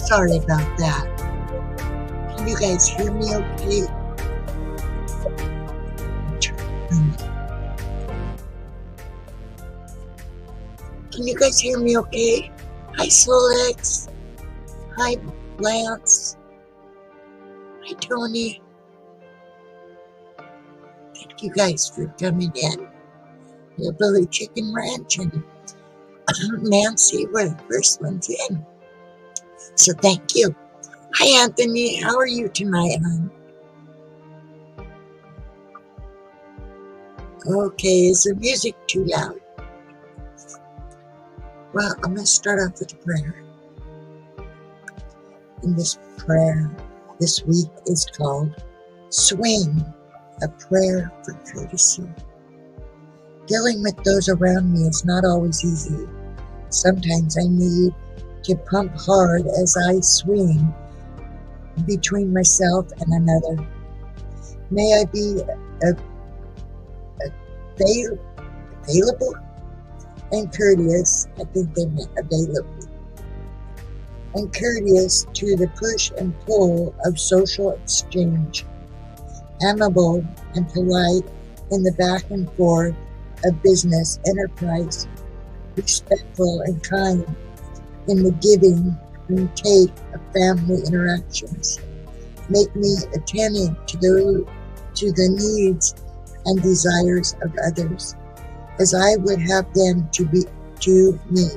Sorry about that. Can you guys hear me okay? Can you guys hear me okay? Hi, Solex. Hi, Lance. Hi, Tony. Thank you guys for coming in. Hillbilly Chicken Ranch and Nancy were the first ones in. So thank you. Hi, Anthony. How are you tonight, hon? Okay, is the music too loud? Well, I'm going to start off with a prayer. And this prayer this week is called Swing, a Prayer for Courtesy. Dealing with those around me is not always easy. Sometimes I need to pump hard as I swing between myself and another. May I be available and courteous. I think they meant available. And courteous to the push and pull of social exchange. Amiable and polite in the back and forth of business enterprise. Respectful and kind in the giving and take of family interactions. Make me attentive to the needs and desires of others, as I would have them be to me.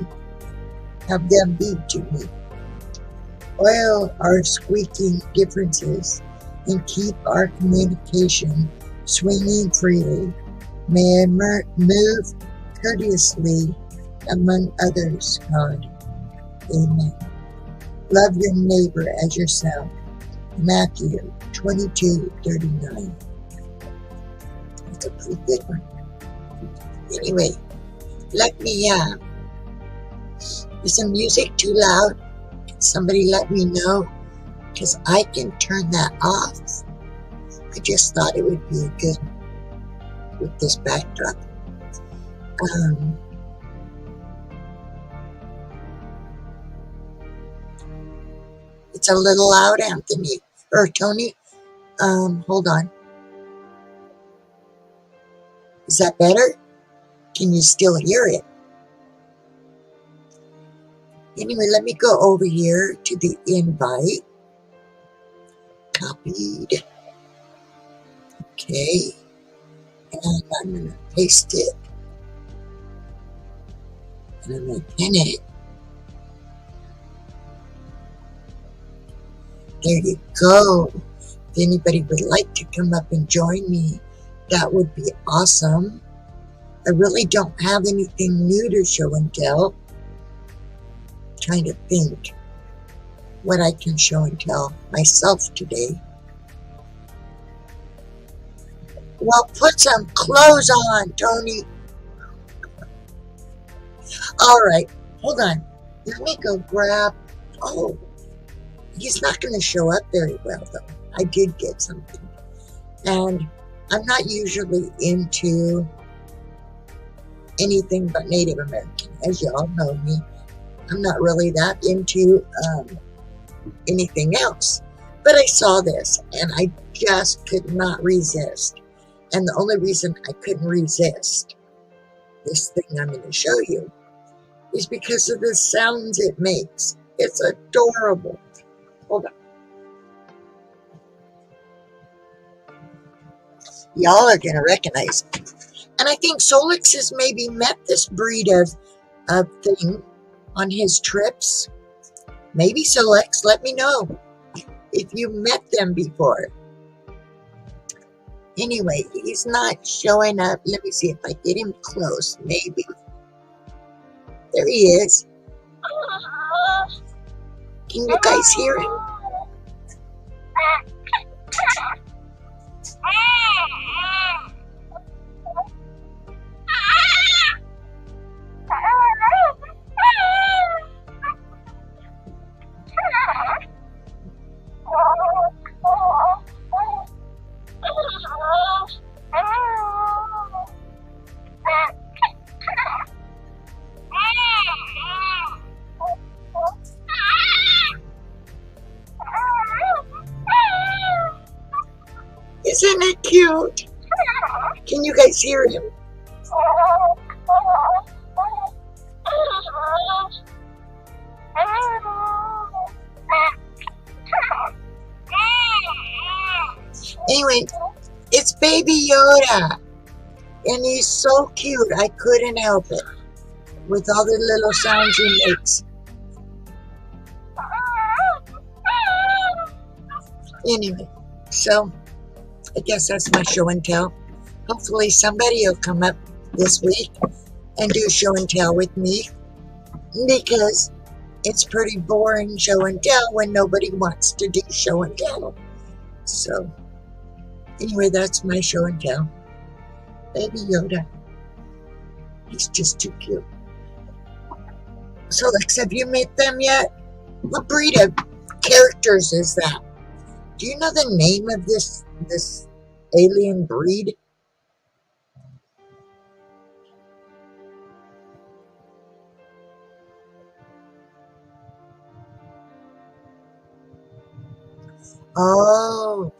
Oil our squeaking differences and keep our communication swinging freely. May I move courteously among others, God. Amen. Love your neighbor as yourself. Matthew 22:39. That's a pretty good one. Anyway, let me, is the music too loud? Can somebody let me know? Because I can turn that off. I just thought it would be good with this backdrop. It's a little loud, Anthony, or Tony. Hold on. Is that better? Can you still hear it? Anyway, let me go over here to the invite. Copied. Okay. And I'm going to paste it. And I'm going to pin it. There you go. If anybody would like to come up and join me, that would be awesome. I really don't have anything new to show and tell. Trying to think what I can show and tell myself today. Well, put some clothes on, Tony. All right, hold on. Let me go grab. Oh, he's not going to show up very well, though. I did get something. And I'm not usually into anything but Native American. As you all know me, I'm not really that into anything else. But I saw this, and I just could not resist. And the only reason I couldn't resist this thing I'm going to show you is because of the sounds it makes. It's adorable. Hold on. Y'all are going to recognize it. And I think Solix has maybe met this breed of thing on his trips. Maybe Solix, let me know if you met them before. Anyway, he's not showing up. Let me see if I get him close, maybe. There he is. Can you guys hear him? Isn't it cute? Can you guys hear him? Anyway, it's Baby Yoda, and he's so cute. I couldn't help it with all the little sounds he makes. Anyway, so I guess that's my show and tell. Hopefully somebody will come up this week and do show and tell with me, because it's pretty boring show and tell when nobody wants to do show and tell. So anyway, that's my show and tell. Baby Yoda. He's just too cute. So Lex, have you met them yet? What breed of characters is that? Do you know the name of this alien breed? Oh,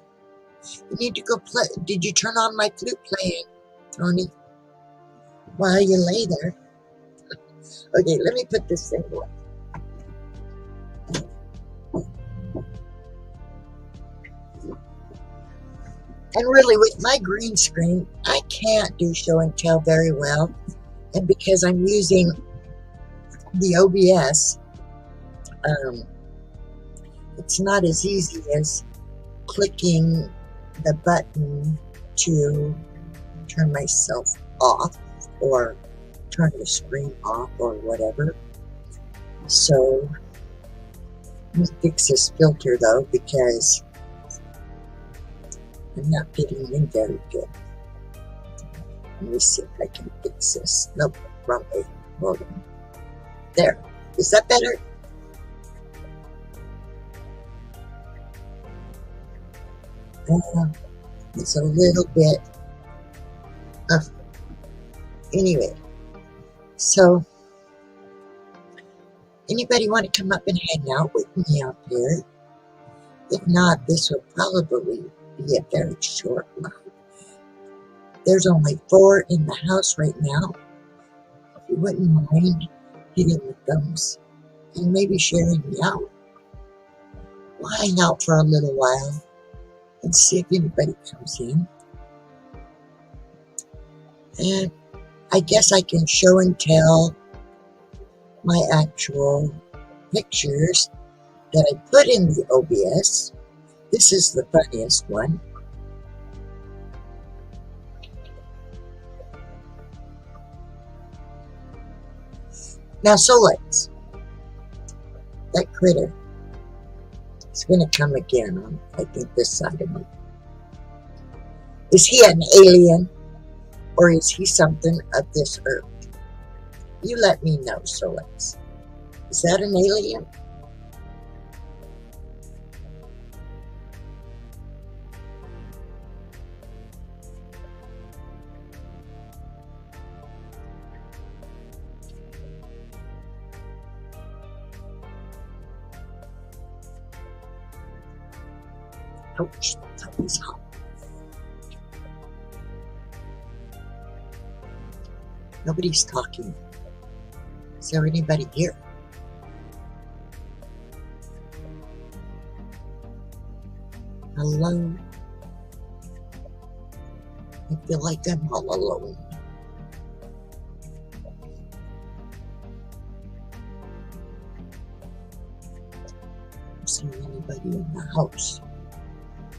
you need to go play. Did you turn on my flute playing, Tony? While you lay there. Okay, let me put this thing away. And really, with my green screen, I can't do show and tell very well. And because I'm using the OBS, it's not as easy as clicking the button to turn myself off or turn the screen off or whatever. So let me fix this filter though, because I'm not getting in very good. Let me see if I can fix this. Nope, wrong way. Hold on. There. Is that better? It's a little bit of, anyway. So anybody want to come up and hang out with me out here? If not, this will probably be a very short live. There's only 4 in the house right now. If you wouldn't mind hitting the thumbs and maybe sharing me out, we'll hang out for a little while and see if anybody comes in. And I guess I can show and tell my actual pictures that I put in the OBS. This is the funniest one. Now, Solex, that critter, is going to come again on, I think, this side of me. Is he an alien, or is he something of this earth? You let me know, Solex. Is that an alien? Ouch, that was hot. Nobody's talking. Is there anybody here? Hello? I feel like I'm all alone. I don't see anybody in the house.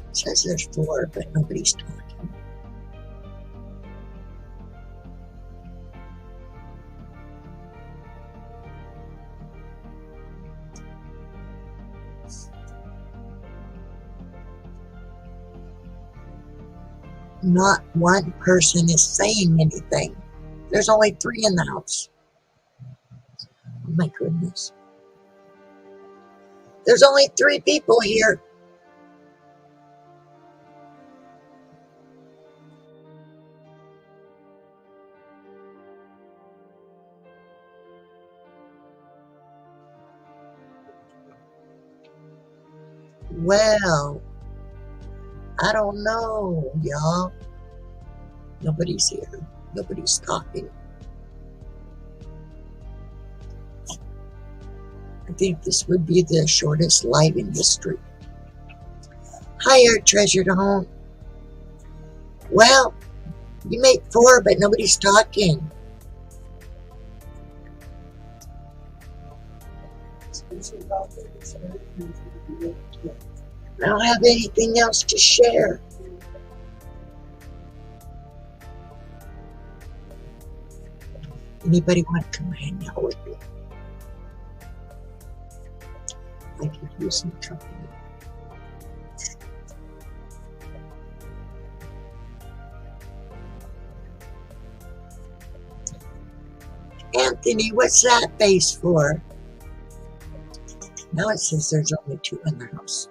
It says there's 4, but nobody's talking. Not one person is saying anything. There's only 3 in the house. Oh my goodness. There's only 3 people here. Well, I don't know, y'all. Nobody's here. Nobody's talking. I think this would be the shortest live in history. Hi, our treasured home. Well, you made 4, but nobody's talking. I don't have anything else to share. Anybody want to come hang out with me? I could use some company. Anthony, what's that face for? Now it says there's only 2 in the house.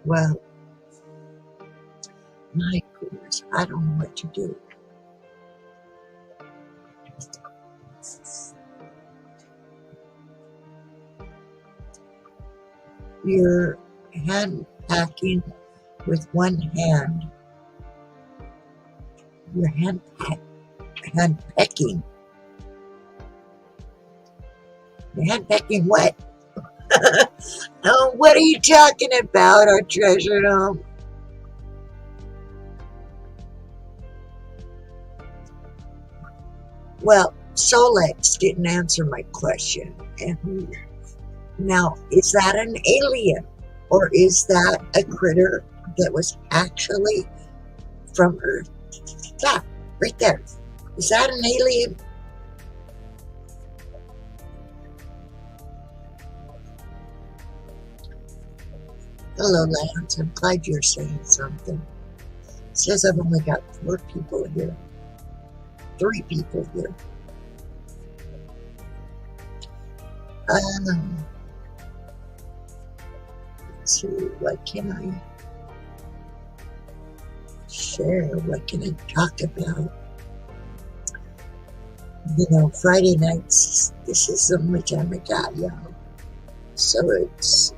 Well, my goodness, I don't know what to do. You're hand packing with one hand. You're hand pecking. You're hand pecking what? Oh, what are you talking about, our treasured home? Well, Solex didn't answer my question. And now, is that an alien? Or is that a critter that was actually from Earth? Yeah, right there. Is that an alien? Hello, Lance. I'm glad you're saying something. It says I've only got 4 people here. 3 people here. Let's see, what can I share? What can I talk about? You know, Friday nights, this is the only time I got, y'all. So it's,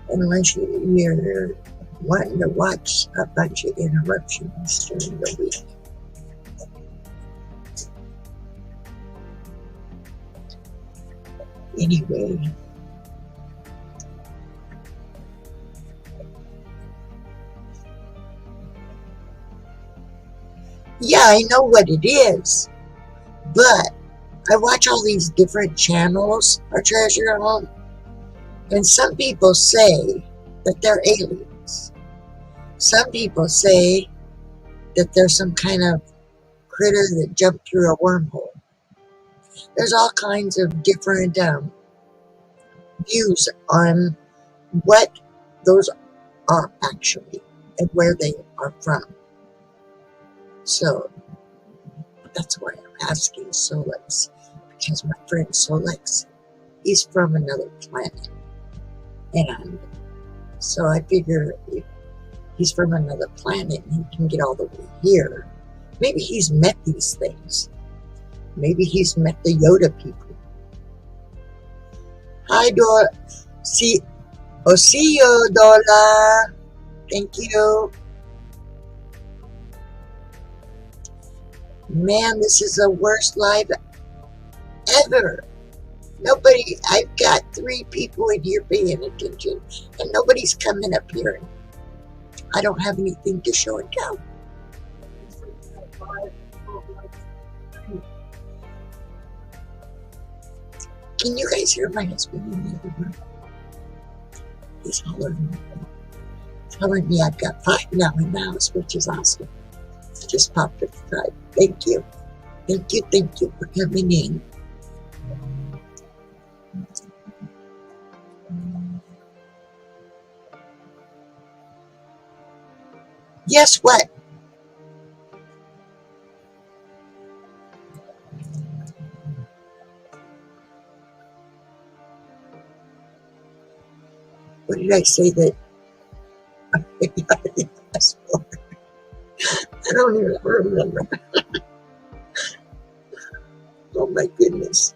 unless you're wanting to watch a bunch of interruptions during the week. Anyway, yeah, I know what it is, but I watch all these different channels, our treasure home, and some people say that they're aliens. Some people say that there's some kind of critter that jumped through a wormhole. There's all kinds of different views on what those are actually and where they are from. So that's why I'm asking Solex, because my friend Solex, he's from another planet. And so I figure if he's from another planet and he can get all the way here, maybe he's met these things. Maybe he's met the Yoda people. Hi, Dora. See you, Dora. Thank you. Man, this is the worst live ever. Nobody, I've got 3 people in here paying attention, and nobody's coming up here. I don't have anything to show and tell. Can you guys hear my husband in the other room? He's telling me I've got 5 now in the house, which is awesome. Just popped up 5. Thank you. Thank you for coming in. Guess what? What did I say that I asked for? I don't even remember. Oh my goodness.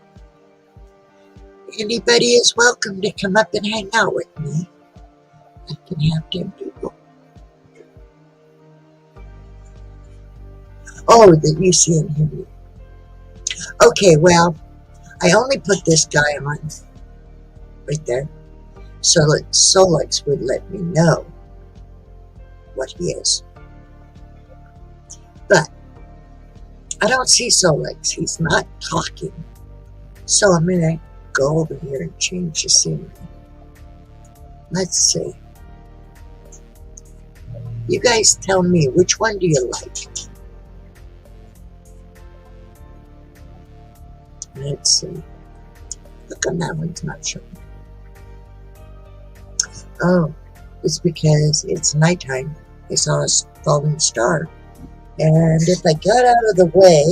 Anybody is welcome to come up and hang out with me. I can have 10 people. Oh, that you see and hear me. Okay, well, I only put this guy on right there, so that Solix would let me know what he is. But I don't see Solix. He's not talking. So I'm going to go over here and change the scenery. Let's see. You guys tell me, which one do you like? Let's see. Look on that one's not showing. Oh, it's because it's nighttime. I saw a falling star. And if I got out of the way,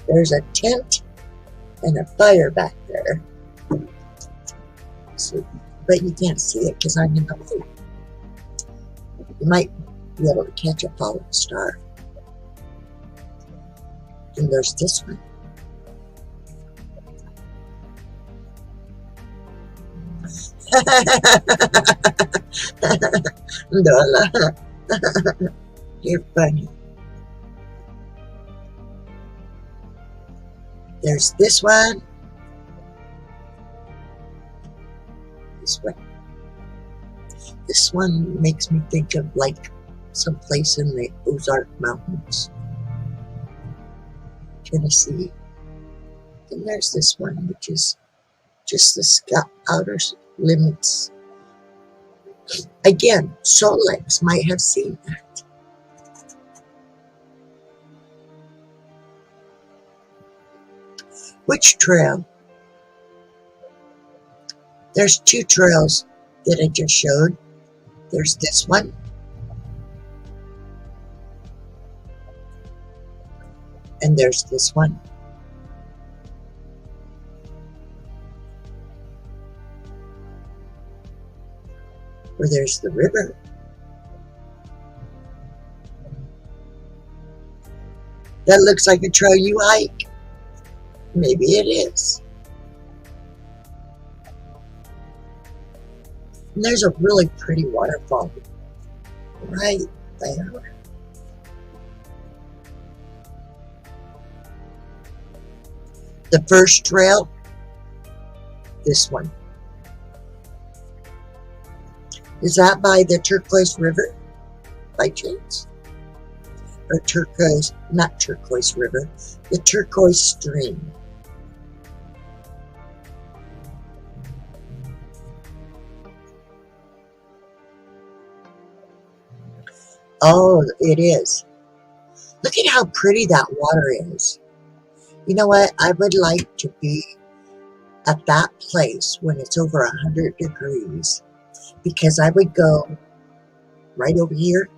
there's a tent and a fire back there. So, but you can't see it because I'm in the way. You might be able to catch a falling star. And there's this one. Lola. You're funny. There's this one. This one. This one makes me think of like someplace in the Ozark Mountains, Tennessee. And there's this one, which is just the outer limits. Again, Solix might have seen that. Which trail? There's two trails that I just showed. There's this one. And there's this one. Where there's the river. That looks like a trail you hike. Maybe it is. And there's a really pretty waterfall right there. The first trail, this one. Is that by the Turquoise River, by chance? Or turquoise, not Turquoise River, the Turquoise Stream. Oh, it is. Look at how pretty that water is. You know what? I would like to be at that place when it's over 100 degrees, because I would go right over here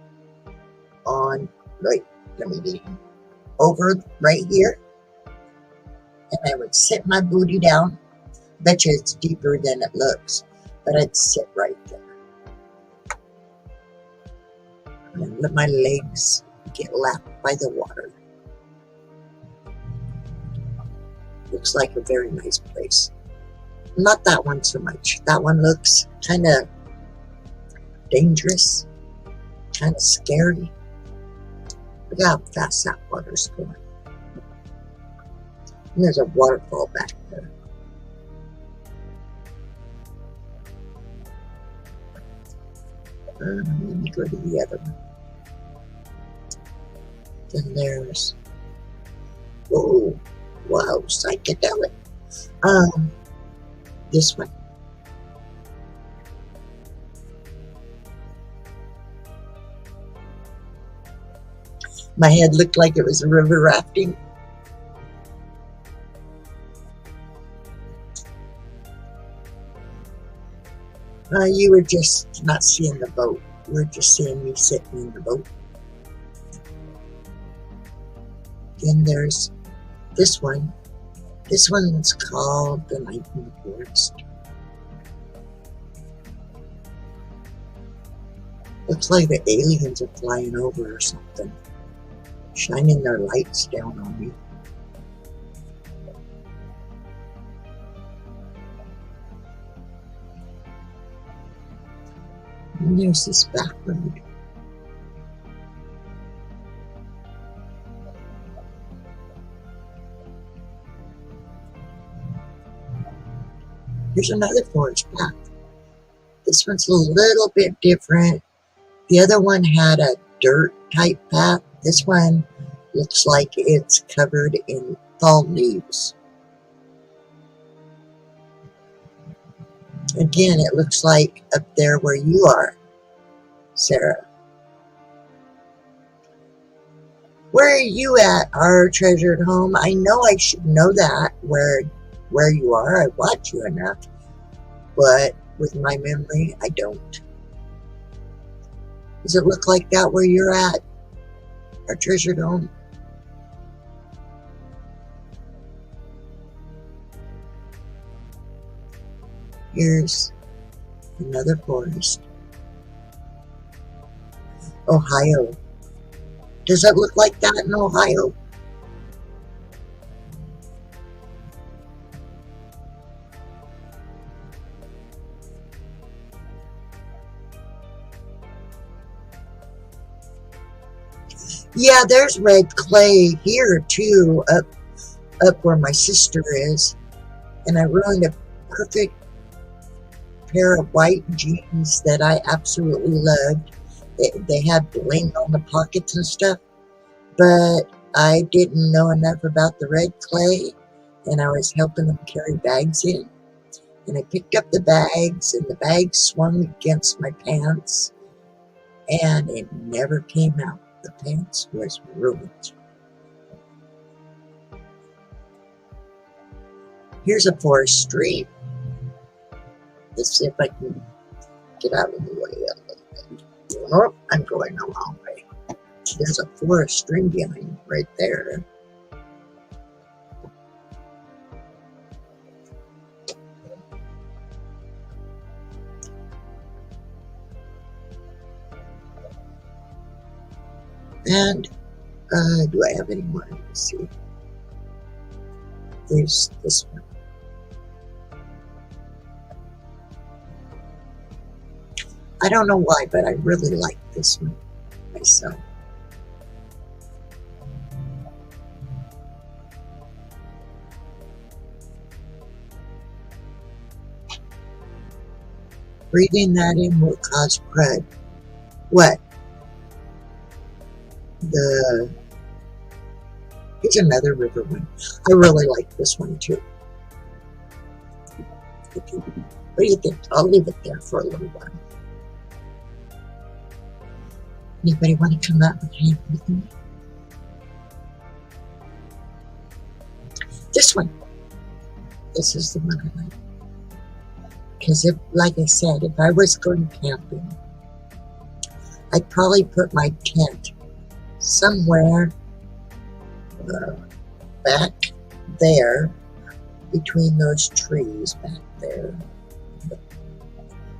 on, right, let me be over right here, and I would sit my booty down. Bet you it's deeper than it looks, but I'd sit right there and let my legs get lapped by the water. Looks like a very nice place. Not that one so much. That one looks kind of dangerous, kind of scary. Look how fast that water's going. And there's a waterfall back there. Let me go to the other one. Then there's, oh, wow, psychedelic. This one. My head looked like it was a river rafting. You were just not seeing the boat. You were just seeing me sitting in the boat. Then there's this one. This one's called The Night in the Forest. Looks like the aliens are flying over or something, shining their lights down on me. And there's this back road. Here's another forest path. This one's a little bit different. The other one had a dirt type path. This one looks like it's covered in fall leaves. Again, it looks like up there where you are, Sarah. Where are you at, our treasured home? I know I should know that, where you are. I watch you enough, but with my memory, I don't. Does it look like that where you're at, our treasured home? Here's another forest. Ohio. Does it look like that in Ohio? Yeah, there's red clay here too, up where my sister is. And I ruined a perfect pair of white jeans that I absolutely loved. They had bling on the pockets and stuff, but I didn't know enough about the red clay, and I was helping them carry bags in. And I picked up the bags, and the bags swung against my pants, and it never came out. The pants was ruined. Here's a forest street. Let's see if I can get out of the way a little bit. Oh, I'm going the wrong way. There's a forest stream behind right there. And do I have any more? Let's see. There's this one. I don't know why, but I really like this one myself. Breathing that in will cause crud. What? Here's another river one. I really like this one too. What do you think? I'll leave it there for a little while. Anybody want to come up and hang with me? This one. This is the one I like. Because if, like I said, if I was going camping, I'd probably put my tent somewhere back there between those trees back there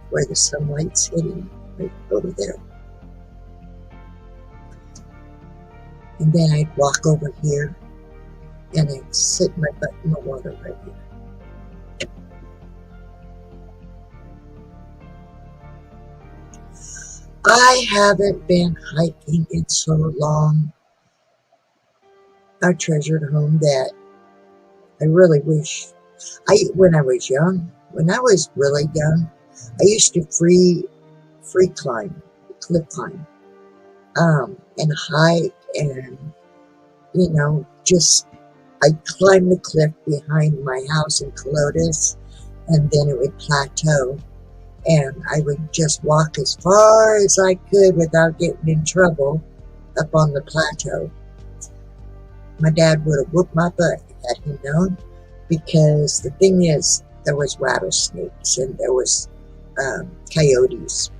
where the sunlight's hitting, right over there. And then I'd walk over here and I'd sit my butt in the water right here. I haven't been hiking in so long, our treasured home, that I really wish. When I was young, when I was really young, I used to free climb, cliff climb, and hike, and just I'd climb the cliff behind my house in Colotis, and then it would plateau. And I would just walk as far as I could without getting in trouble up on the plateau. My dad would have whooped my butt had he known, because the thing is, there was rattlesnakes and there was coyotes.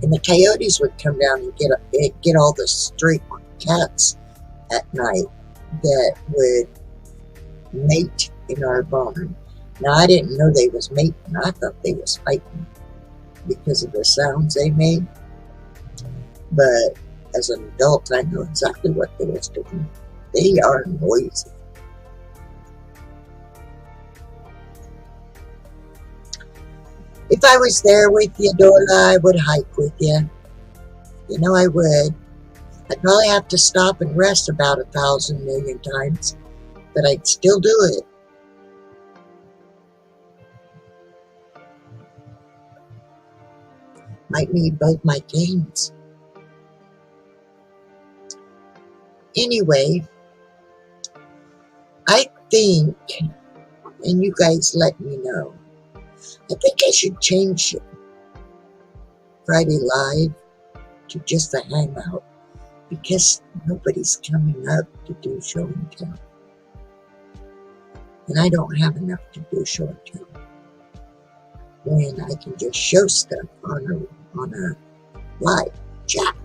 And the coyotes would come down and get all the stray cats at night that would mate in our barn. Now, I didn't know they was mating. I thought they was fighting because of the sounds they made. But as an adult, I know exactly what they was doing. They are noisy. If I was there with you, Dola, I would hike with you. You know I would. I'd probably have to stop and rest about 1,000 million times, but I'd still do it. Might need both my canes. Anyway, I think, and you guys let me know, I think I should change Friday Live to just a hangout because nobody's coming up to do show and tell. And I don't have enough to do show and tell when I can just show stuff on a live chat.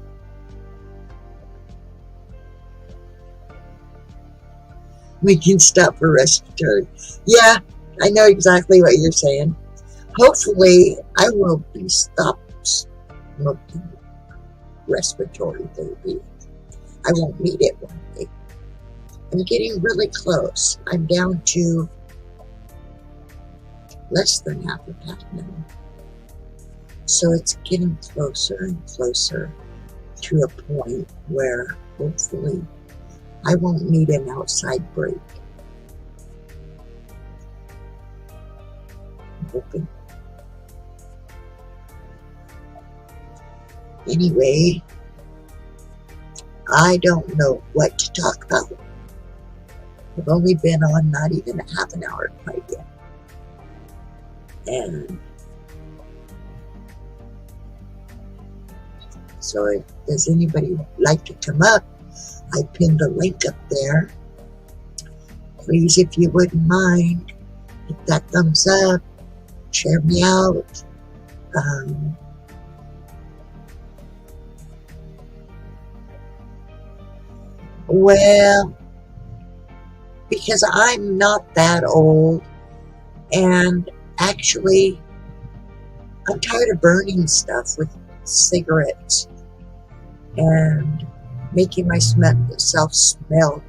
We can stop for respiratory. Yeah, I know exactly what you're saying. Hopefully, I will be stopped smoking respiratory therapy. I won't need it one day. I'm getting really close. I'm down to less than half a pack now. So it's getting closer and closer to a point where hopefully I won't need an outside break. I'm hoping. Anyway, I don't know what to talk about. I've only been on not even a half an hour quite yet. And so if does anybody like to come up, I pinned a link up there. Please, if you wouldn't mind, hit that thumbs up, share me out. Well, because I'm not that old, and actually, I'm tired of burning stuff with cigarettes and making myself smell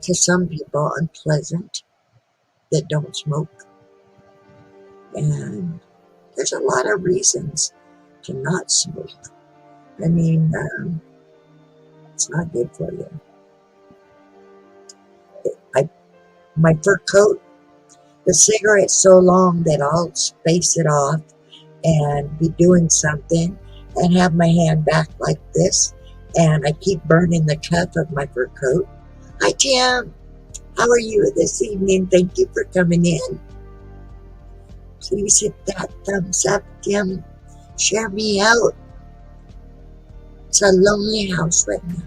to some people unpleasant that don't smoke. And there's a lot of reasons to not smoke. I mean, it's not good for you. My fur coat, the cigarette's so long that I'll space it off and be doing something and have my hand back like this, and I keep burning the cuff of my fur coat. Hi, Tim. How are you this evening? Thank you for coming in. Please hit that thumbs up, Tim. Share me out. It's a lonely house right now.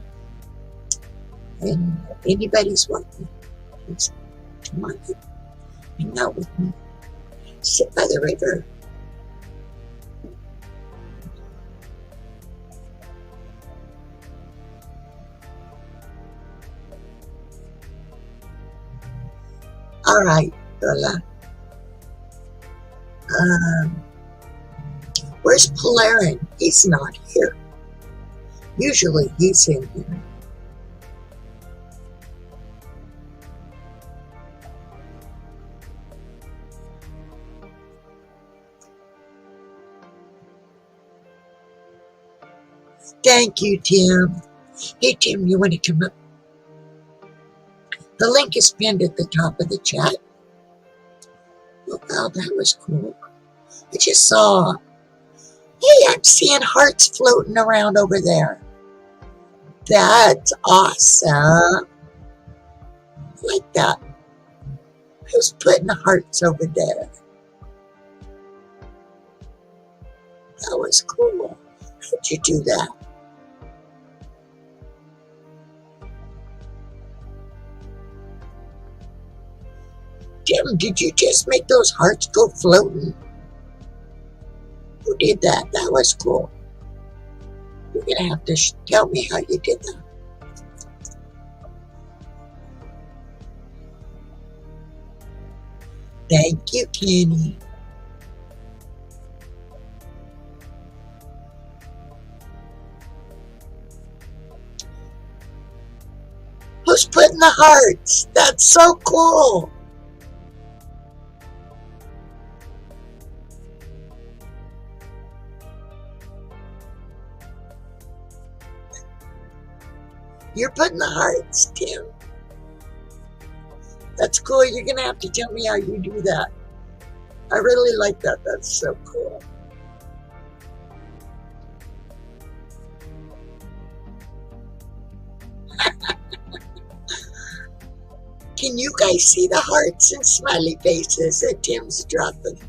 And if anybody's welcome, please come on in. Hang out with me. Sit by the river. All right, Lola. Where's Polarin? He's not here. Usually he's in here. Thank you, Tim. Hey, Tim, you want to come up? The link is pinned at the top of the chat. Oh, wow, that was cool. I just saw. Hey, I'm seeing hearts floating around over there. That's awesome. I like that. Who's putting hearts over there? That was cool. How'd you do that? Tim, did you just make those hearts go floating? Who did that? That was cool. You're going to have to tell me how you did that. Thank you, Kenny. Who's putting the hearts? That's so cool. You're putting the hearts, Tim. That's cool. You're going to have to tell me how you do that. I really like that. That's so cool. Can you guys see the hearts and smiley faces that Tim's dropping?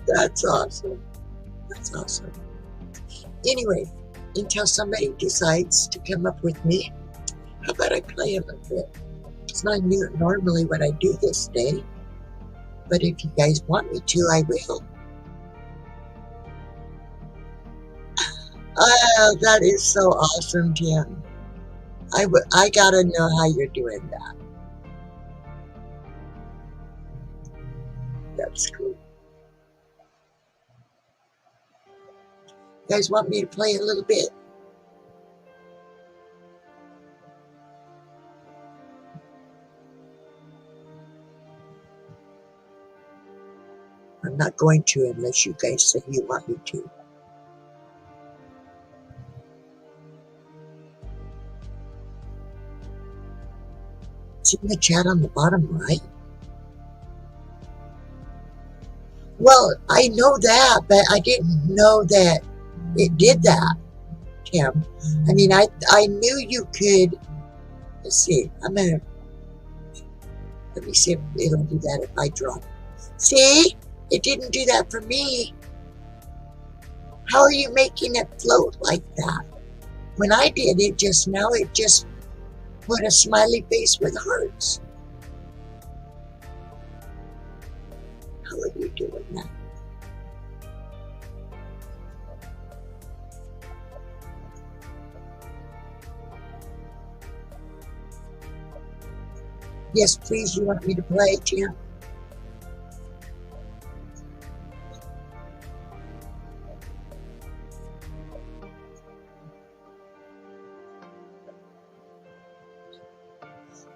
That's awesome. That's awesome. Anyway, until somebody decides to come up with me, how about I play a little bit? It's not normally what I do this day, but if you guys want me to, I will. Oh, that is so awesome, Tim. I gotta know how you're doing that. That's cool. You guys want me to play a little bit? I'm not going to unless you guys say you want me to. It's in the chat on the bottom right. Well, I know that, but I didn't know that it did that, Tim. I mean, I knew you could. Let's see. Let me see if it'll do that if I drop. See? It didn't do that for me. How are you making it float like that? When I did it just now, it just put a smiley face with hearts. How are you doing that? Yes, please, you want me to play, Tim?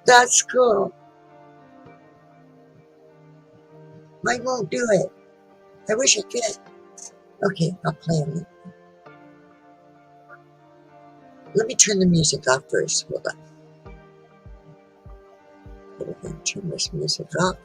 That's cool. Mine won't do it. I wish I could. Okay, I'll play a little. Let me turn the music off first. Hold on. We're going to turn this music off.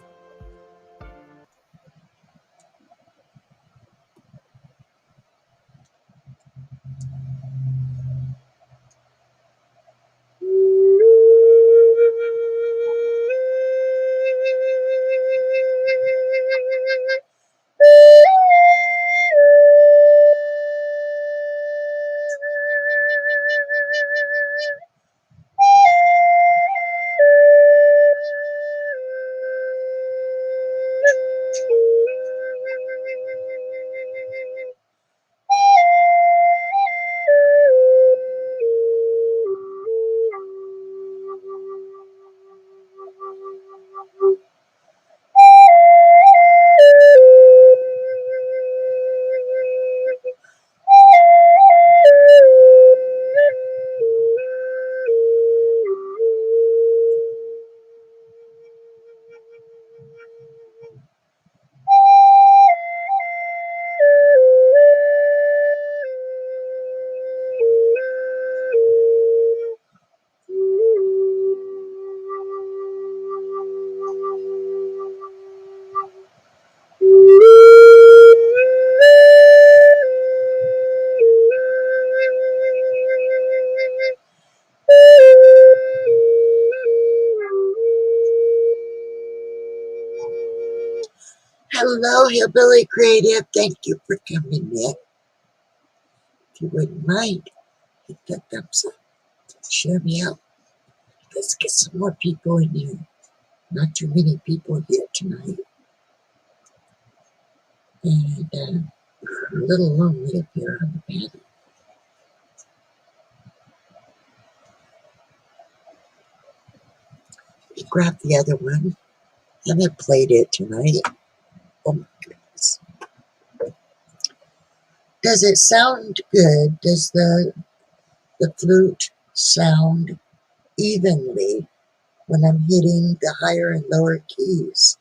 Hello, Hillbilly Creative. Thank you for coming in. If you wouldn't mind, hit that thumbs up. Share me out. Let's get some more people in here. Not too many people here tonight. And a little lonely up here on the panel. Grab the other one. I haven't played it tonight. Oh my goodness. Does it sound good? Does the flute sound evenly when I'm hitting the higher and lower keys?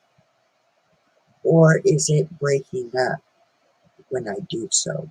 Or is it breaking up when I do so?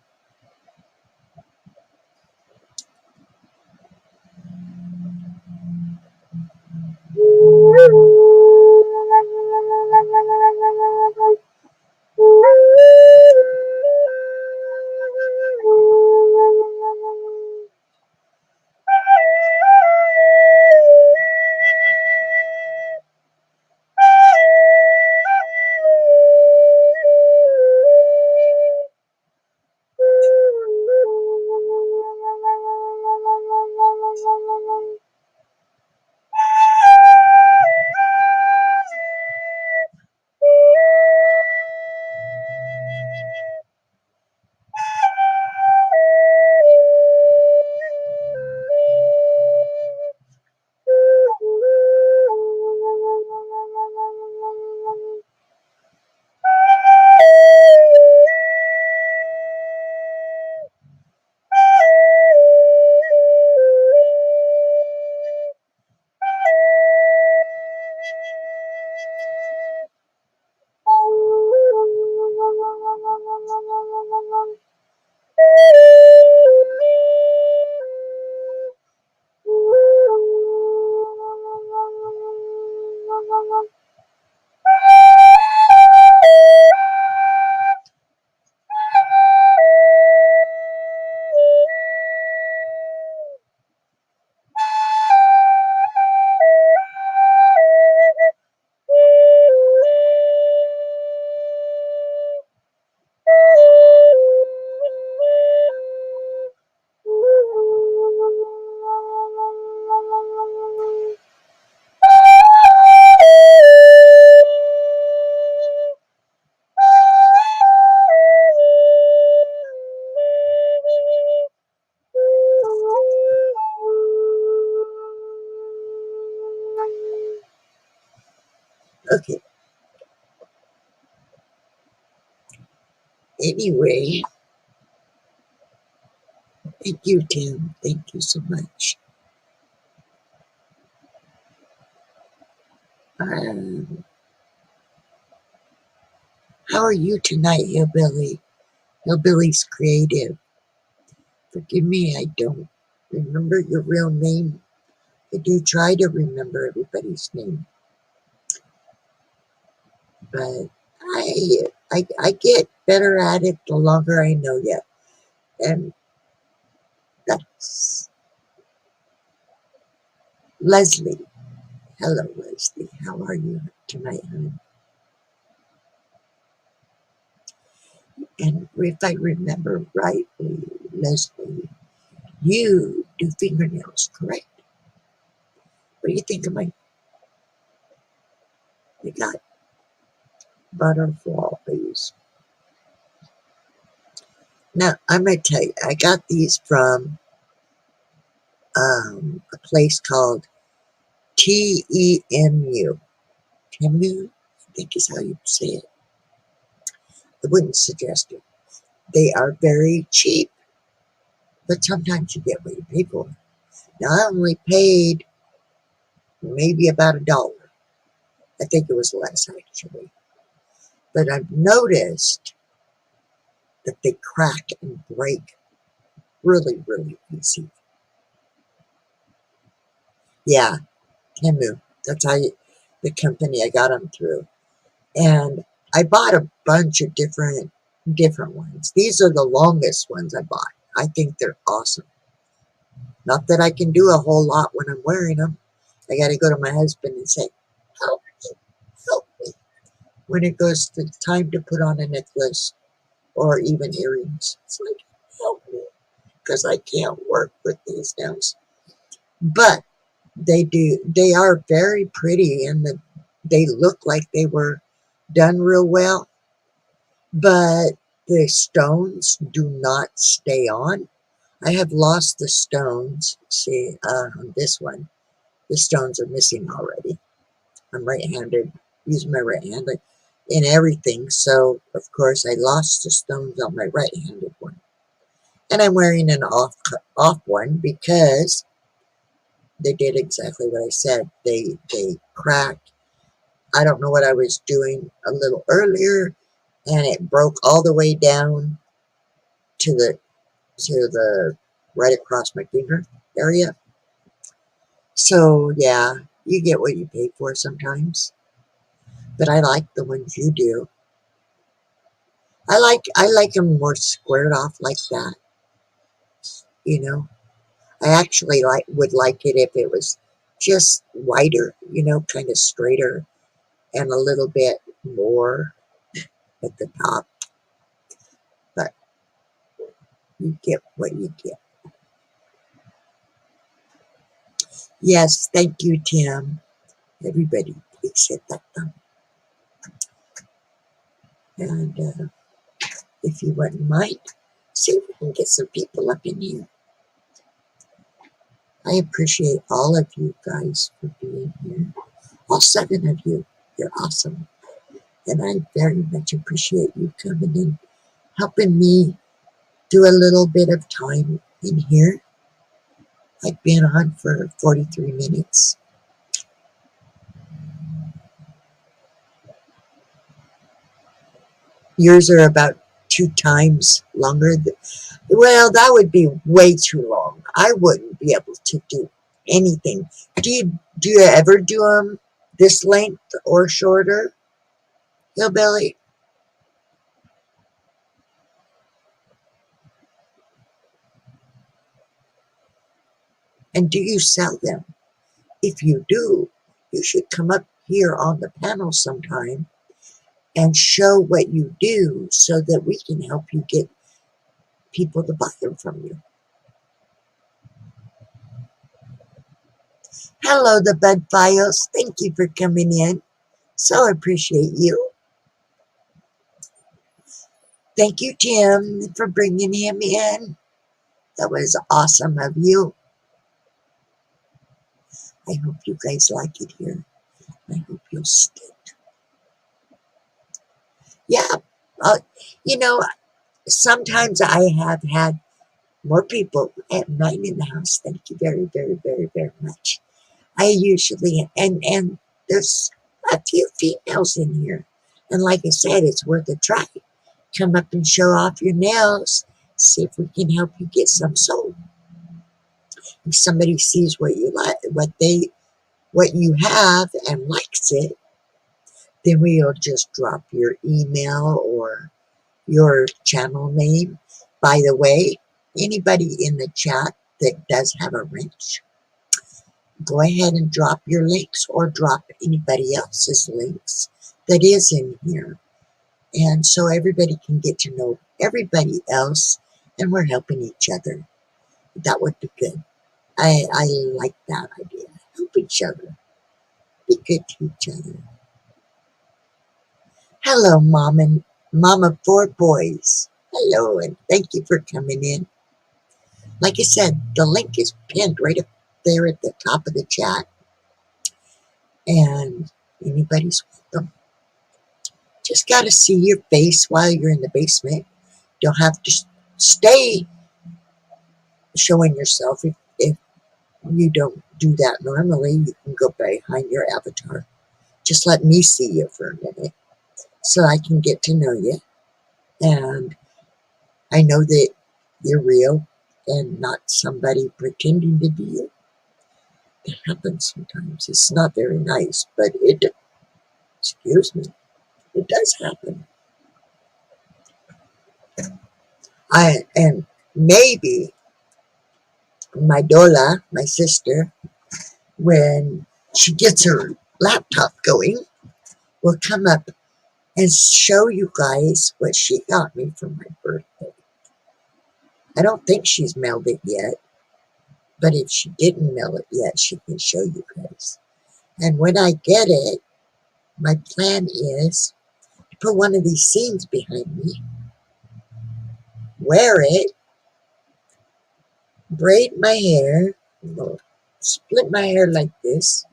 Okay. Anyway, thank you, Tim. Thank you so much. Um, how are you tonight, Hillbilly? Hillbilly's creative. Forgive me, I don't remember your real name. I do try to remember everybody's name, but I get better at it the longer I know you. And that's Leslie. Hello, Leslie. How are you tonight, honey? And if I remember rightly, Leslie, you do fingernails, correct? What do you think of my? We got butterflies. Now, I'm going to tell you, I got these from a place called TEMU. Temu, I think is how you say it. I wouldn't suggest it. They are very cheap, but sometimes you get what you pay for. Now, I only paid maybe about $1. I think it was less, actually. But I've noticed that they crack and break really, really easy. Yeah, Temu. That's how the company I got them through. And I bought a bunch of different ones. These are the longest ones I bought. I think they're awesome. Not that I can do a whole lot when I'm wearing them. I got to go to my husband and say, help me, help me. When it goes to time to put on a necklace or even earrings, it's like, help me, because I can't work with these nails. But they are very pretty, and they look like they were done real well, but the stones do not stay on. I have lost the stones. See, on this one, the stones are missing already. I'm right-handed, use my right hand in everything, so of course I lost the stones on my right-handed one. And I'm wearing an off one because they did exactly what I said. They cracked. I don't know what I was doing a little earlier, and it broke all the way down to the right across my finger area. So yeah, You get what you pay for sometimes. But I like the ones you do. I like them more squared off like that, you know. I actually would like it if it was just wider, kind of straighter and a little bit more at the top. But you get what you get. Yes, thank you, Tim. Everybody, please hit that thumb. And if you wouldn't mind, see if we can get some people up in here. I appreciate all of you guys for being here. All 7 of you. You're awesome. And I very much appreciate you coming in, helping me do a little bit of time in here. I've been on for 43 minutes. Yours are about 2 times longer. Well, that would be way too long. I wouldn't be able to do anything. Do you ever do them this length or shorter, Hillbilly? And do you sell them? If you do, you should come up here on the panel sometime and show what you do so that we can help you get people to buy them from you. Hello, the Bud Files. Thank you for coming in. So appreciate you. Thank you, Tim, for bringing him in. That was awesome of you. I hope you guys like it here. I hope you'll stick. Yeah, uh, you know, sometimes I have had more people at night in the house. Thank you very, very, very, very much. I usually, and there's a few females in here. And like I said, it's worth a try. Come up and show off your nails. See if we can help you get some sold. If somebody sees what you like, what you have and likes it, then we'll just drop your email or your channel name. By the way, anybody in the chat that does have a wrench, go ahead and drop your links or drop anybody else's links that is in here. And so everybody can get to know everybody else and we're helping each other. That would be good. I like that idea. Help each other. Be good to each other. Hello, Mama 4 Boys. Hello, and thank you for coming in. Like I said, the link is pinned right up there at the top of the chat. And anybody's welcome. Just got to see your face while you're in the basement. Don't have to stay showing yourself. If you don't do that normally, you can go behind your avatar. Just let me see you for a minute so I can get to know you. And I know that you're real and not somebody pretending to be you. It happens sometimes. It's not very nice, but excuse me, it does happen. And maybe my Dola, my sister, when she gets her laptop going, will come up and show you guys what she got me for my birthday. I don't think she's mailed it yet, but if she didn't mail it yet, she can show you guys. And when I get it, my plan is to put one of these scenes behind me, wear it, braid my hair, split my hair like this,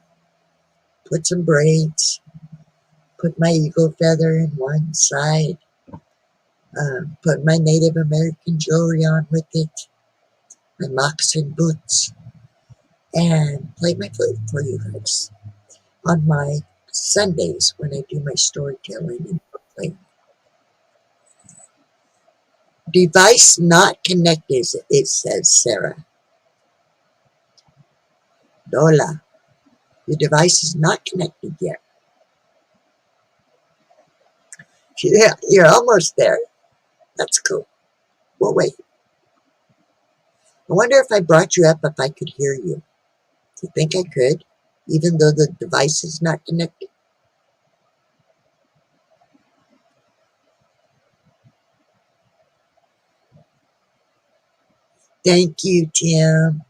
put some braids, put my eagle feather in one side, put my Native American jewelry on with it, my moccasin boots, and play my flute for you guys on my Sundays when I do my storytelling and play. Device not connected, it says Sarah. Dola, Your device is not connected yet. Yeah, you're almost there. That's cool. Well, wait. I wonder if I brought you up if I could hear you. Do you think I could, even though the device is not connected? Thank you, Tim.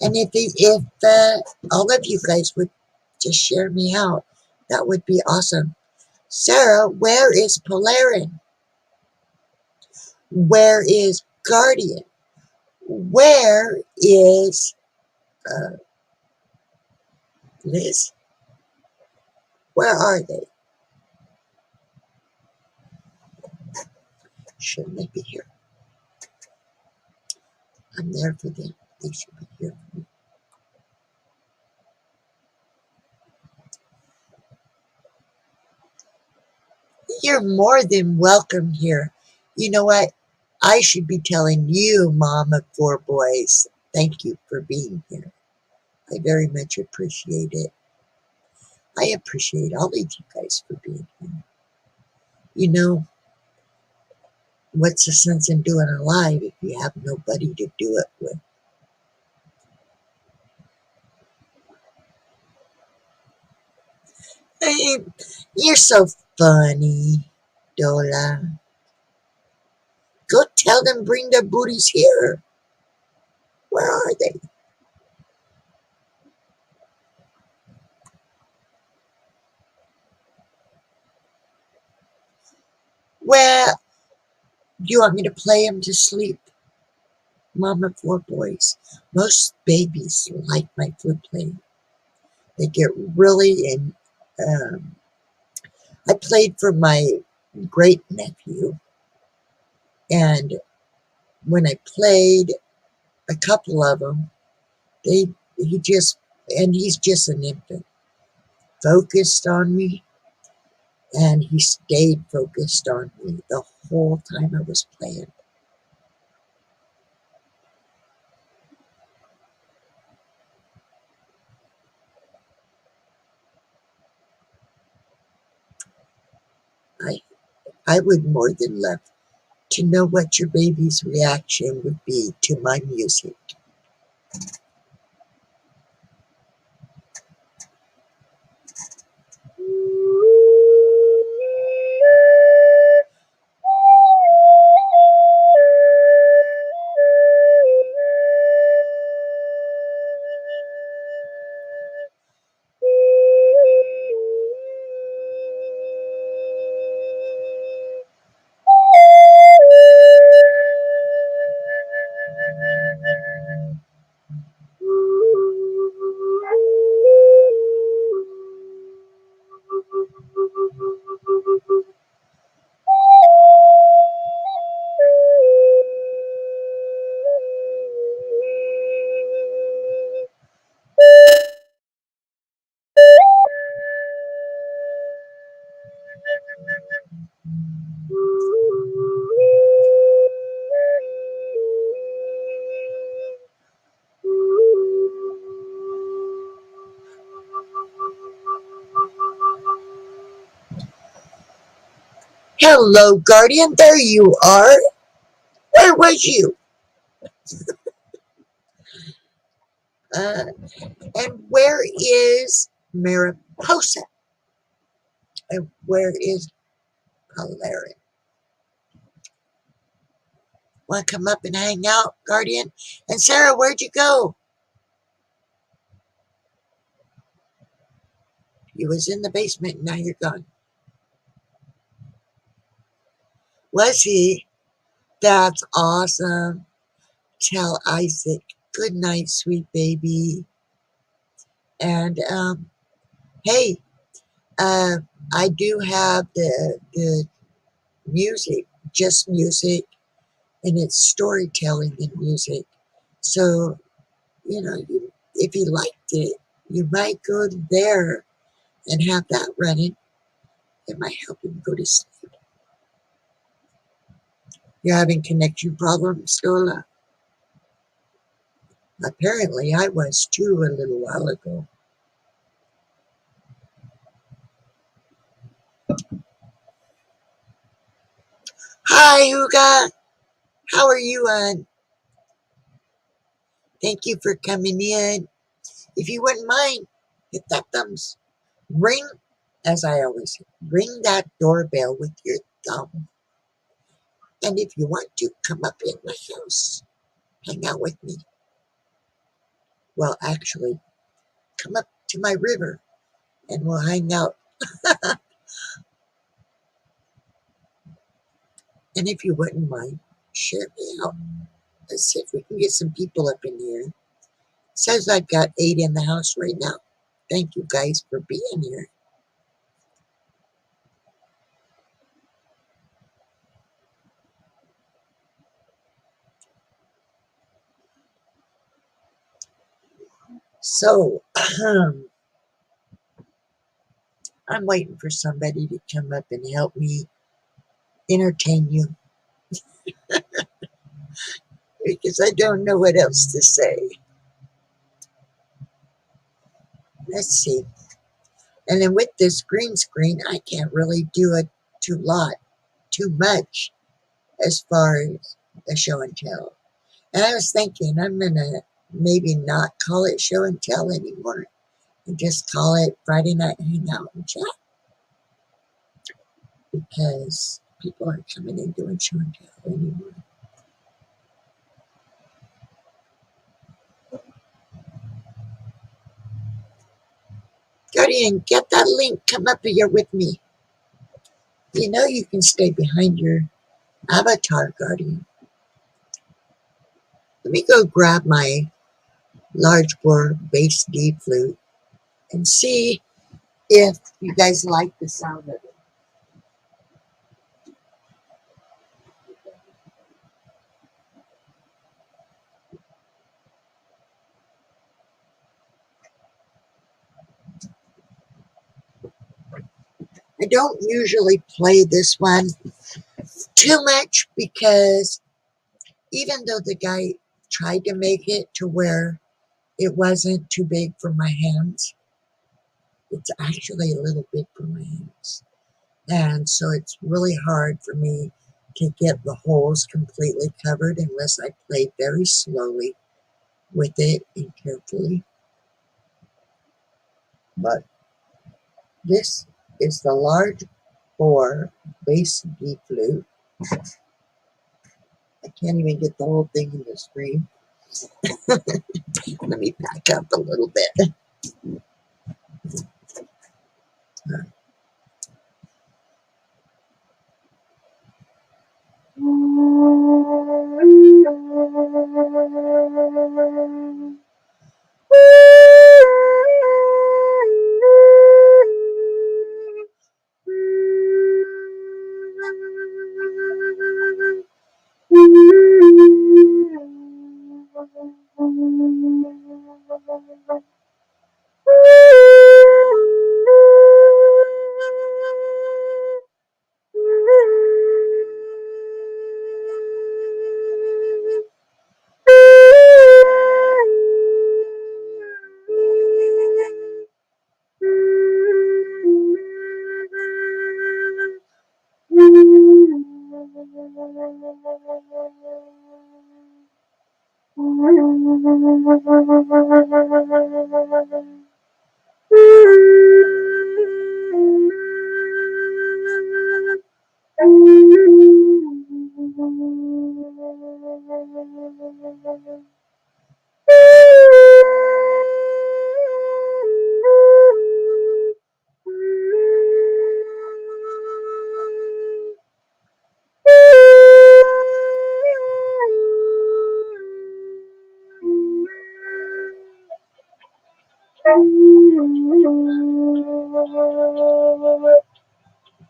And if all of you guys would just share me out, that would be awesome. Sarah, where is Polarin? Where is Guardian? Where is Liz? Where are they? Shouldn't they be here? I'm there for them. They should be here for me. You're more than welcome here. You know what? I should be telling you, Mom of 4 boys, thank you for being here. I very much appreciate it. I appreciate all of you guys for being here. You know, what's the sense in doing a live if you have nobody to do it with? Hey, you're so funny, Dola. Go tell them bring their booties here. Where are they? Well, do you want me to play them to sleep? Mom of 4 boys. Most babies like my flute playing. They get really in. I played for my great nephew, and when I played a couple of them, he just, and he's just an infant, focused on me, and he stayed focused on me the whole time I was playing. I would more than love to know what your baby's reaction would be to my music. Hello, Guardian. There you are. Where was you? Uh, and where is Mariposa? And where is Polaris? Want to come up and hang out, Guardian? And Sarah, where'd you go? You was in the basement, and now you're gone. Was he? That's awesome. Tell Isaac, good night, sweet baby. And hey, uh, I do have the music, just music, and it's storytelling and music. So, if you liked it, you might go there and have that running. It might help him go to sleep. You're having connection problems, Stola? Apparently, I was too a little while ago. Hi, Huga. How are you, Thank you for coming in. If you wouldn't mind, hit that thumbs. Ring, as I always say, ring that doorbell with your thumb. And if you want to, come up in my house. Hang out with me. Well, actually, come up to my river and we'll hang out. And if you wouldn't mind, share me out. Let's see if we can get some people up in here. It says I've got 8 in the house right now. Thank you guys for being here. So, I'm waiting for somebody to come up and help me entertain you because I don't know what else to say. Let's see. And then with this green screen, I can't really do it too much as far as a show and tell. And I was thinking I'm going to maybe not call it show and tell anymore and just call it Friday Night Hangout and Chat because people aren't coming in doing show and tell anymore. Guardian, get that link. Come up here with me. You know you can stay behind your avatar, Guardian. Let me go grab my large bore bass D flute and see if you guys like the sound of it. I don't usually play this one too much because even though the guy tried to make it to where it wasn't too big for my hands, it's actually a little big for my hands. And so it's really hard for me to get the holes completely covered unless I play very slowly with it and carefully. But this is the large bore bass D flute. I can't even get the whole thing in the screen. Let me back up a little bit.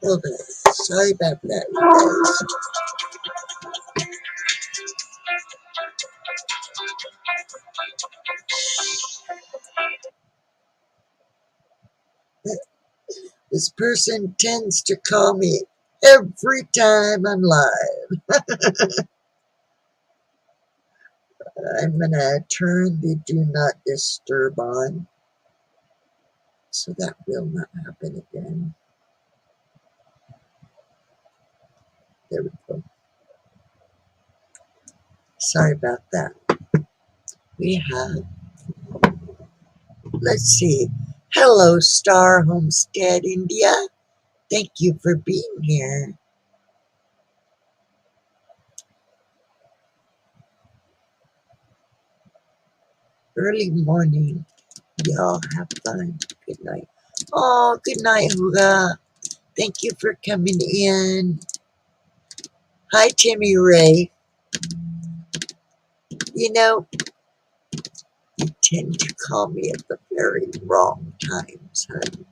Okay, sorry about that, you guys. This person tends to call me every time I'm live. I'm going to turn the do not disturb on so that will not happen again. There we go. Sorry about that. We have, let's see. Hello, Star Homestead, India. Thank you for being here. Early morning. Y'all have fun. Good night. Oh, good night, Huga. Thank you for coming in. Hi, Timmy Ray. You know, you tend to call me at the very wrong times, honey.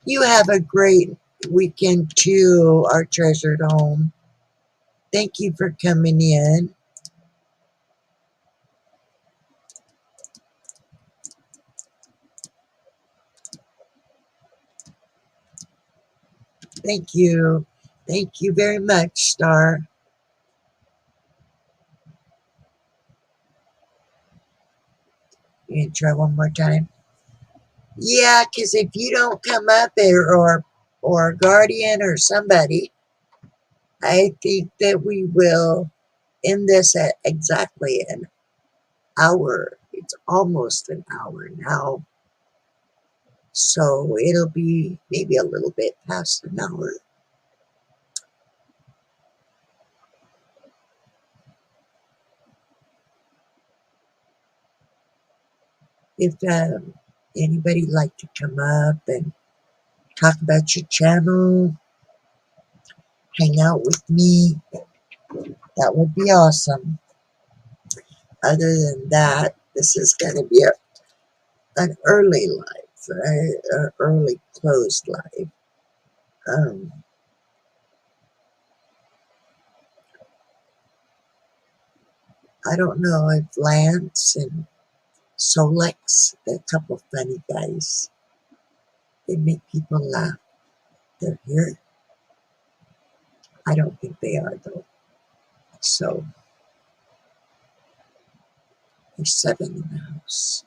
You have a great weekend too, our treasured home. Thank you for coming in. Thank you. Thank you very much, Star. You gonna try one more time? Yeah, because if you don't come up there or Guardian or somebody, I think that we will end this at exactly an hour. It's almost an hour now. So it'll be maybe a little bit past an hour. If anybody like to come up and talk about your channel, hang out with me, that would be awesome. Other than that, this is going to be an early live, an early closed live. I don't know if Lance and Solex, they're a couple funny guys. They make people laugh. They're here. I don't think they are, though. So, there's 7 in the house.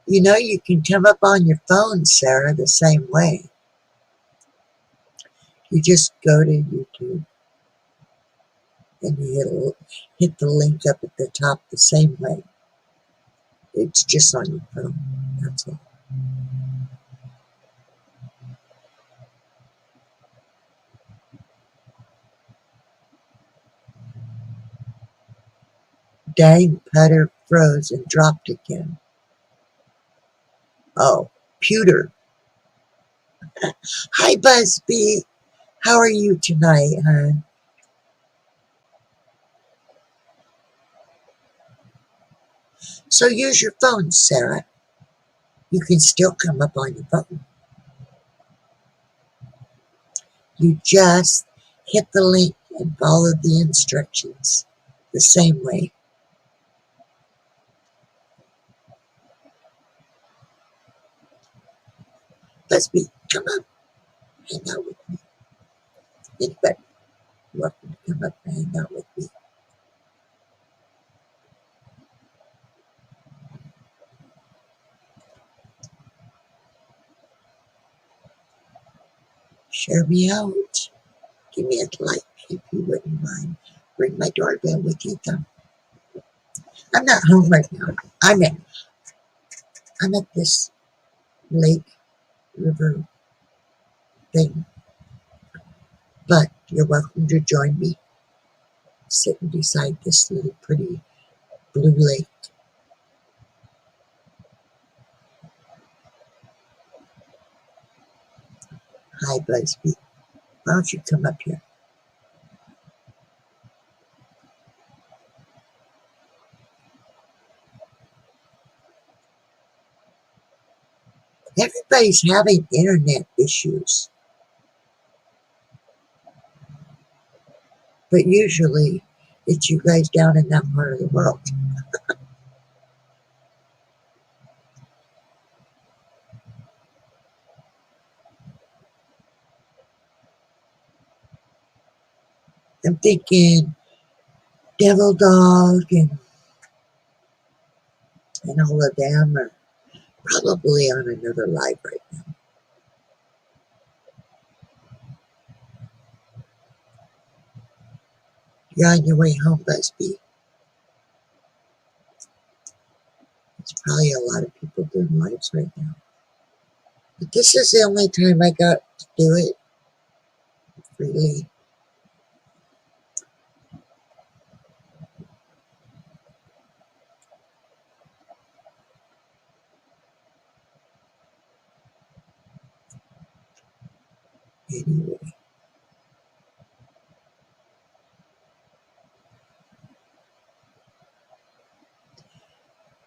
You know, you can come up on your phone, Sarah, the same way. You just go to YouTube and you hit the link up at the top the same way. It's just on your phone. That's all. Dang, putter froze and dropped again. Oh, pewter. Hi, Busby. How are you tonight, hon? So use your phone, Sarah. You can still come up on your phone. You just hit the link and follow the instructions the same way. Busby, come up, hang out with me. Anybody welcome to come up and hang out with me. Share me out. Give me a like if you wouldn't mind. Bring my doorbell with you, though. I'm not home right now. I'm at this lake river thing. But you're welcome to join me sitting beside this little pretty blue lake. Hi, Busby. Why don't you come up here? Everybody's having internet issues. But usually it's you guys down in that part of the world. I'm thinking Devil Dog and all of them are probably on another live right now. You're on your way home, Busby. It's probably a lot of people doing lives right now. But this is the only time I got to do it freely. Anyway,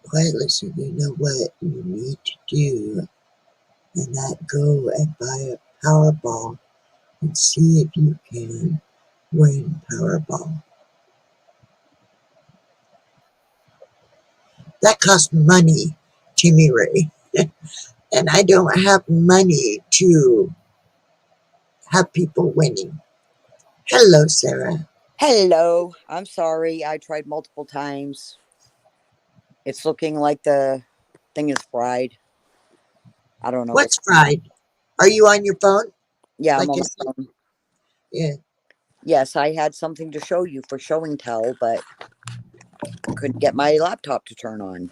quiet listen, you know what you need to do, and that go and buy a Powerball and see if you can win Powerball. That costs money, Timmy Ray, and I don't have money to have people winning. Hello, Sarah. Hello. I'm sorry. I tried multiple times. It's looking like the thing is fried. I don't know what's What's going on. fried? Are you on your phone? Yeah, I'm Like on you my said? phone. Yeah. Yes, I had something to show you for show and tell, but couldn't get my laptop to turn on. And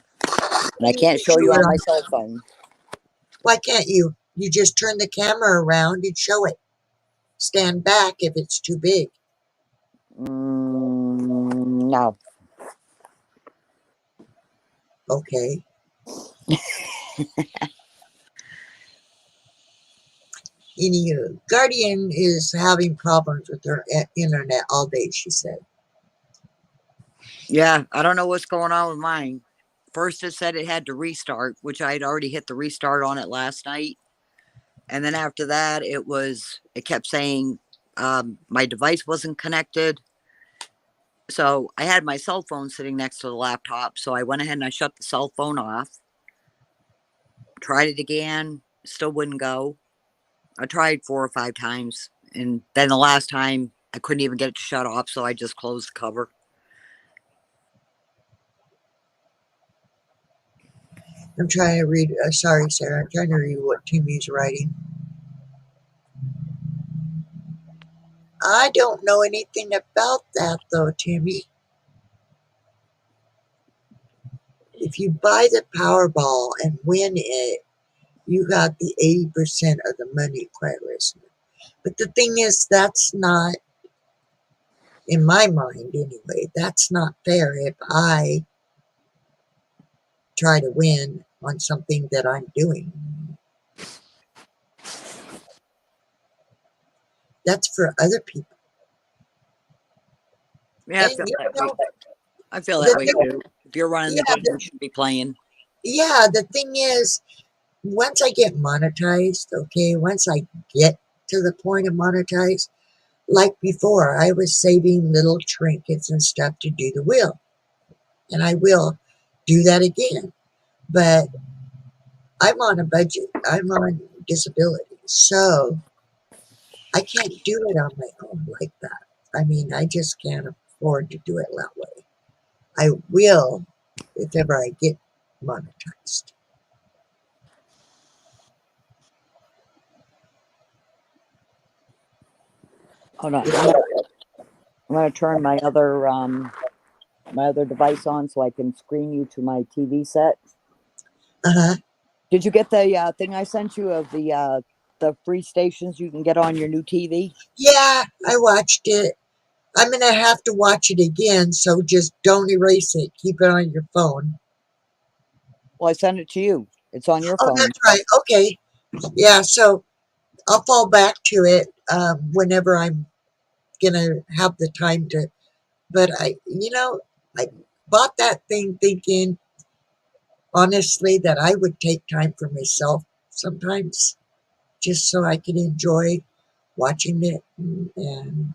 I You can't can show show you it on my on. cell phone. Why can't you? You just turn the camera around and show it. Stand back if it's too big. No. Okay. Anywho, Guardian is having problems with her internet all day, she said. Yeah, I don't know what's going on with mine. First, it said it had to restart, which I had already hit the restart on it last night. And then after that, it kept saying my device wasn't connected. So I had my cell phone sitting next to the laptop. So I went ahead and I shut the cell phone off, tried it again, still wouldn't go. I tried 4 or 5 times. And then the last time I couldn't even get it to shut off. So I just closed the cover. I'm trying to read. Sorry, Sarah. I'm trying to read what Timmy's writing. I don't know anything about that, though, Timmy. If you buy the Powerball and win it, you got the 80% of the money, quiet listener. But the thing is, that's not, in my mind anyway, that's not fair if I try to win on something that I'm doing. That's for other people. Yeah, I And feel you that way. know, I feel that way the, too. If you're running the yeah, game, you should be playing. yeah, the thing is, once I get monetized, okay, once I get to the point of monetize, like before, I was saving little trinkets and stuff to do the wheel. And I will do that again. But I'm on a budget. I'm on disability. So I can't do it on my own like that. I mean, I just can't afford to do it that way. I will if ever I get monetized. Hold on. I'm gonna turn my other device on so I can screen you to my TV set. Uh-huh. Did you get the thing I sent you of the free stations you can get on your new TV? Yeah, I watched it. I'm going to have to watch it again, so just don't erase it. Keep it on your phone. Well, I sent it to you. It's on your Oh, phone. that's right. Okay. Yeah, so I'll fall back to it whenever I'm going to have the time to. But I bought that thing thinking, honestly, that I would take time for myself sometimes just so I could enjoy watching it and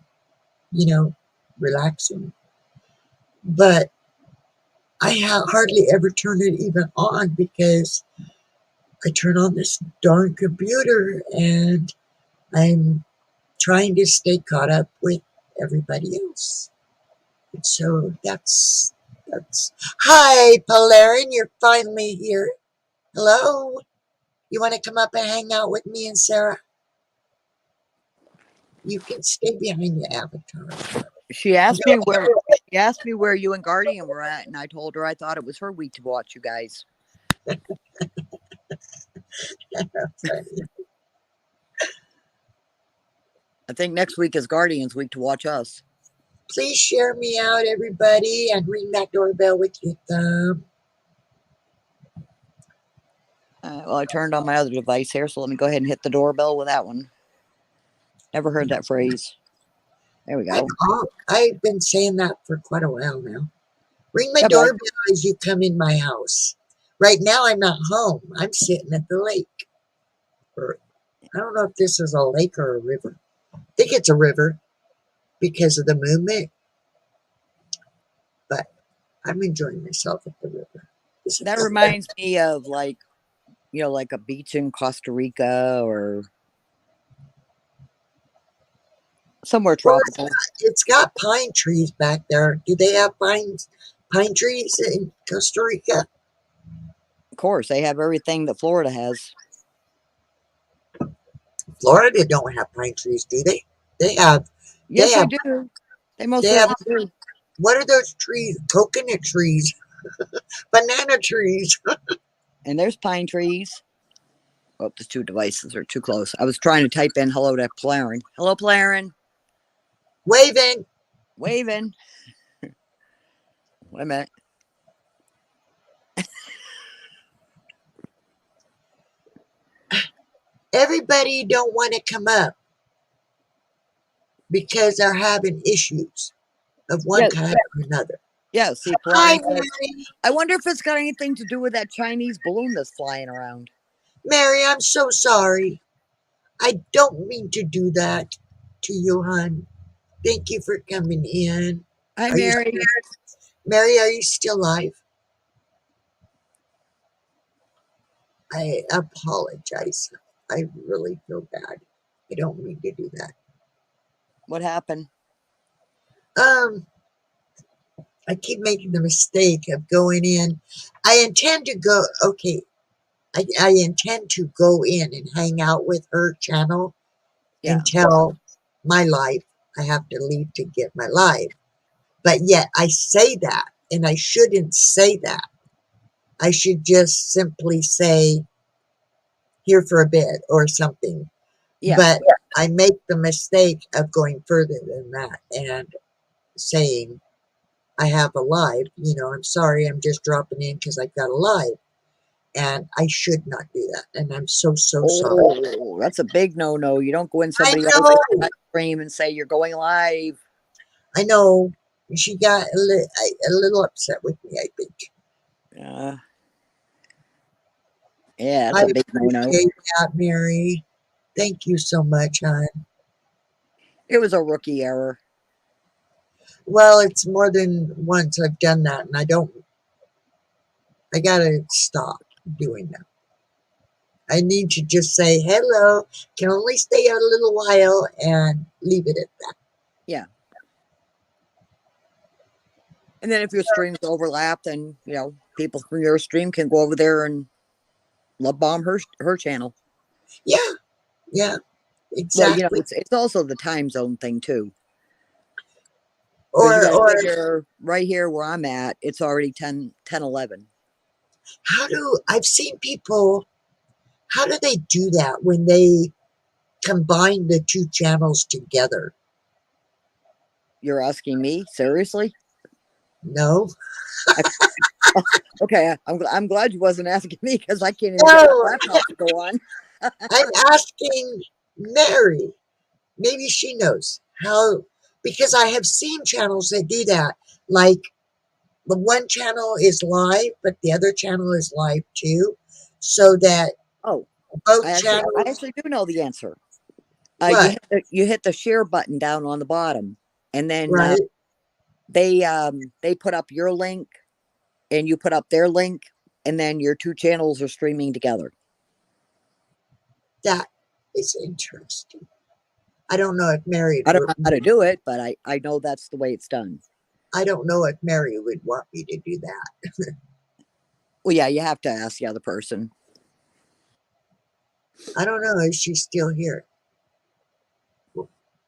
relaxing. But I hardly ever turn it even on because I turn on this darn computer and I'm trying to stay caught up with everybody else. So that's. Hi, Polarin, you're finally here. Hello. You want to come up and hang out with me and Sarah? You can stay behind your avatar. She asked me where you and Guardian were at, and I told her I thought it was her week to watch you guys. I think next week is Guardian's week to watch us. Please share me out, everybody, and ring that doorbell with your thumb. Well, I turned on my other device here, so let me go ahead and hit the doorbell with that one. Never heard that phrase. There we go. I've been saying that for quite a while now. Ring my Bye bye. doorbell as you come in my house. Right now, I'm not home. I'm sitting at the lake. Or, I don't know if this is a lake or a river. I think it's a river because of the movement, but I'm enjoying myself at the river. That reminds me of like a beach in Costa Rica or somewhere Well, tropical. it's got pine trees back there. Do they have pine trees in Costa Rica? Of course, they have everything that Florida has. Florida don't have pine trees, do they? They have. They Yes, they have. do. They most They have. certainly do. What are those trees? Coconut trees, banana trees. And there's pine trees. Oh, the two devices are too close. I was trying to type in hello to Plaren. Hello, Plaren. Waving. Waving. Wait a minute. Everybody don't want to come up because they're having issues of one Yeah, kind or another. yeah. See, Hi, Plaren says, Mary. I wonder if it's got anything to do with that Chinese balloon that's flying around. Mary, I'm so sorry. I don't mean to do that to you, hon. Thank you for coming in. Hi, Are you, Mary. Mary? Are you still alive? I apologize. I really feel bad. I don't mean to do that. What happened? Um, I keep making the mistake of going in. I intend to go. Okay, I intend to go in and hang out with her channel Yeah. until my life. I have to leave to get my life. But yet I say that, and I shouldn't say that. I should just simply say here for a bit or something. Yeah. But I make the mistake of going further than that and saying I have a live. I'm sorry, I'm just dropping in because I've got a live. And I should not do that. And I'm so sorry. Oh, that's a big no-no. You don't go in I somebody else's know. stream and say you're going live. I know. She got a little upset with me, I think. Uh, yeah, that's I a big no-no. appreciate that, Mary. Thank you so much, hon. It was a rookie error. Well, it's more than once I've done that, and I gotta stop doing that. I need to just say hello, can only stay a little while, and leave it at that. Yeah. And then if your streams overlap, then people from your stream can go over there and love bomb her channel. Yeah, yeah, Well, exactly. it's also the time zone thing too. Because you got to Or figure right here where I'm at, it's already 10:11. I've seen people, how do they do that when they combine the two channels together? You're asking me? Seriously? No? Okay, I'm glad you wasn't asking me because I can't even get my No, laptop to go on. I'm asking Mary. Maybe she knows how, because I have seen channels that do that. Like the one channel is live, but the other channel is live too, so that Oh, both I channels, actually do know the answer. what, You hit the share button down on the bottom, and then right? they put up your link, and you put up their link, and then your two channels are streaming together. That is interesting. I don't know if Mary I don't know how to do it, but I know that's the way it's done. I don't know if Mary would want me to do that. Well, yeah, you have to ask the other person. I don't know if she's still here.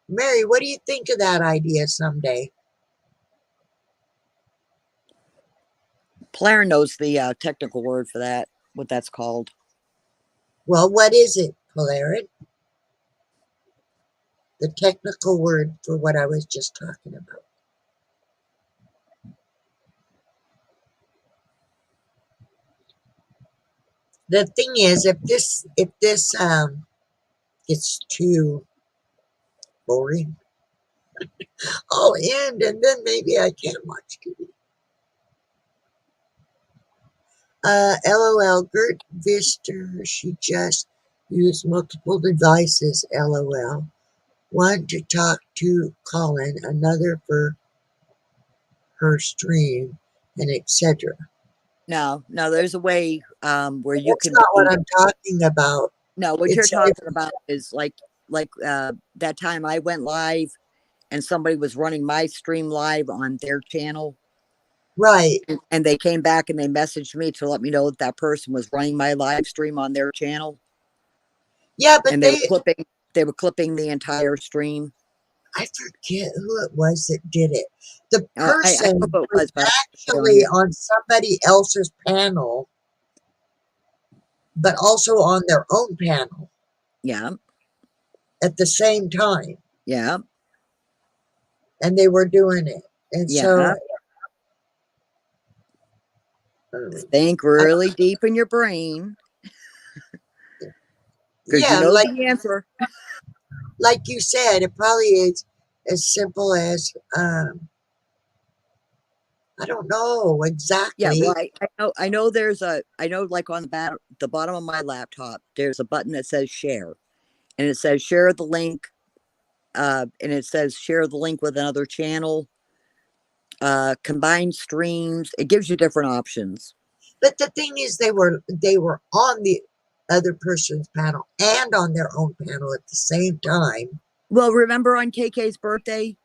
Mary, what do you think of that idea someday? Claire knows the technical word for that, what that's called. Well, what is it, Polarin? The technical word for what I was just talking about. The thing is, if this gets too boring, I'll end and then maybe I can watch TV. LOL, Gert Vister, she just used multiple devices, LOL. One to talk to Colin, another for her stream, and etc. No, there's a way where you That's can not be. what I'm talking about. No, what you're It's talking about is like that time I went live and somebody was running my stream live on their channel, right. and they came back and they messaged me to let me know that that person was running my live stream on their channel, Yeah, but and they were clipping the entire stream. I forget who it was that did it. The I know person who it was was, but I don't put it on actually here. on somebody else's panel, but also on their own panel Yeah, at the same time. yeah, And they were doing it. And so, yeah. um, Think I, really deep in your brain because you yeah, know the answer. like you said, it probably is as simple as I don't know Yeah, well, exactly. I know like on the bottom of my laptop, there's a button that says share, and it says share the link, and it says share the link with another channel, combine streams. It gives you different options. But the thing is, they were on the other person's panel and on their own panel at the same time. Well, remember on KK's birthday,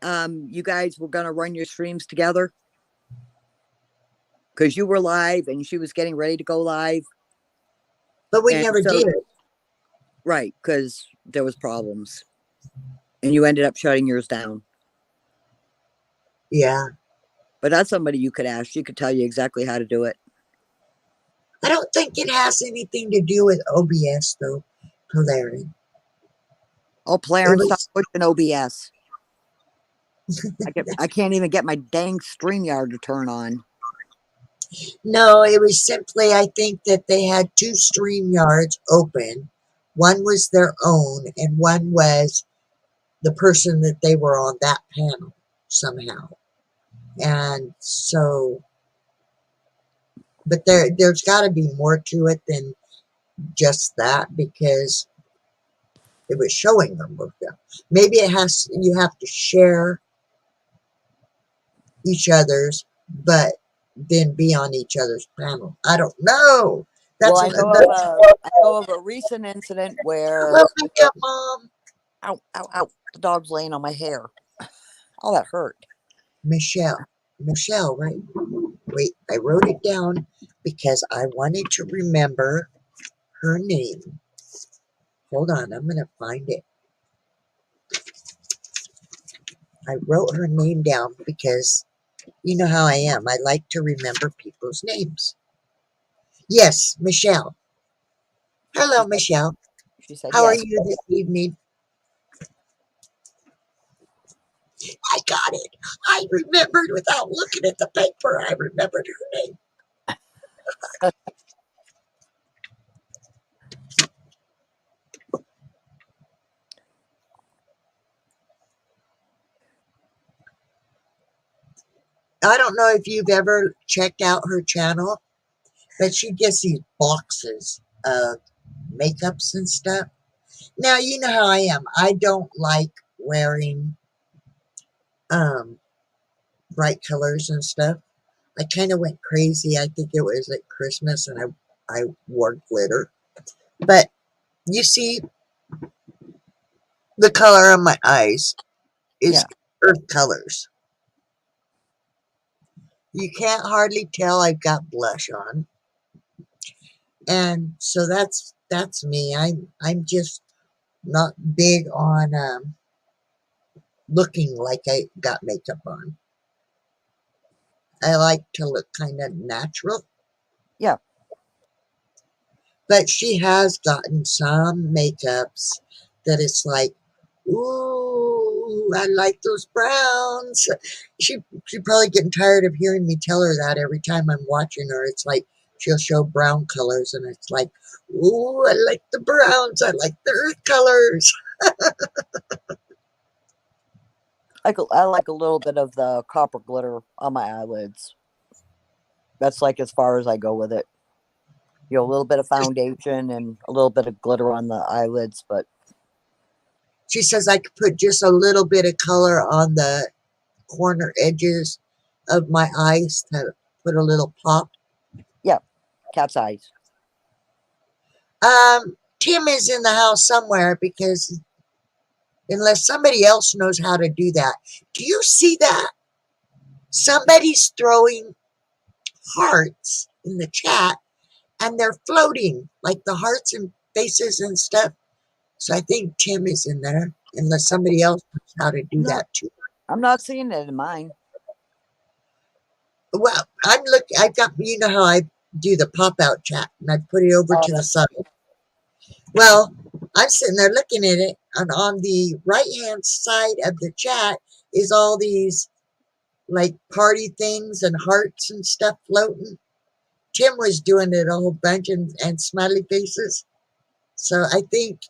you guys were gonna run your streams together because you were live and she was getting ready to go live, But we and never so did. right, because there was problems, and you ended up shutting yours down. Yeah. But that's somebody you could ask. She could tell you exactly how to do it. I don't think it has anything to do with OBS, though, Hilarion. Oh, It Clarence, stop was, pushing OBS. I can't even get my dang StreamYard to turn on. no, it was simply, I think that they had two stream yards open. One was their own, and one was the person that they were on that panel somehow. And so, but there's got to be more to it than just that because it was showing them both. Maybe you have to share each other's, but then be on each other's panel. I don't know. Well, That's I know of a recent incident where hello, makeup mom. ow, ow, ow, the dog's laying on my hair. Oh, that hurt. Michelle, right? Wait, I wrote it down because I wanted to remember her name. Hold on, I'm gonna find it. I wrote her name down because you know how I am. I like to remember people's names. Yes, Michelle. She Hello, said Michelle. she said How are yes. you this evening? I got it. I remembered without looking at the paper. I remembered her name. I don't know if you've ever checked out her channel, but she gets these boxes of makeups and stuff. Now, you know how I am. I don't like wearing um, bright colors and stuff. I kind of went crazy. I think it was at Christmas and I wore glitter. But you see, the color of my eyes is Yeah. earth colors. You can't hardly tell I've got blush on. And so that's me. I'm just not big on looking like I got makeup on. I like to look kind of natural. Yeah. But she has gotten some makeups that it's like, ooh, I like those browns. She probably getting tired of hearing me tell her that every time I'm watching her. It's like she'll show brown colors and it's like, ooh, I like the browns. I like the earth colors. I like a little bit of the copper glitter on my eyelids. That's like as far as I go with it. You know, a little bit of foundation and a little bit of glitter on the eyelids, but She says I could put just a little bit of color on the corner edges of my eyes to put a little pop. yeah, cat's eyes. Tim is in the house somewhere because unless somebody else knows how to do that. Do you see that? Somebody's throwing hearts in the chat and they're floating like the hearts and faces and stuff. So I think Tim is in there unless somebody else knows how to do No, that too. I'm not seeing it in mine. Well, I'm looking, I've got, you know how I do the pop out chat and I put it over Oh, to the that's side. Well, I'm sitting there looking at it, and on the right hand side of the chat is all these like party things and hearts and stuff floating. Tim was doing it a whole bunch and smiley faces. So I think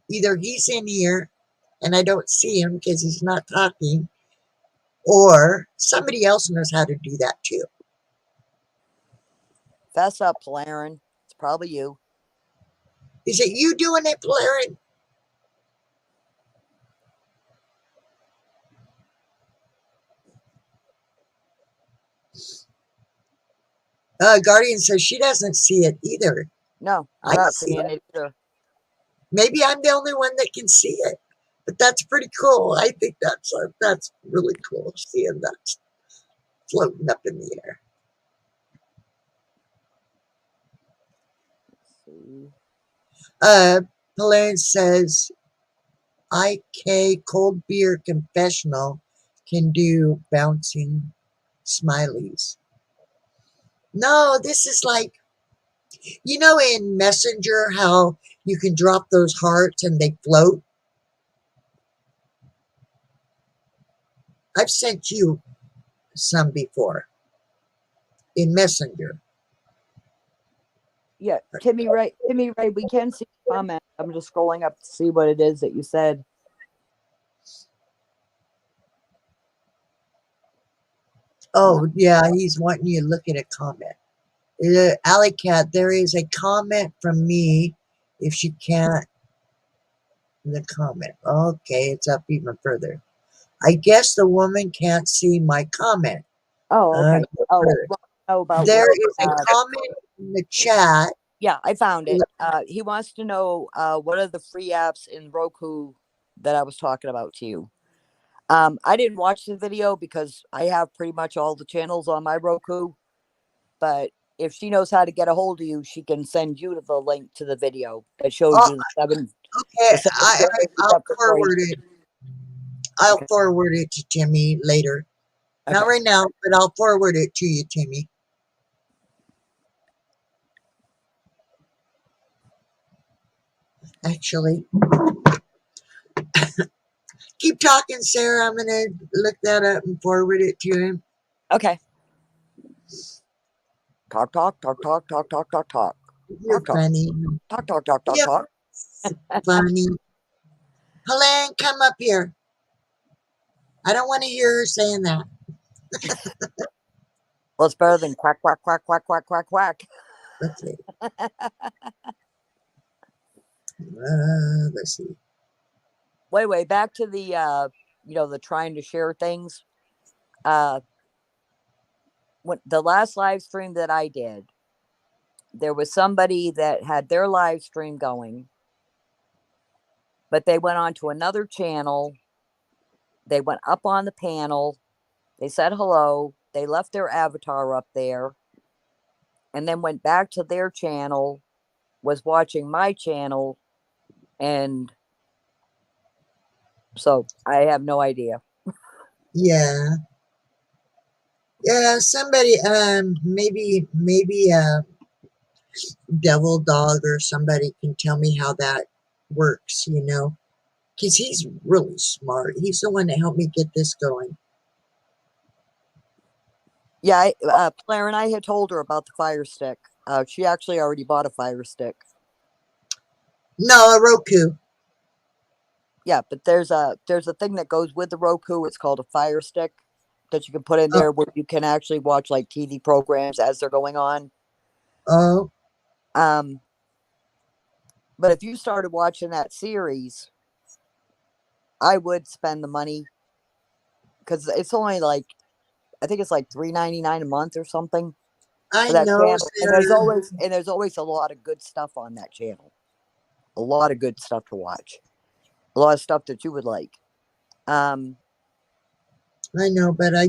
either he's in here and I don't see him because he's not talking, or somebody else knows how to do that too. fess up, Polarin. It's probably you. Is it you doing it, Valerian? Guardian says she doesn't see it either. No, I'm I not see seeing it. it either. Maybe I'm the only one that can see it, but that's pretty cool. I think that's really cool seeing that floating up in the air. Let's see. Helene says IK cold beer confessional can do bouncing smileys. No, this is like, you know, in Messenger, how you can drop those hearts and they float. I've sent you some before in Messenger. Yeah, Timmy Ray, we can see the comment. I'm just scrolling up to see what it is that you said. Oh, yeah, he's wanting you to look at a comment. Alley Cat, there is a comment from me. If she can't, the comment. Okay, it's up even further. I guess the woman can't see my comment. Oh, okay. Oh, Heard. well, know about There what? is a comment in the chat. Yeah, I found it. He wants to know what are the free apps in Roku that I was talking about to you. I didn't watch the video because I have pretty much all the channels on my Roku. But if she knows how to get a hold of you, she can send you the link to the video that shows Oh, you the okay, seven channels you I'll have to free. forward it. I'll Okay. forward it to Timmy later. Not Okay. right now, but I'll forward it to you, Timmy. Actually, keep talking, Sarah. I'm gonna look that up and forward it to him. Okay. Talk, talk, talk, talk, talk, talk, talk, talk. You're Talk, talk, funny. talk, talk, talk, talk, Yep, talk. funny. Helene, come up here. I don't want to hear her saying that. Well, it's better than quack, quack, quack, quack, quack, quack, quack. Let's see. Let's see. Wait, back to the the trying to share things. Uh when the last live stream that I did, there was somebody that had their live stream going, but they went on to another channel. They went up on the panel. They said hello. They left their avatar up there and then went back to their channel, was watching my channel, and so I have no idea. Yeah. Yeah, somebody, maybe Devil Dog or somebody can tell me how that works, because he's really smart. He's the one that helped me get this going. Yeah, Claire and I had told her about the Fire Stick. She actually already bought a Fire Stick. No, a Roku. Yeah, but there's a thing that goes with the Roku. It's called a Fire Stick that you can put in Oh, there where you can actually watch like TV programs as they're going on. oh, Um, but if you started watching that series, I would spend the money because it's only like I think it's like $3.99 a month or something for I that know, channel. And Sarah. there's always a lot of good stuff on that channel. A lot of good stuff to watch. A lot of stuff that you would like. Um, I know, but I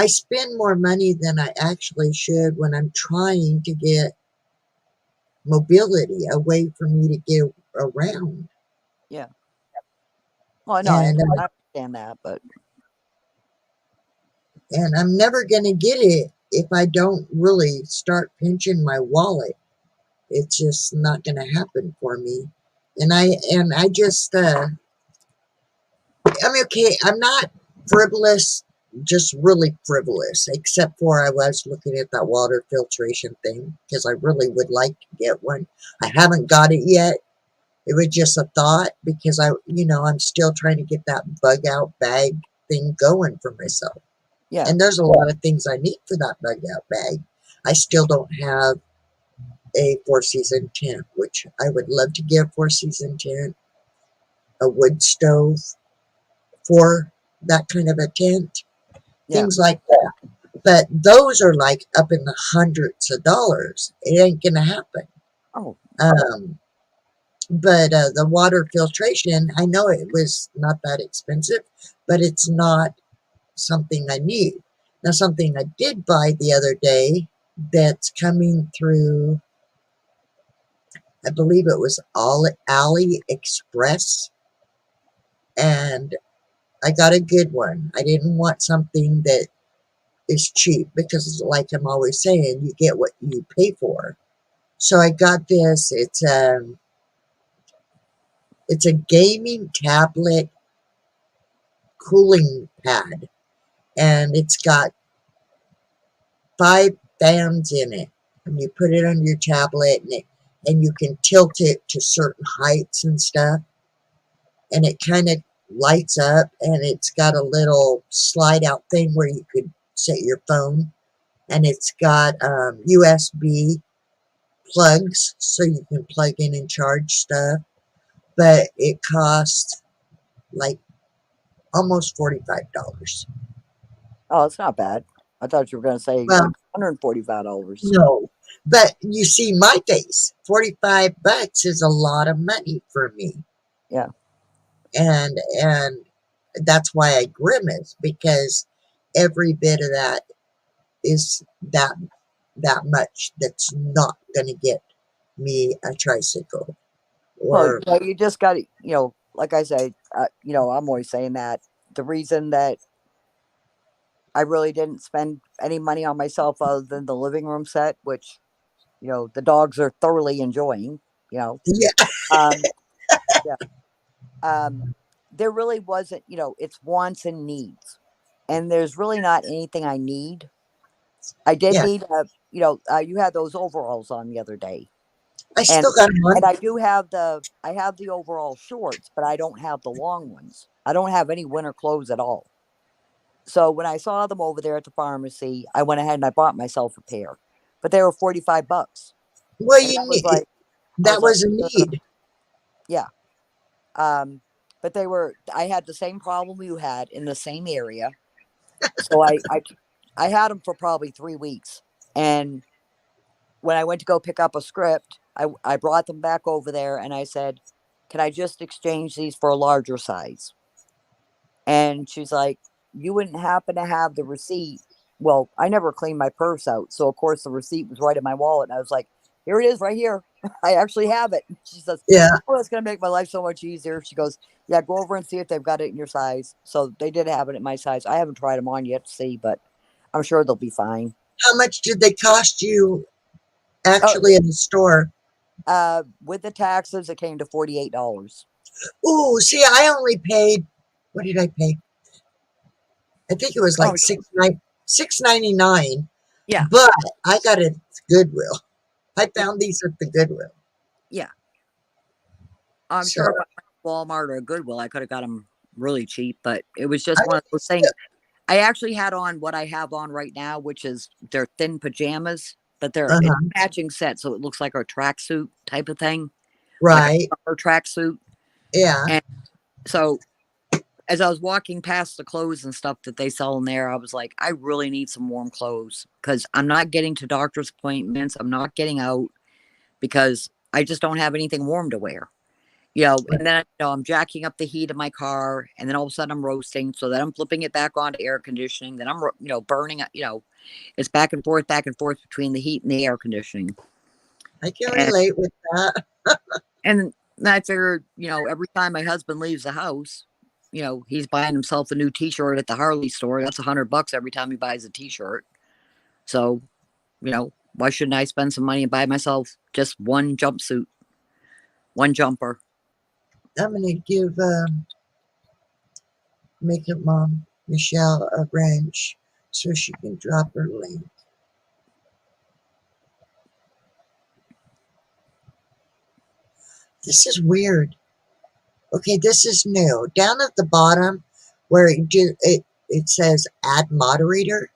spend more money than I actually should when I'm trying to get mobility, a way for me to get around. yeah. Well, no, And I understand that, but I'm never going to get it if I don't really start pinching my wallet. It's just not going to happen for me. And I just I'm okay. I'm not frivolous, just really frivolous, except for I was looking at that water filtration thing because I really would like to get one. I haven't got it yet. It was just a thought because I'm still trying to get that bug out bag thing going for myself. yeah. And there's a lot of things I need for that bug out bag. I still don't have a four-season tent, which I would love to get a four-season tent, a wood stove for that kind of a tent, Yeah. things like that. But those are like up in the hundreds of dollars. It ain't gonna happen. Oh, Um, but the water filtration, I know it was not that expensive, but it's not something I need. Now, something I did buy the other day that's coming through, I believe it was AliExpress, and I got a good one. I didn't want something that is cheap because, like I'm always saying, you get what you pay for. So I got this. It's a gaming tablet cooling pad, and it's got 5 fans in it. And you put it on your tablet, and you can tilt it to certain heights and stuff, and it kind of lights up, and it's got a little slide out thing where you could set your phone, and it's got USB plugs so you can plug in and charge stuff, but it costs like almost $45. oh, it's not bad. I thought you were going to say Well, like $145. no, but you see my face. $45 is a lot of money for me, Yeah. and that's why I grimace, because every bit of that is that much. That's not going to get me a tricycle Well, or you just got to, like I say, I'm always saying that the reason that I really didn't spend any money on myself other than the living room set, which, the dogs are thoroughly enjoying, you know, yeah, um, yeah, um, there really wasn't, it's wants and needs. And there's really not anything I need. I did yeah. need you had those overalls on the other day. I And still got them and on. I have the overall shorts, but I don't have the long ones. I don't have any winter clothes at all. So when I saw them over there at the pharmacy, I went ahead and I bought myself a pair. But they were $45. Well, And you I was need like I that was like, was a need. yeah. But I had the same problem you had in the same area. So I had them for probably 3 weeks. And when I went to go pick up a script, I brought them back over there and I said, "Can I just exchange these for a larger size?" And she's like, you wouldn't happen to have the receipt. Well, I never cleaned my purse out. So, of course, the receipt was right in my wallet. And I was like, here it is right here. I actually have it. She says, Yeah. oh, it's going to make my life so much easier. She goes, yeah, go over and see if they've got it in your size. So they did have it in my size. I haven't tried them on yet to see, but I'm sure they'll be fine. How much did they cost you Oh, actually in the store? with the taxes, it came to $48. Ooh, see, I only paid, what did I pay? I think it was Oh, like 6.99, yeah. but I got it at Goodwill. I found these at the Goodwill. Yeah. I'm So, sure if I went to Walmart or Goodwill, I could have got them really cheap, but it was I, just one of those things. I actually had on what I have on right now, which is they're thin pajamas, but it's uh-huh, a matching set, so it looks like a tracksuit type of thing, like a right. summer tracksuit. Yeah. And so as I was walking past the clothes and stuff that they sell in there, I was like, I really need some warm clothes because I'm not getting to doctor's appointments. I'm not getting out because I just don't have anything warm to wear. And then I'm jacking up the heat of my car, and then all of a sudden I'm roasting, so then I'm flipping it back onto air conditioning. Then I'm burning. It's back and forth between the heat and the air conditioning, I can and relate with that. and I figured, every time my husband leaves the house, he's buying himself a new T-shirt at the Harley store. That's $100 every time he buys a T-shirt. So why shouldn't I spend some money and buy myself just one jumpsuit, one jumper? I'm going to give Makeup Mom Michelle a wrench so she can drop her link. This is weird. Okay, this is new. Down at the bottom where it says add moderator,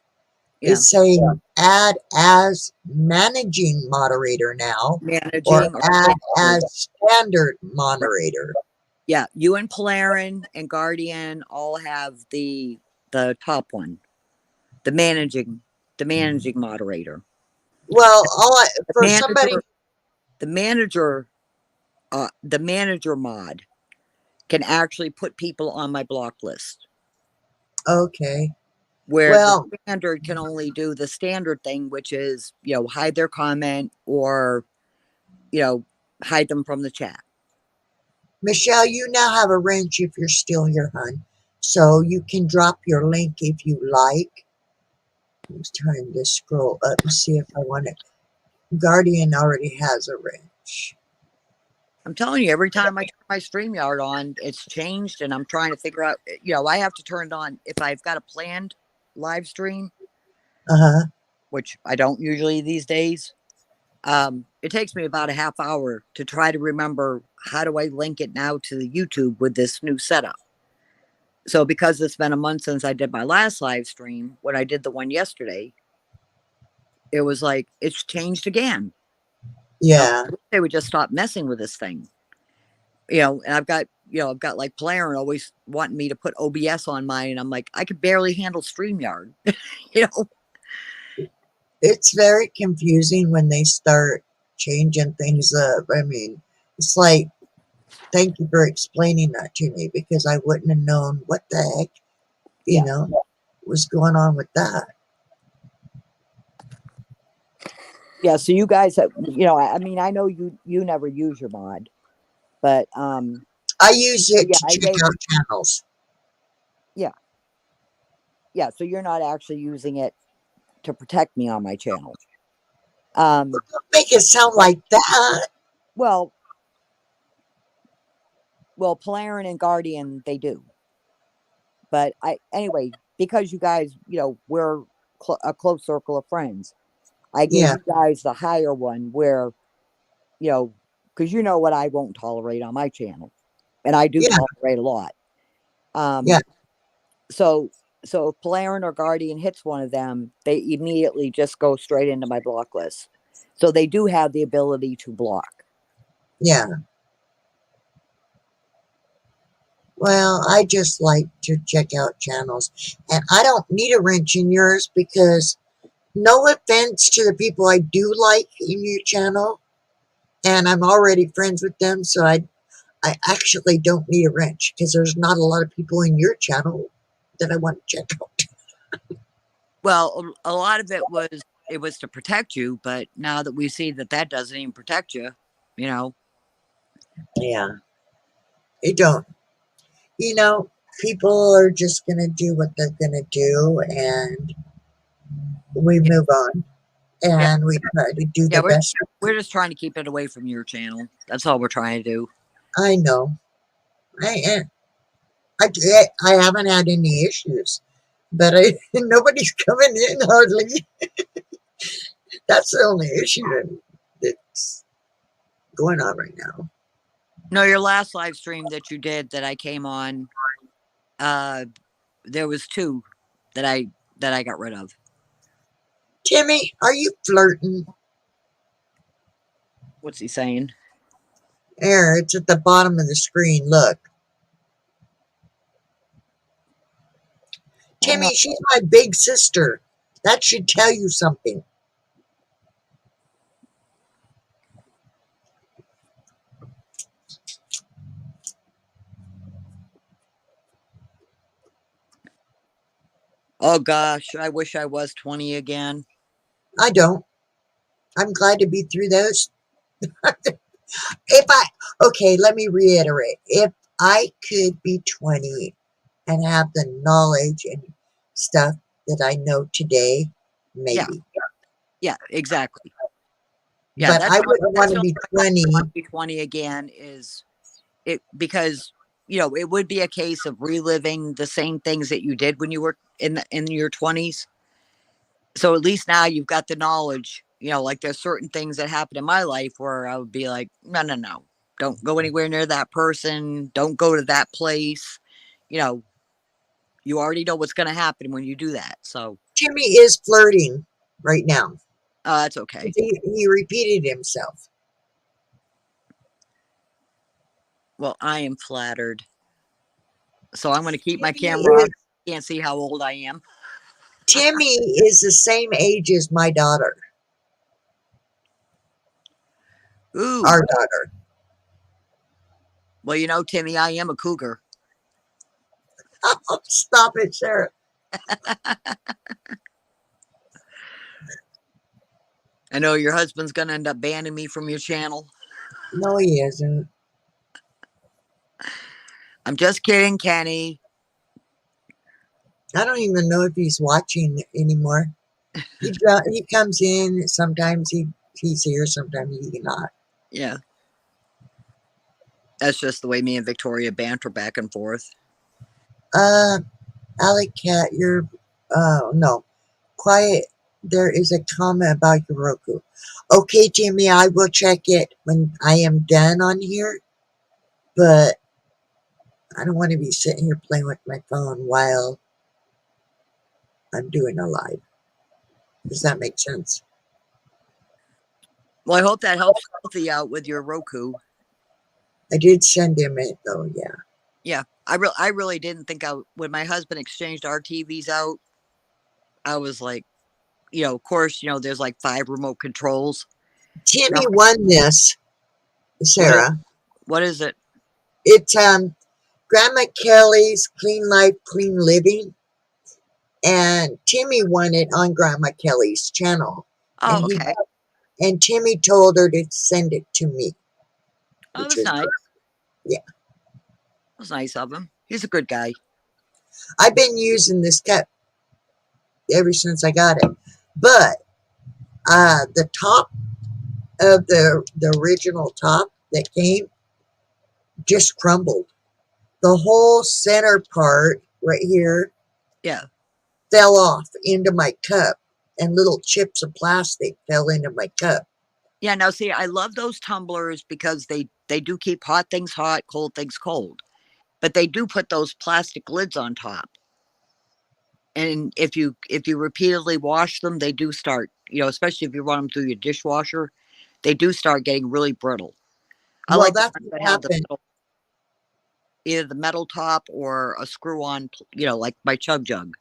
Yeah, it's saying add as managing moderator now or managing or add standard. as standard moderator. Yeah, you and Polarin and Guardian all have the top one, the managing the managing moderator. Well, The for somebody, manager the manager the manager mod can actually put people on my block list, okay. where the Well, standard can only do the standard thing, which is, hide their comment or, you know, hide them from the chat. Michelle, you now have a wrench if you're still here, hon. So you can drop your link if you like. I'm trying to scroll up and see if I want it. Guardian already has a wrench. I'm telling you, every time I turn my StreamYard on, it's changed, and I'm trying to figure out. I have to turn it on if I've got a planned live stream, Uh-huh. which I don't usually these days. It takes me about a half hour to try to remember how do I link it now to the YouTube with this new setup. So because it's been a month since I did my last live stream, when I did the one yesterday, it was like it's changed again. Yeah. They would just stop messing with this thing. And I've got like Player always wanting me to put OBS on mine, and I'm like, I could barely handle StreamYard. you know, It's very confusing when they start changing things up. I mean, it's like, thank you for explaining that to me because I wouldn't have known what the heck, yeah, was going on with that. yeah. So you guys, I mean, I know you never use your mod, but I use it yeah, to I check gave out channels. yeah, yeah. So you're not actually using it to protect me on my channel. Don't make it sound But like that. well, Polarin and Guardian they do, but anyway, because you guys, we're a close circle of friends. I gave Yeah, you guys the higher one where, you know, because you know what I won't tolerate on my channel, and I do yeah, tolerate a lot. yeah, Um, so if Polarin or Guardian hits one of them, they immediately just go straight into my block list. So they do have the ability to block. yeah. Well, I just like to check out channels. And I don't need a wrench in yours because no offense to the people I do like in your channel, and I'm already friends with them, so I actually don't need a wrench because there's not a lot of people in your channel that I want to check out. Well, a lot of it was to protect you, but now that we see that that doesn't even protect you, you know. Yeah, it don't. You know, people are just gonna do what they're gonna do, and we Yeah, move on, yeah, and we try to do yeah. the We're best. we're just trying to keep it away from your channel. That's all we're trying to do. I know. I I haven't had any issues, but nobody's coming in hardly. That's the only issue that's going on right now. No, your last live stream that you did that I came on, uh, there was two that I got rid of. Timmy, are you flirting? What's he saying? There, it's at the bottom of the screen. Look. Oh, Timmy, she's my big sister. That should tell you something. oh gosh, I wish I was 20 again. I don't. I'm glad to be through those. If I, okay, let me reiterate. If I could be 20 and have the knowledge and stuff that I know today, Yeah, maybe. yeah, exactly. Yeah, But I wouldn't want that's to the only be reason I 20. want to be 20 again is it because it would be a case of reliving the same things that you did when you were in your 20s. So at least now you've got the knowledge. Like there's certain things that happened in my life where I would be like, no, no, no, don't go anywhere near that person. Don't go to that place. You know, you already know what's going to happen when you do that. So Timmy is flirting right now. that's okay. He repeated himself. Well, I am flattered. So I'm going to keep my Timmy camera off. is, Can't see how old I am. Timmy is the same age as my daughter, Ooh, our daughter. well, Timmy, I am a cougar. Oh, stop it, Sarah. I know your husband's going to end up banning me from your channel. No, he isn't. I'm just kidding, Kenny. I don't even know if he's watching anymore. He comes in. Sometimes he's here. Sometimes he's not. Yeah, that's just the way me and Victoria banter back and forth. Uh, Alley Cat, you're. No, quiet. There is a comment about your Roku. Okay, Jimmy, I will check it when I am done on here. But I don't want to be sitting here playing with my phone while I'm doing a live. Does that make sense? Well, I hope that helps Healthy out with your Roku. I did send him it though. Yeah. Yeah, I really didn't think when my husband exchanged our TVs out, I was like, of course, there's like 5 remote controls. Timmy No, won this, what is Sarah. what is it? It's Grandma Kelly's Clean Life, Clean Living, and Timmy won it on Grandma Kelly's channel, and Oh, he okay. and Timmy told her to send it to me, Oh, which that's was nice. yeah. That's nice of him. He's a good guy. I've been using this cup ever since I got it, but the top of the original top that came just crumbled. The whole center part right here Yeah. fell off into my cup, and little chips of plastic fell into my cup. Yeah, now see, I love those tumblers because they do keep hot things hot, cold things cold. But they do put those plastic lids on top. And if you repeatedly wash them, they do start, especially if you run them through your dishwasher, they do start getting really brittle. I Well, like the that's ones that what have the happened. metal, either the metal top or a screw on, like my chug jug.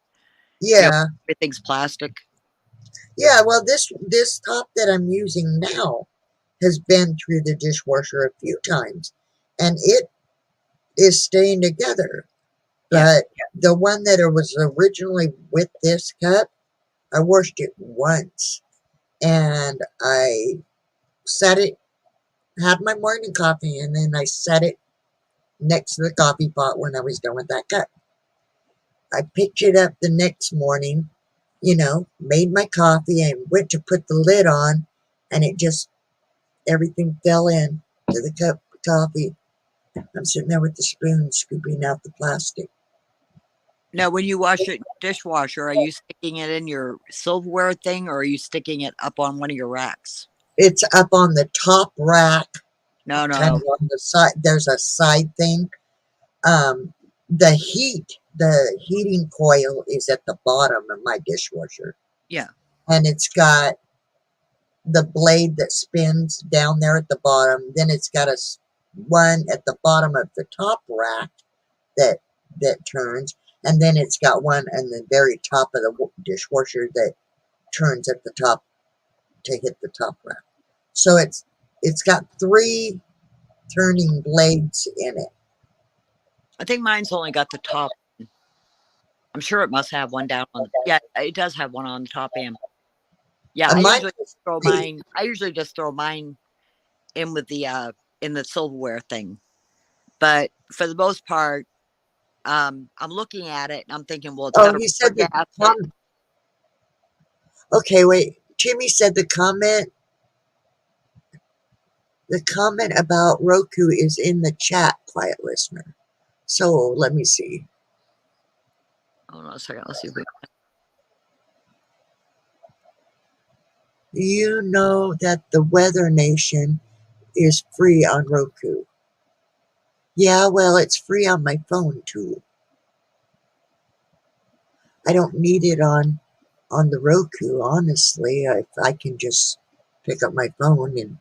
You know, Yeah, everything's plastic. yeah. Well, this top that I'm using now has been through the dishwasher a few times, and it is staying together. Yeah. But the one that it was originally with this cup, I washed it once, and I set it, had my morning coffee, and then I set it next to the coffee pot when I was done with that cup. I picked it up the next morning, made my coffee and went to put the lid on, and it just, everything fell in to the cup of coffee. I'm sitting there with the spoon scooping out the plastic. Now, when you wash it in your dishwasher, are you sticking it in your silverware thing or are you sticking it up on one of your racks? It's up on the top rack, No, kind no. of on the side. There's a side thing. Um, the heating coil is at the bottom of my dishwasher, Yeah. and it's got the blade that spins down there at the bottom. Then it's got one at the bottom of the top rack that turns, and then it's got one in the very top of the dishwasher that turns at the top to hit the top rack. So it's got three turning blades in it. I think mine's only got the top. I'm sure it must have one down on the. Yeah, it does have one on the top end. Yeah, I Mine usually is throw the mine. I usually just throw mine in with the in the silverware thing. But for the most part, I'm looking at it and I'm thinking, well, it's oh, got a he rubber said gasket. okay, wait. Timmy said the comment about Roku is in the chat, quiet listener. So let me see. Hold on a second. Let's see if we. You know that the Weather Nation is free on Roku. Yeah, well, it's free on my phone too. I don't need it on the Roku, honestly. I can just pick up my phone and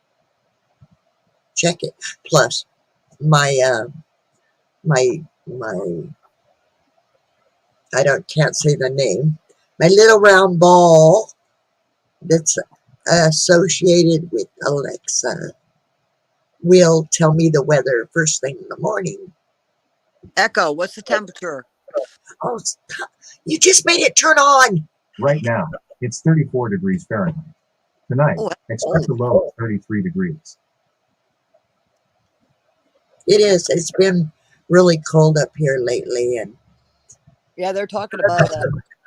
check it. Plus, my my I don't can't say the name. My little round ball that's associated with Alexa will tell me the weather first thing in the morning. Echo, what's the temperature? Oh, you just made it turn on. Right now, it's 34 degrees Fahrenheit. Tonight, Oh, that's expect cold. a low of 33 degrees. It is. It's been really cold up here lately, and Yeah, they're talking about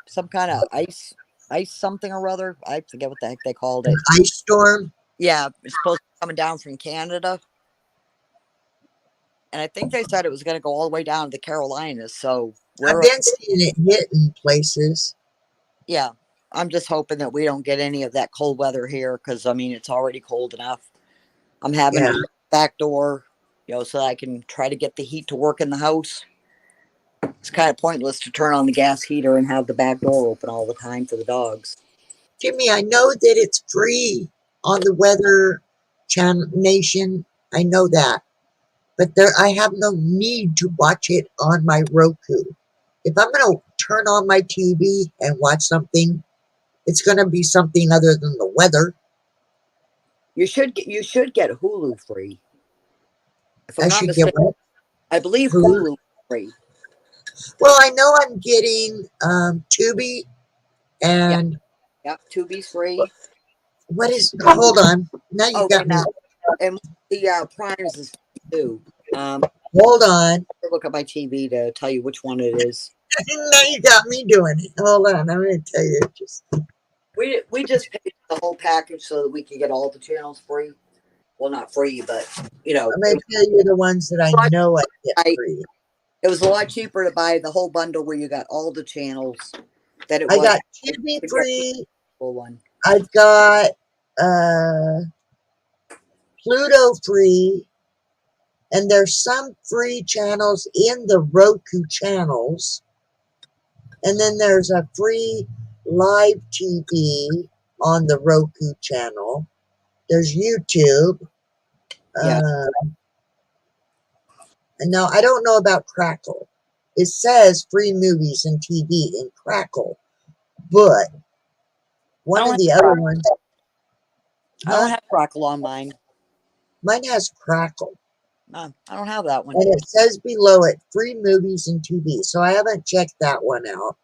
some kind of ice something or other. I forget what the heck they called an it. ice storm. Yeah, it's supposed to be coming down from Canada. And I think they said it was going to go all the way down to the Carolinas. So I've we're, been seeing it hitting places. yeah, I'm just hoping that we don't get any of that cold weather here because, I mean, it's already cold enough. I'm having Yeah. to back door, so I can try to get the heat to work in the house. It's kind of pointless to turn on the gas heater and have the back door open all the time for the dogs. Jimmy, I know that it's free on the Weather Channel Nation. I know that. But I have no need to watch it on my Roku. If I'm going to turn on my TV and watch something, it's going to be something other than the weather. You should get Hulu free. If I'm I not should get mistaken, what? I believe Hulu. Hulu is free. Well, I know I'm getting Tubi Yeah, and yeah, Tubi's free. what is? Hold on. Now you Oh, got and me. the Primes is free too. Hold on. Look at my TV to tell you which one it is. Now you got me doing it. Hold on. I'm going to tell you. Just We just paid the whole package so that we could get all the channels free. Well, not free, but I'm going to tell you the ones that I know I get free. it was a lot cheaper to buy the whole bundle where you got all the channels than it I was got Tubi to get the free. full one. I've got uh, Pluto free, and there's some free channels in the Roku channels, and then there's a free live TV on the Roku channel. There's YouTube. Yeah, And now I don't know about Crackle. It says free movies and TV in Crackle, but I one don't of have the other Crackle. ones, I don't huh? have Crackle on mine. Mine has Crackle. I don't have that one. And it says below it, free movies and TV. So I haven't checked that one out.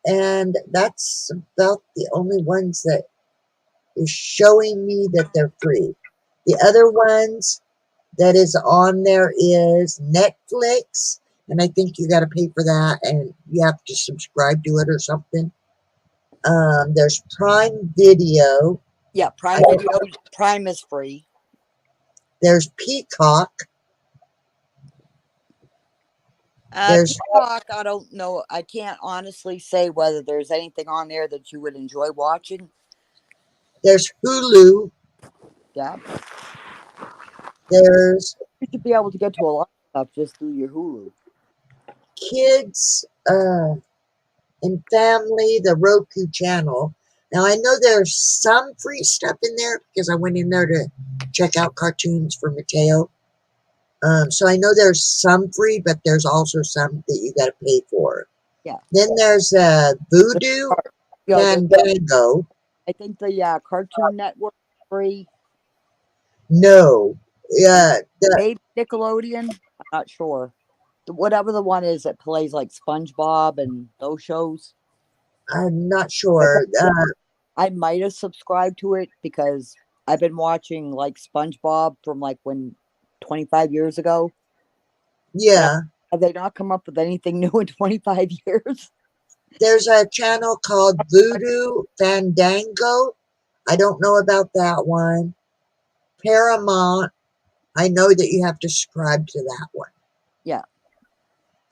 And that's about the only ones that is showing me that they're free. The other ones that is on there is Netflix, and I think you got to pay for that, and you have to subscribe to it or something. There's Prime Video. Yeah, Prime Video. Prime is free. There's Peacock. There's Peacock, I don't know. I can't honestly say whether there's anything on there that you would enjoy watching. there's Hulu. Yeah, There's you should be able to get to a lot of stuff just through your Hulu. Kids and Family, the Roku channel. Now I know there's some free stuff in there because I went in there to check out cartoons for Mateo. So I know there's some free, but there's also some that you got to pay for. Yeah. Then there's Voodoo Fandango. I think the Cartoon Network is free. No. Yeah. Maybe Nickelodeon. I'm not sure. Whatever the one is that plays like SpongeBob and those shows. I'm not sure. I might have subscribed to it because I've been watching like SpongeBob from like when 25 years ago. Yeah. Have they not come up with anything new in 25 years? There's a channel called Voodoo Fandango. I don't know about that one. Paramount. I know that you have to subscribe to that one. Yeah.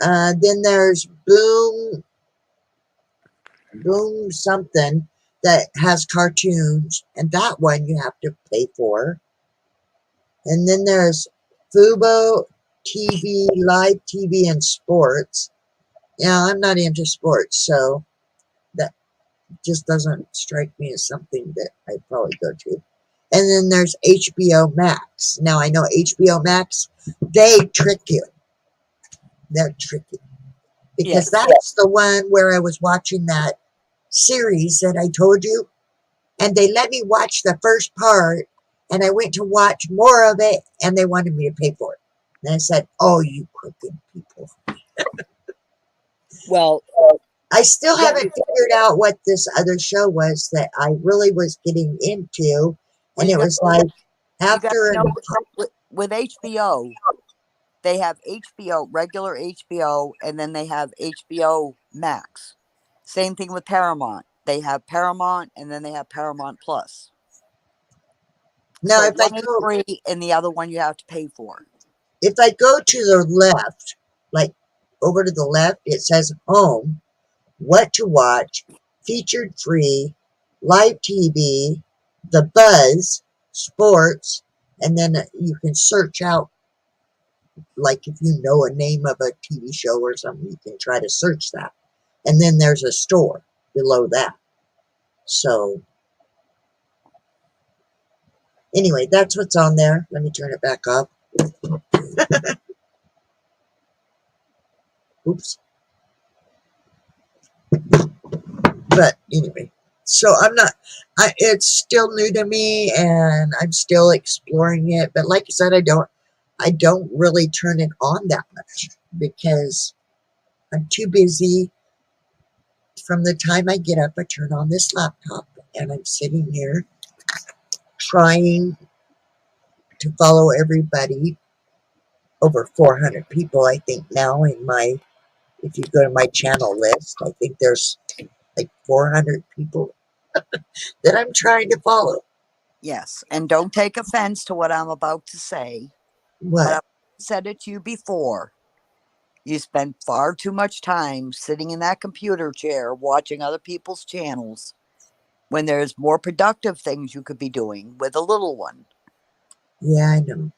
Then there's Boom something that has cartoons, and that one you have to pay for. And then there's Fubo TV, live TV, and sports. Yeah, I'm not into sports, so that just doesn't strike me as something that I'd probably go to. And then there's HBO Max. Now I know HBO Max, they trick you. They're tricky. Because that's the one where I was watching that series that I told you. And they let me watch the first part, and I went to watch more of it, and they wanted me to pay for it. And I said, oh, you crooked people. Well, I still haven't figured out what this other show was that I really was getting into. And it was like after with HBO, they have HBO, regular HBO, and then they have HBO Max. Same thing with Paramount. They have Paramount, and then they have Paramount Plus. Now, so if one I is go, free, and the other one you have to pay for. If I go to the left, like over to the left, it says home, what to watch, featured free, live TV, the buzz, sports, and then you can search out, like if you know a name of a TV show or something, you can try to search that. And then there's a store below that. So anyway, that's what's on there. Let me turn it back up. Oops. But anyway, so it's still new to me, and I'm still exploring it. But like I said, I don't really turn it on that much because I'm too busy. From the time I get up, I turn on this laptop, and I'm sitting here trying to follow everybody. Over 400 people, I think, now if you go to my channel list, I think there's like 400 people that I'm trying to follow. Yes, and don't take offense to what I'm about to say. What? But I've said it to you before. You spend far too much time sitting in that computer chair watching other people's channels when there's more productive things you could be doing with a little one. Yeah, I know.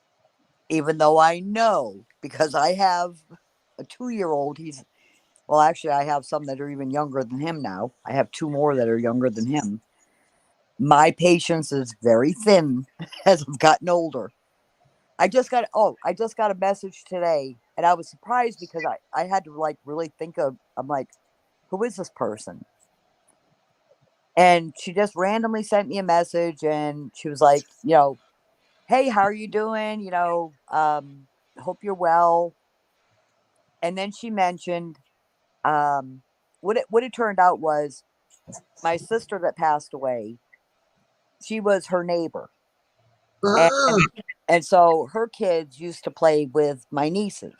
Even though I know, because I have a 2-year-old, actually, I have some that are even younger than him now. I have 2 more that are younger than him. My patience is very thin as I've gotten older. I just got a message today, and I was surprised because I had to like really I'm like, who is this person? And she just randomly sent me a message, and she was like, hey, how are you doing? Hope you're well. And then she mentioned what it turned out was my sister that passed away. She was her neighbor, and Oh, and so her kids used to play with my nieces.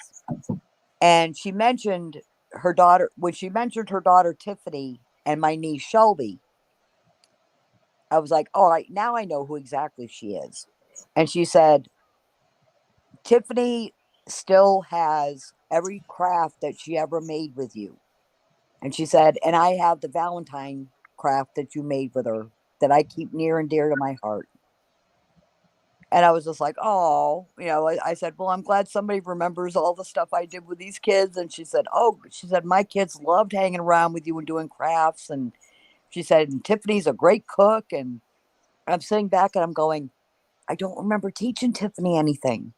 And she mentioned her daughter when she mentioned her daughter Tiffany and my niece Shelby. I was like, all right, now I know who exactly she is. And she said, Tiffany still has every craft that she ever made with you. And she said, and I have the Valentine craft that you made with her that I keep near and dear to my heart. And I was just like, oh, I said, well, I'm glad somebody remembers all the stuff I did with these kids. And she said, my kids loved hanging around with you and doing crafts. And she said, and Tiffany's a great cook. And I'm sitting back and I'm going, I don't remember teaching Tiffany anything.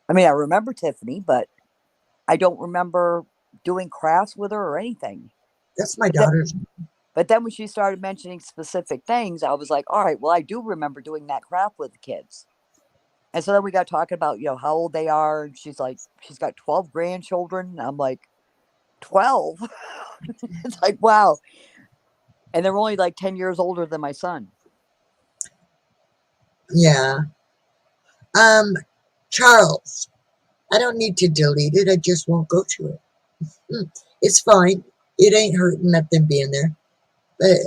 I mean, I remember Tiffany, but I don't remember doing crafts with her or anything. that's my But then, daughter's. but then when she started mentioning specific things, I was like, all right, well, I do remember doing that craft with the kids. And so then we got talking about, how old they are. And she's like, she's got 12 grandchildren. And I'm like, 12? It's like, wow. And they're only like 10 years older than my son. Yeah. Um, Charles, I don't need to delete it. I just won't go to it. It's fine. It ain't hurting nothing being there. But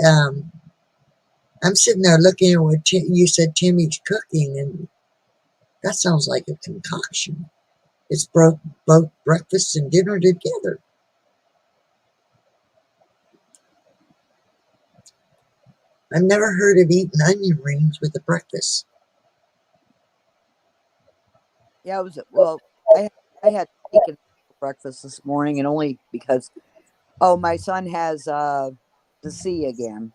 I'm sitting there looking at what you said Timmy's cooking, and that sounds like a concoction. It's both breakfast and dinner together. I've never heard of eating onion rings with a breakfast. Yeah, it was, well, I, I had bacon for breakfast this morning and only because, oh, my son has the C again.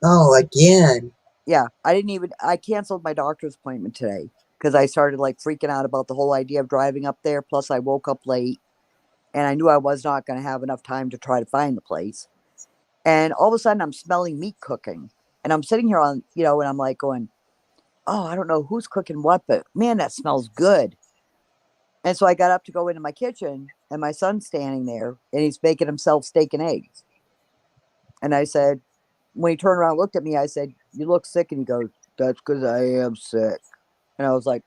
Oh, again. Yeah, I canceled my doctor's appointment today because I started like freaking out about the whole idea of driving up there. Plus, I woke up late and I knew I was not going to have enough time to try to find the place. And all of a sudden, I'm smelling meat cooking. And I'm sitting here and I'm like going, oh, I don't know who's cooking what, but man, that smells good. And so I got up to go into my kitchen and my son's standing there and he's making himself steak and eggs. And I said, when he turned around and looked at me, I said, you look sick. And he goes, that's because I am sick. And I was like,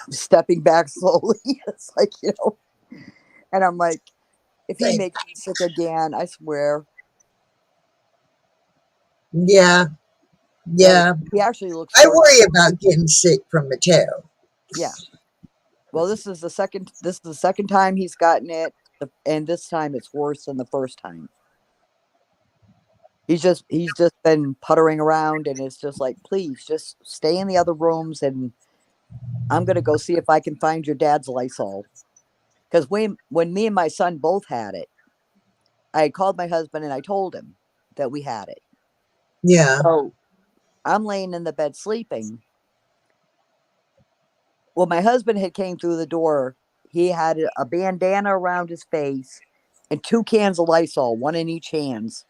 stepping back slowly. It's like, and I'm like, if he Thank. makes me sick again, I swear. Yeah, Yeah, yeah. he actually looks I worse. worry about getting sick from Mateo. Yeah. Well, this is the second time he's gotten it, and this time it's worse than the first time. He's just been puttering around, and it's just like, please, just stay in the other rooms, and I'm gonna go see if I can find your dad's Lysol. Because when me and my son both had it, I called my husband and I told him that we had it. Yeah. So I'm laying in the bed sleeping. Well, my husband had came through the door. He had a bandana around his face and two cans of Lysol, one in each hands.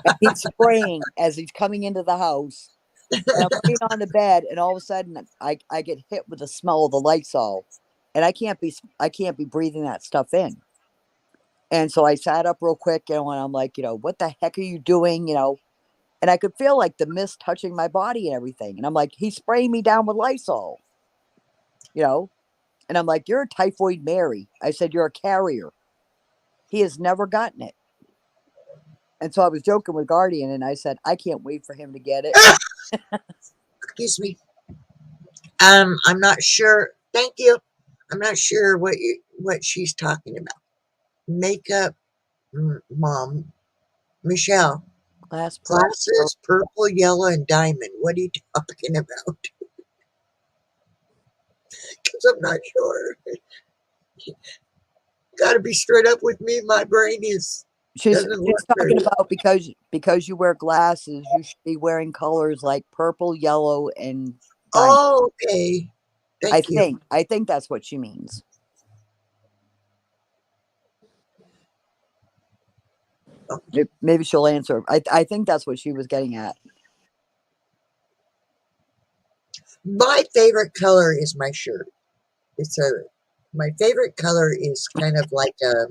And he's spraying as he's coming into the house. And I'm laying on the bed, and all of a sudden, I get hit with the smell of the Lysol, and I can't be breathing that stuff in. And so I sat up real quick, and I'm like, what the heck are you doing? And I could feel like the mist touching my body and everything. And I'm like, he's spraying me down with Lysol, you know. And I'm like, you're a typhoid Mary. I said, you're a carrier. He has never gotten it. And so I was joking with Guardian, and I said, I can't wait for him to get it. Excuse me. I'm not sure. Thank you. I'm not sure what she's talking about. Makeup, mom, Michelle. Glass purple. Glasses, purple, yellow, and diamond. What are you talking about? Because I'm not sure. Got to be straight up with me. My brain is She's doesn't she's work very talking well. about because you wear glasses, you should be wearing colors like purple, yellow, and diamond. Oh, okay. I Thank you. think I think that's what she means. Oh, Maybe she'll answer. I think that's what she was getting at. My favorite color is my shirt. It's a My favorite color is kind of like a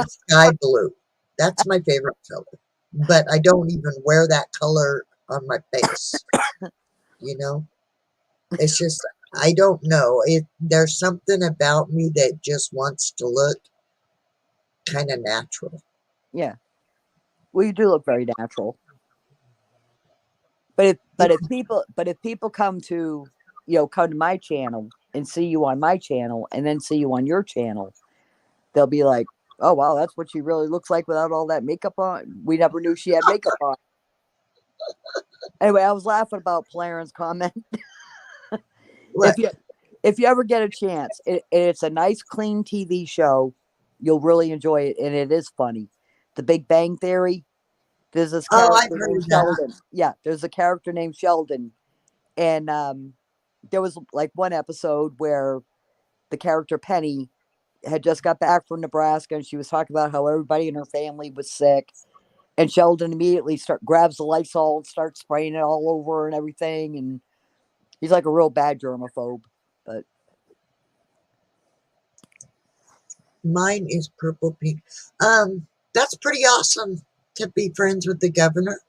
sky blue. That's my favorite color. But I don't even wear that color on my face. You know, it's just I don't know. There's something about me that just wants to look kind of natural. Yeah. Well, you do look very natural. But if people come to come to my channel and see you on my channel and then see you on your channel, they'll be like, "Oh wow, that's what she really looks like without all that makeup on." We never knew she had makeup on. Anyway, I was laughing about Clarence' comment. What? if you if you ever get a chance, it's a nice, clean TV show. You'll really enjoy it, and it is funny. The Big Bang Theory. There's this Oh, I've character heard named of that. Sheldon. Yeah, there's a character named Sheldon, and there was like one episode where the character Penny had just got back from Nebraska, and she was talking about how everybody in her family was sick. And Sheldon immediately grabs the Lysol and starts spraying it all over and everything. And he's like a real bad germaphobe. But Mine is purple pink. That's pretty awesome to be friends with the governor.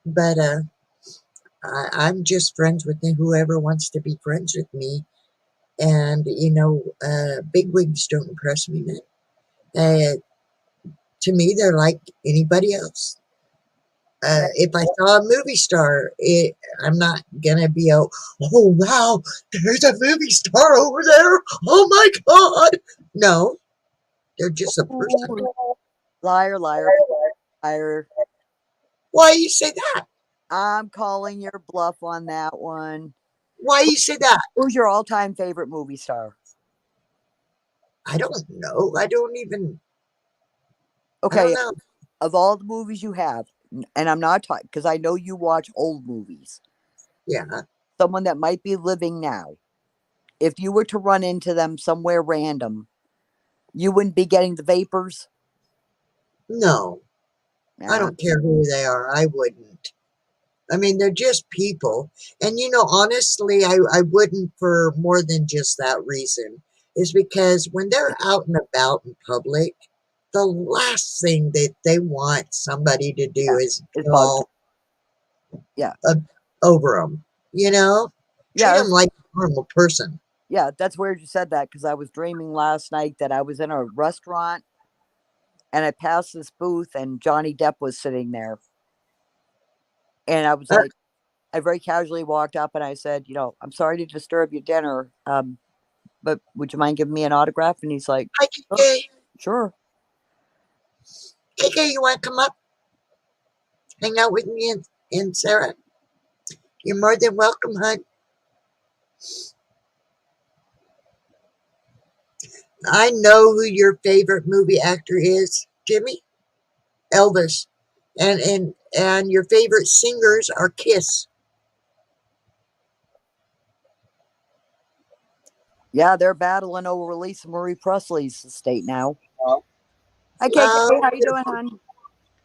But I'm just friends with whoever wants to be friends with me. And bigwigs don't impress me, man. Uh, to me, they're like anybody else. yeah, If I saw a movie star, I'm not gonna be oh wow, there's a movie star over there. Oh my god! No, they're just a person. ooh, liar, liar, liar. Why you say that? I'm calling your bluff on that one. Why you say that? Who's your all-time favorite movie star? I don't know. I don't even. I don't Okay, know. of all the movies you have, and I'm not talking because I know you watch old movies. Yeah. Someone that might be living now. If you were to run into them somewhere random, you wouldn't be getting the vapors. No, I Yeah, don't care who they are. I wouldn't. I mean, they're just people. And, honestly, I wouldn't for more than just that reason. Is because when they're out and about in public, the last thing that they want somebody to do yeah, is it's get bugged. all Yeah, uh, over them. Treat yeah, them like a normal person. yeah. That's weird you said that because I was dreaming last night that I was in a restaurant and I passed this booth and Johnny Depp was sitting there, and I was Uh, like, I very casually walked up and I said, I'm sorry to disturb your dinner, but would you mind giving me an autograph? And he's like, Hi, oh, KK. sure. KK, you want to come up, hang out with me and Sarah? You're more than welcome, hon. I know who your favorite movie actor is, Jimmy. Elvis. And your favorite singers are Kiss. Yeah, they're battling over release of Marie Presley's estate now. Hi, KK. Oh, How you doing, hon?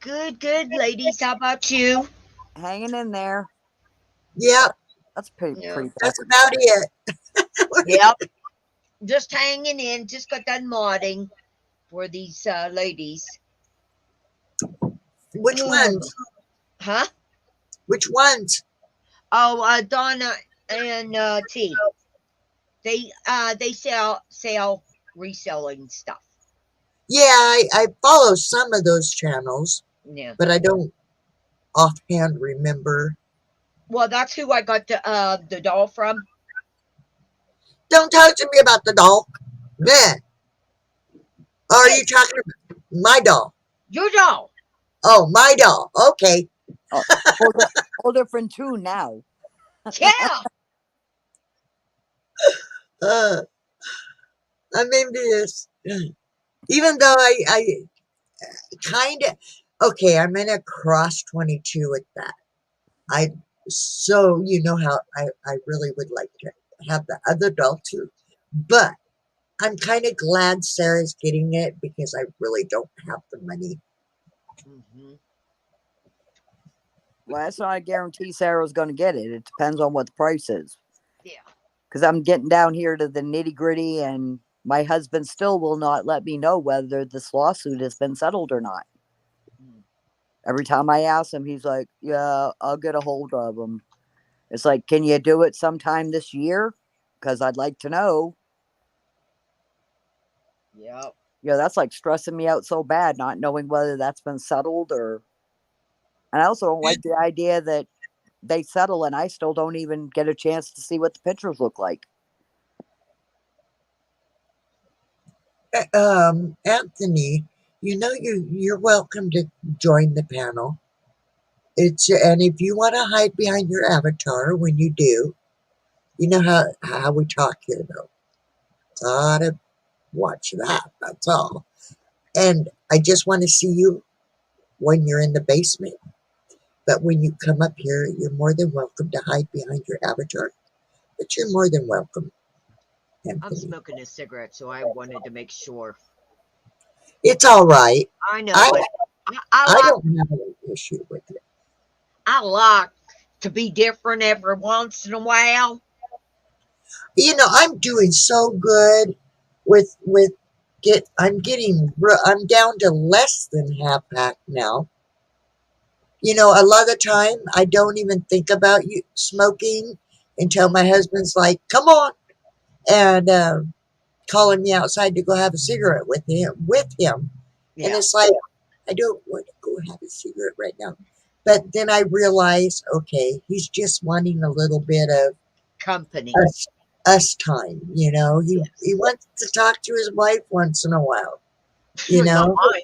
Good, good, ladies. How about you? Hanging in there. yeah, That's pretty Yeah. pretty bad. that's about it. Yep. Just hanging in. Just got done modding for these ladies. Which ones? Huh? Which ones? Oh, Donna and T. They sell reselling stuff. Yeah, I follow some of those channels, Yeah. but I don't offhand remember. Well, that's who I got the doll from. Don't talk to me about the doll. Yeah. Are Hey, you talking about my doll? your doll. Oh, my doll. Okay. Oh, whole different tune now. Yeah. Uh, I'm envious. Even though I kind of, okay, I'm in a cross 22 with that. I so you know how I really would like to have the other doll too, but I'm kind of glad Sarah's getting it because I really don't have the money. Hmm. Well, that's not a guarantee Sarah's going to get it. It depends on what the price is. Yeah. Because I'm getting down here to the nitty gritty, and my husband still will not let me know whether this lawsuit has been settled or not. Mm. Every time I ask him, he's like, "Yeah, I'll get a hold of him." It's like, can you do it sometime this year? Because I'd like to know. Yep. That's like stressing me out so bad, not knowing whether that's been settled or. And I also don't like the idea that they settle and I still don't even get a chance to see what the pictures look like. Anthony, you're welcome to join the panel. And if you want to hide behind your avatar when you do, you know how we talk here though. Gotta watch that. That's all. And I just want to see you when you're in the basement. But when you come up here, you're more than welcome to hide behind your avatar. But you're more than welcome, I'm Anthony. smoking a cigarette, so I wanted to make sure. It's all right. I know, I but I don't have an issue with it. I like to be different every once in a while. I'm doing so good with I'm down to less than half pack now. A lot of the time I don't even think about you smoking until my husband's like, "Come on," and calling me outside to go have a cigarette with him. And Yeah. it's like, I don't want to go have a cigarette right now. But then I realize, okay, he's just wanting a little bit of Company. us time. He Yes. wants to talk to his wife once in a while. Not mine.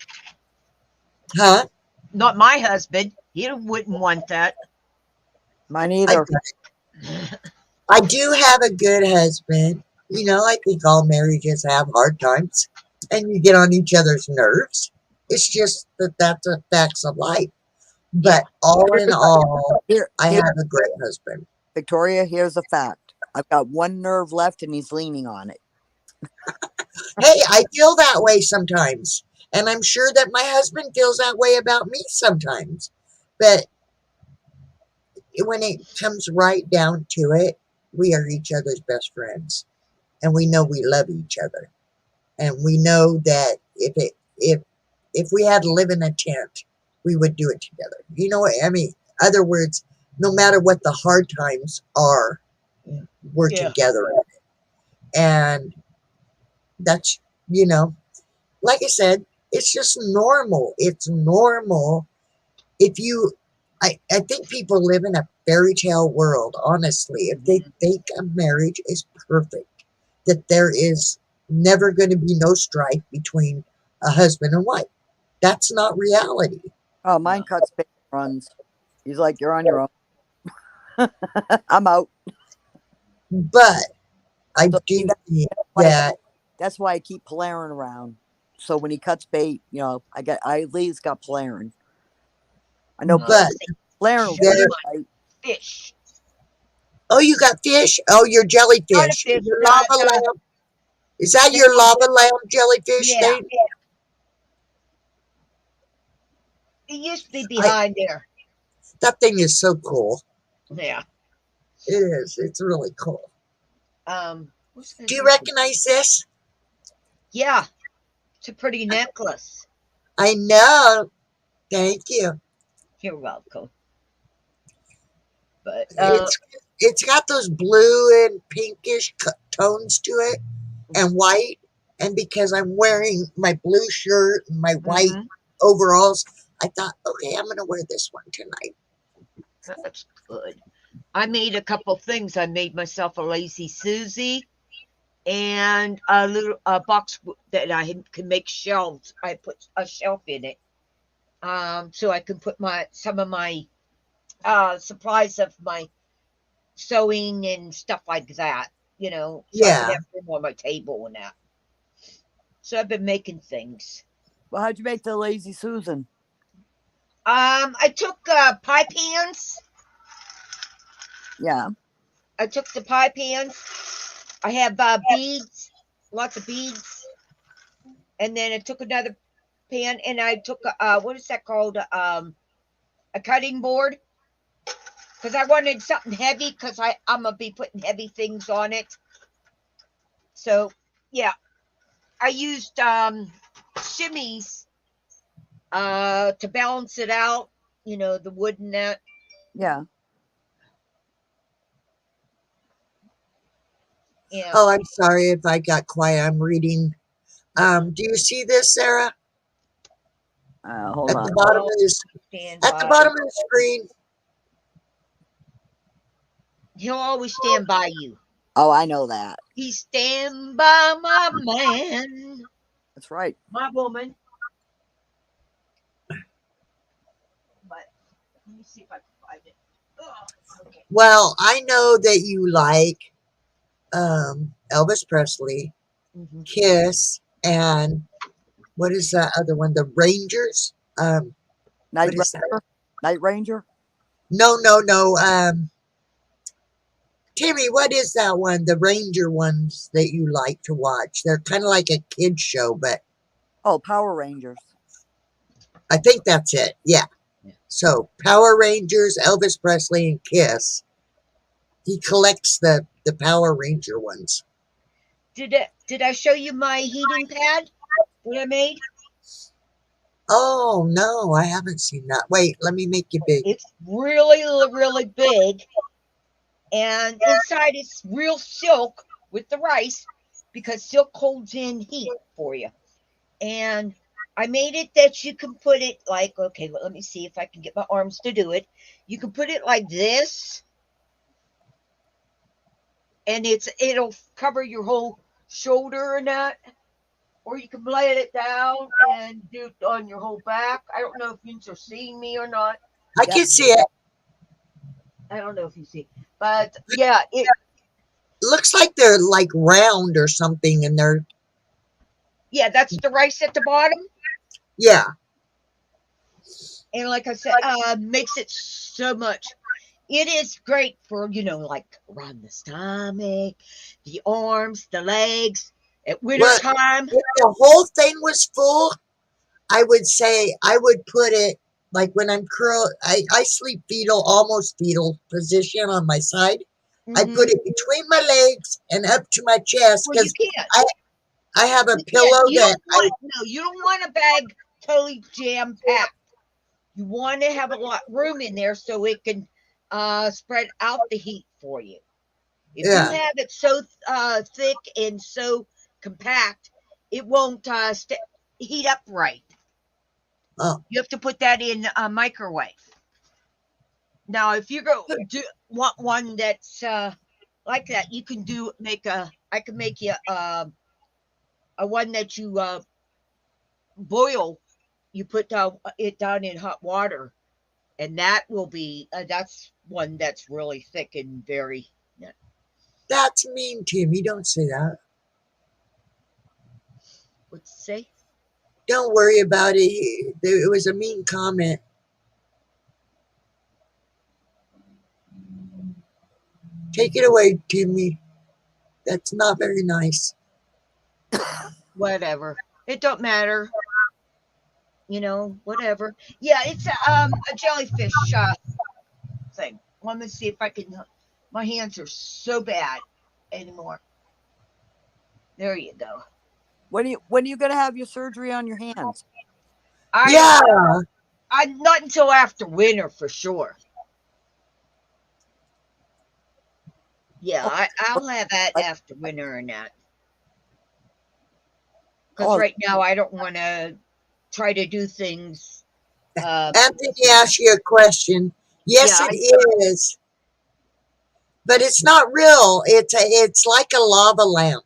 Huh? Not my husband. He wouldn't want that. Mine I, either. I do have a good husband. I think all marriages have hard times and you get on each other's nerves. It's just that's the facts of life. But all in all, Here, I here, have a great husband. Victoria, here's a fact. I've got one nerve left and he's leaning on it. Hey, I feel that way sometimes. And I'm sure that my husband feels that way about me sometimes. But when it comes right down to it, we are each other's best friends. And we know we love each other. And we know that if we had to live in a tent, we would do it together. You know what I mean? Other words, no matter what the hard times are, we're together. And that's, like I said, it's just normal. It's normal. If you, I think people live in a fairy tale world, honestly, if they think a marriage is perfect, that there is never going to be no strife between a husband and wife. That's not reality. Oh, mine cuts bait and runs. He's like, "You're on your own." I'm out. But I So do think why, that, that's why I keep Polarin around. So when he cuts bait, I at least got Polarin. I know but Polarin will there, keep right. Fish. oh, you got fish? Oh, your Not a jellyfish. fish. Your lava lamp. Is that Yeah. your lava lamp jellyfish Yeah. thing? It used to be behind there. That thing is so cool. Yeah. It is. It's really cool. Do you recognize? recognize this? Yeah. It's a pretty necklace. I know. Thank you. You're welcome. But It's got those blue and pinkish tones to it, and white. And because I'm wearing my blue shirt and my white overalls, I thought, okay, I'm gonna wear this one tonight. that's good. I made a couple things. I made myself a lazy Susie and a little box that I can make shelves. I put a shelf in it, so I can put some of my supplies of my sewing and stuff like that. So I can have room on my table and that. So I've been making things. Well, how'd you make the lazy Susan? I took pie pans. Yeah. I took the pie pans. I have beads, lots of beads, and then I took another pan and I took what is that called? A cutting board, because I wanted something heavy because I'm going to be putting heavy things on it. So, yeah, I used shimmies to balance it out, you know, the wood and that. Yeah. Yeah. Oh, I'm sorry if I got quiet. I'm reading. Do you see this, Sarah? Hold At on. the bottom Oh, of this, stand at the by. bottom of the screen. He'll always stand by you. Oh, I know that. He's stand by my man, That's right. my woman. But let me see if I can find it. Oh, okay. Well, I know that you like Elvis Presley, Mm-hmm. Kiss, and what is that other one? The Rangers. Night What is that? Ranger. Night Ranger. No, no, no. Timmy, what is that one? The Ranger ones that you like to watch? They're kind of like a kid show, but Oh, Power Rangers. I think that's it. Yeah. So Power Rangers, Elvis Presley, and Kiss. He collects the Power Ranger ones. Did I show you my heating pad that I made? Oh no, I haven't seen that. Wait, let me make you big. It's really, really big. And inside it's real silk with the rice because silk holds in heat for you. And I made it that you can put it like, okay, let me see if I can get my arms to do it. You can put it like this, and it'll cover your whole shoulder and that. Or you can lay it down and do it on your whole back. I don't know if you're seeing me or not. I Yeah. can see it. I don't know if you see, but yeah, it Looks like they're like round or something, and they're that's the rice at the bottom. yeah. And like I said, makes it so much. It is great for, like around the stomach, the arms, the legs at winter Well, time. if the whole thing was full, I would say I would put it like when I'm curled. I sleep fetal, almost fetal position on my side. I Mm-hmm. put it between my legs and up to my chest Well, you because can't. I have a You can't. pillow that I You don't want a bag totally jam packed. You want to have a lot room in there so it can spread out the heat for you. If you yeah. have it so thick and so compact, it won't heat up right. Oh, You have to put that in a microwave. Now, if you want one that's like that, you can I can make you a one that you boil. You put it down in hot water, and that will be that's one that's really thick and very. that's mean, Timmy. Don't say that. What's it say? Don't worry about it. It was a mean comment. Take it away, Timmy. That's not very nice. Whatever. It don't matter. Whatever. Yeah, it's a jellyfish thing. Let me see if I can. My hands are so bad anymore. There you go. When are you gonna have your surgery on your hands? I Yeah. don't know. I'm not until after winter for sure. Yeah, Oh, I'll have that like, after winter and that. Because oh, right now I don't want to try to do things. Anthony asked you a question. Yes, Yeah, it is, but it's not real. It's like a lava lamp.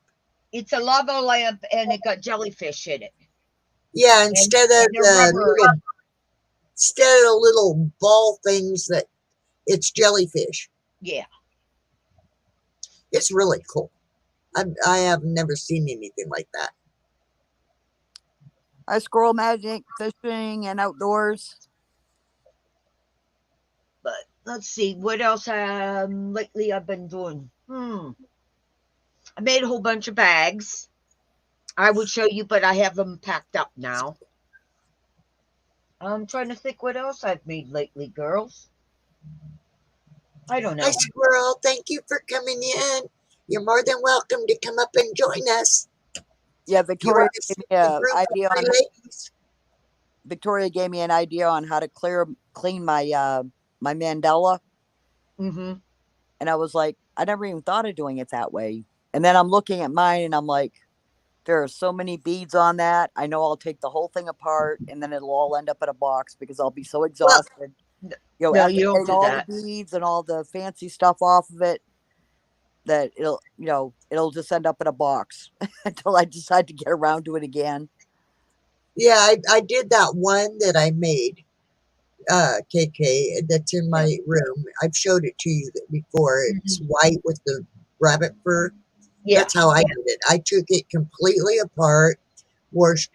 it's a lava lamp and it got jellyfish in it, Yeah, and instead they're rubbery. of the little ball things that it's jellyfish. Yeah, It's really cool. I have never seen anything like that. I squirrel magic, fishing, and outdoors. but let's see what else lately I've been doing. I made a whole bunch of bags. I would show you, but I have them packed up now. I'm trying to think what else I've made lately, girls. I don't Hi, know. Squirrel. Thank you for coming in. You're more than welcome to come up and join us. Yeah, You Victoria are a gave me simple a group of idea three on ladies. Victoria gave me an idea on how to clean my my mandala, Mm-hmm. and I was like, I never even thought of doing it that way. And then I'm looking at mine, and I'm like, there are so many beads on that. I know I'll take the whole thing apart, and then it'll all end up in a box because I'll be so Well, exhausted. You know, No, after you don't getting do all the that. beads and all the fancy stuff off of it, that it'll just end up in a box until I decide to get around to it again. yeah, I did that one that I made, KK, that's in Yeah. my room. I've showed it to you before. It's Mm-hmm. white with the rabbit fur. Yeah. That's how I did it. I took it completely apart, washed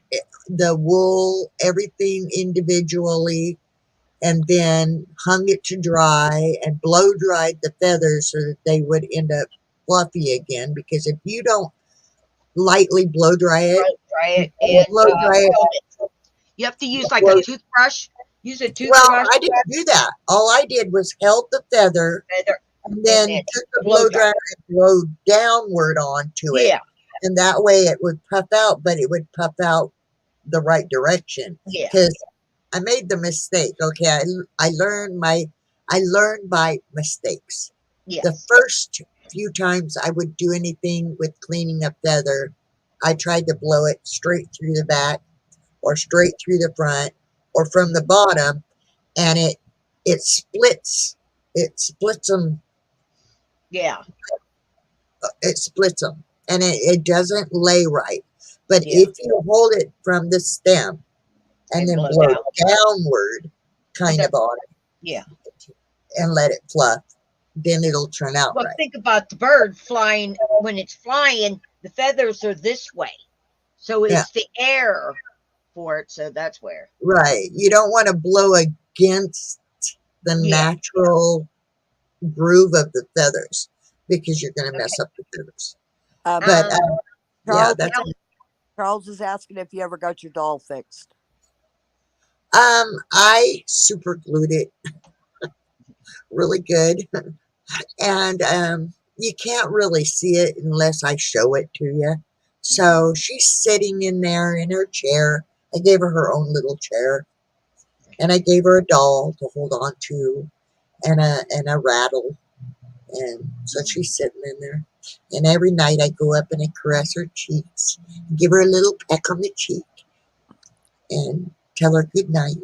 the wool, everything individually, and then hung it to dry and blow dried the feathers so that they would end up fluffy again. Because if you don't lightly blow dry it, Try you it and blow dry it. comb it. You have to use like a Well, toothbrush. Use a well, toothbrush. I didn't do that. All I did was held the feather Feather, and and then then took the blow blow dry. dryer and blow downward onto it. Yeah. And that way it would puff out, but it would puff out the right direction. Yeah. Because I made the mistake. Okay, I learned by mistakes. The Yes. first few times I would do anything with cleaning a feather, I tried to blow it straight through the back or straight through the front or from the bottom, and it splits them, Yeah. and it doesn't lay right. But Yeah. if you hold it from the stem and And then blow blow down. downward And kind then, of on it yeah. and let it fluff, then it'll turn out Well, right. think about the bird flying. When it's flying, the feathers are this way. So Yeah, it's the air for it. So that's where. right. You don't want to blow against the Yeah. natural groove of the feathers because you're going to Okay. mess up the feathers. Um, But Um. yeah, Charles, that's Charles is asking if you ever got your doll fixed. I super glued it really good, and you can't really see it unless I show it to you. So she's sitting in there in her chair. I gave her her own little chair, and I gave her a doll to hold on to, and a rattle, and so she's sitting in there. And every night I go up and I caress her cheeks, give her a little peck on the cheek, and tell her good night.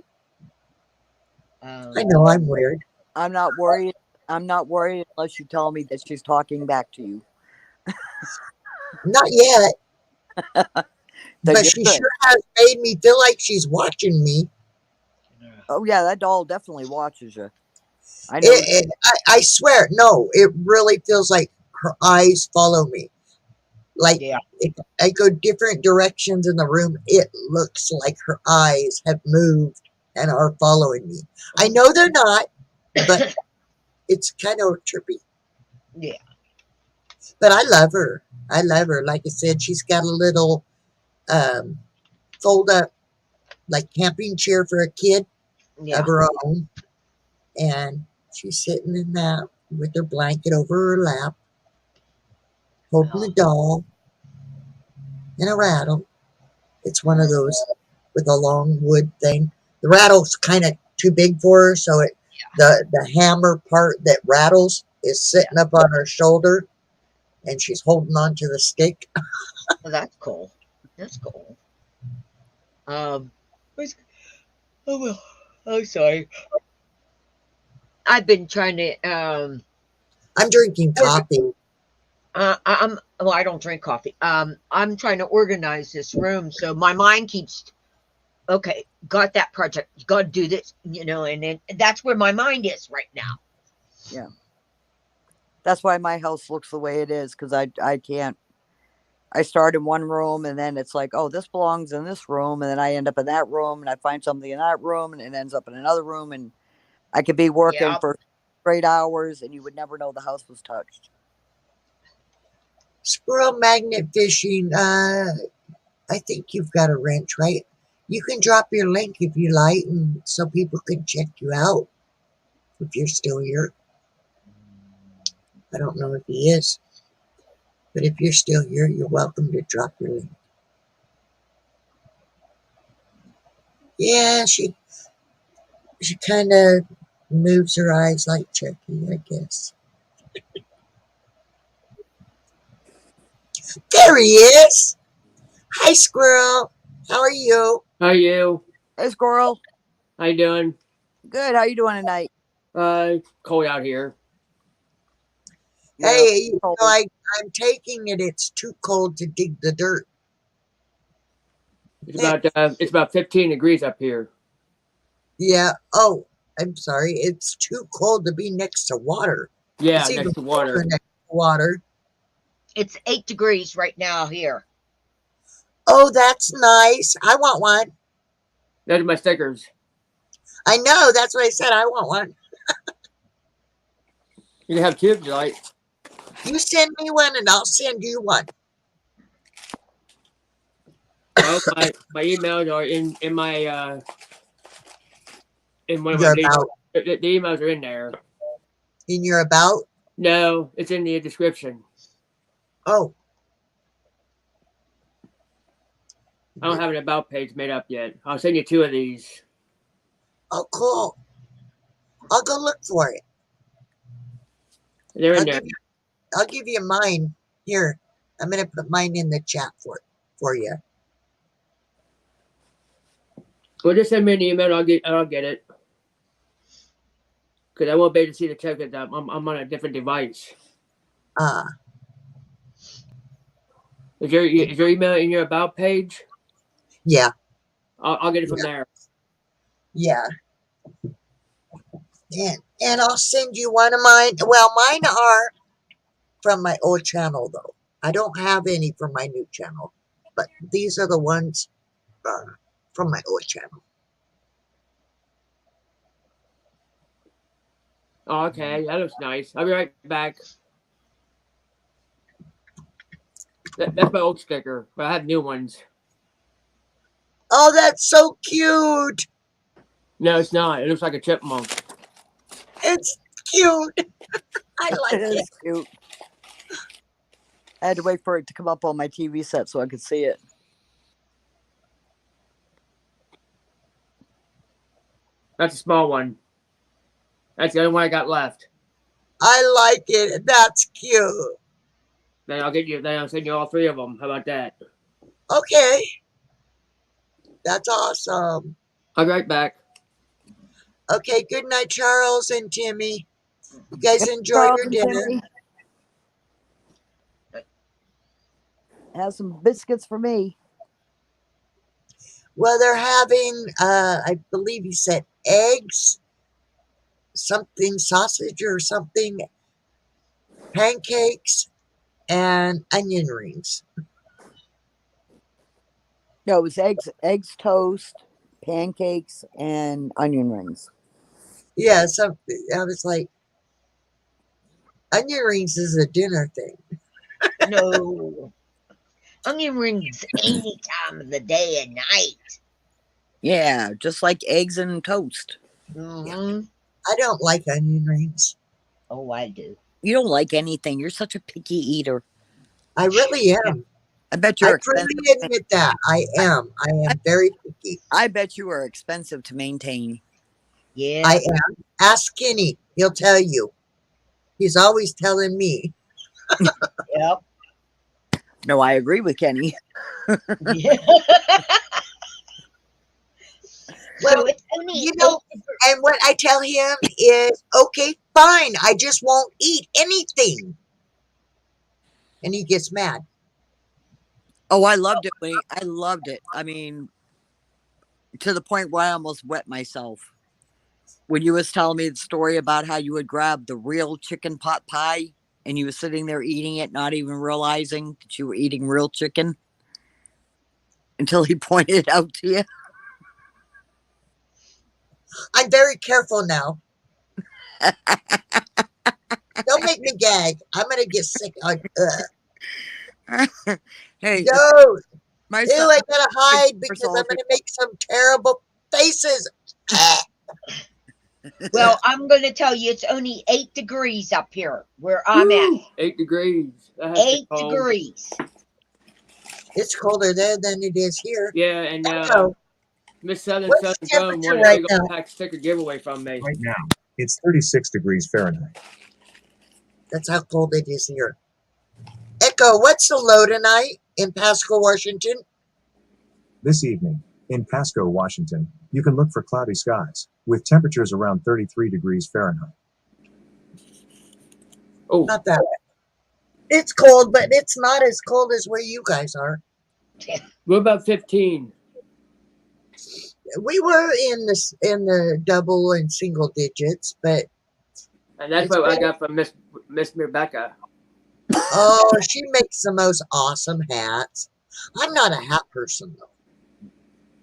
I Um. know I'm weird. I'm not worried. I'm not worried unless you tell me that she's talking back to you. Not yet, Then but you're she good. sure has made me feel like she's watching me. Oh yeah, that doll definitely watches you. I know. I swear, no, it really feels like her eyes follow me. Like Yeah. if I go different directions in the room, it looks like her eyes have moved and are following me. I know they're not, but it's kind of trippy. Yeah. But I love her. I love her. Like I said, she's got a little um, fold up, like camping chair for a kid of Yeah. her own. And she's sitting in that with her blanket over her lap, holding the doll and a rattle. It's one of those with a long wood thing. The rattle's kind of too big for her, so the hammer part that rattles is sitting up on her shoulder, and she's holding on to the stick. Well, that's cool. That's cool. Um. Oh well. I'm sorry. I've been trying to. I'm drinking coffee. I'm. Well, I don't drink coffee. I'm trying to organize this room so my mind keeps. Okay, got that project. You got to do this. And then that's where my mind is right now. Yeah, that's why my house looks the way it is because I can't. I start in one room and then it's like, oh, this belongs in this room, and then I end up in that room and I find something in that room and it ends up in another room, and I could be working Yeah. for straight hours and you would never know the house was touched. Squirrel magnet fishing. I think you've got a wrench, right? You can drop your link if you like, and so people can check you out if you're still here. I don't know if he is, but if you're still here, you're welcome to drop your link. Yeah, she kind of moves her eyes like Chucky, I guess. There he is. Hi, Squirrel. How are you? How are you? Hey, squirrel. How you doing? Good. How you doing tonight? Cold out here. Yeah. Hey, Cold. I'm taking it. It's too cold to dig the dirt. It's about 15 degrees up here. Yeah. Oh, I'm sorry. It's too cold to be next to water. Yeah, It's even next to colder water. next to water. It's 8 degrees right now here. Oh, that's nice. I want one. Those are my stickers. I know. That's what I said. I want one. You can have two if you like. You send me one, and I'll send you one. Well, my emails are in my in one of my You're about the emails are in there. in your about. No, it's in the description. Oh, I don't have an about page made up yet. I'll send you two of these. oh, cool. I'll go look for it. They're in I'll there. I'll give you mine. Here, I'm gonna put mine in the chat for you. Well, just send me an email. I'll get it. Because I won't be able to see the check because I'm on a different device. Is your email in your about page? Yeah, I'll get it from there. yeah. And I'll send you one of mine. Well, mine are from my old channel though. I don't have any from my new channel, but these are the ones from my old channel. Oh, okay, that looks nice. I'll be right back. That's my old sticker, but I have new ones. Oh, that's so cute. No, it's not. It looks like a chipmunk. It's cute. I like It it. is cute. I had to wait for it to come up on my TV set so I could see it. That's a small one. That's the only one I got left. I like it. That's cute. Then I'll send you all three of them. How about that? Okay. That's awesome. I'll be right back. Okay, good night, Charles and Timmy. You guys enjoy Charles your and dinner. Timmy, have some biscuits for me. Well, they're having, I believe he said eggs, something sausage or something, pancakes, and onion rings. No, it was eggs toast, pancakes, and onion rings. Yeah, something. I was like, onion rings is a dinner thing. No. Onion rings any time of the day and night. Yeah, just like eggs and toast. Mm-hmm. I don't like onion rings. Oh, I do. You don't like anything. You're such a picky eater. I really am. I bet I you're freely expensive. admit that. I am. I am very picky. I bet you are expensive to maintain. Yeah. I am. Ask Kenny. He'll tell you. He's always telling me. Yep. No, I agree with Kenny. Yeah. Well, So it's only you know, and what I tell him is, okay, fine. I just won't eat anything. And he gets mad. Oh, I loved it I loved it. I mean, to the point where I almost wet myself when you was telling me the story about how you would grab the real chicken pot pie and you were sitting there eating it, not even realizing that you were eating real chicken until he pointed it out to you. I'm very careful now. Don't make me gag. I'm going to get sick. Hey, No. my Ew, son, I gotta hide for because I'm salty. gonna make some terrible faces. Well, I'm going to tell you, it's only 8 degrees up here where I'm at. Woo! 8 degrees. That has to be 8 cold. degrees. It's colder there than it is here. Yeah, and Echo, Miss Southern what's the Bone temperature won a right big now? old pack sticker giveaway from me. Right now, it's 36 degrees Fahrenheit. That's how cold it is here. Echo, what's the low tonight in Pasco, Washington? This evening, in Pasco, Washington, you can look for cloudy skies, with temperatures around 33 degrees Fahrenheit. Oh, Not that bad. It's cold, but it's not as cold as where you guys are. what about 15? We were in the double and single digits, but And that's it's what I better. got from Miss Rebecca. Oh, she makes the most awesome hats. I'm not a hat person though.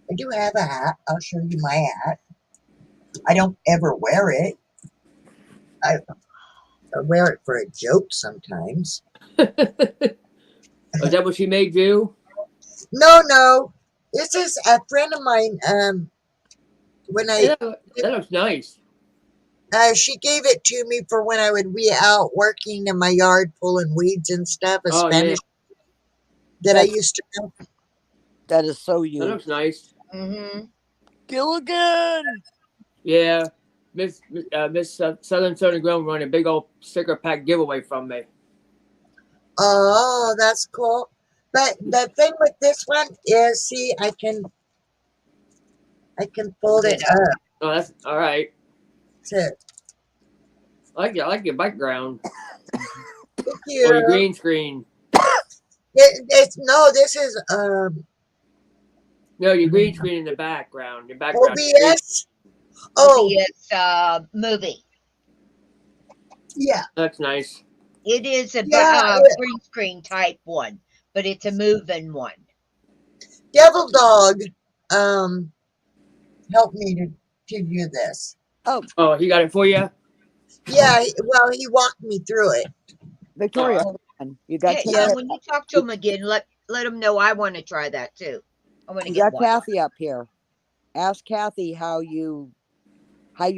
I do have a hat. I'll show you my hat. I don't ever wear it. I wear it for a joke sometimes. Is that what she made you? No. This is a friend of mine. When Hey, that looks nice. she gave it to me for when I would be out working in my yard pulling weeds and stuff. A Oh, Spanish that I That's, used to know. that is so That you. looks nice. Mm-hmm. Gilligan! Yeah, Miss Southern Grown won a big old sticker pack giveaway from me. Oh, that's cool. But the thing with this one is, see, I can fold it up Oh, that's all right. to I like your background or here. your green screen. It's no, this is No, your green screen in the background. Your background. OBS. Oh, OBS movie. yeah, That's nice. It is a yeah. green screen type one, but it's a moving one. Devil Dog, helped me to do this. Oh, he got it for you. Yeah, well, he walked me through it. Victoria, Oh. hold on. You got Hey, Yeah. when you talk to him again, let him know I want to try that too. I want to you get got one. Kathy up here. Ask Kathy how you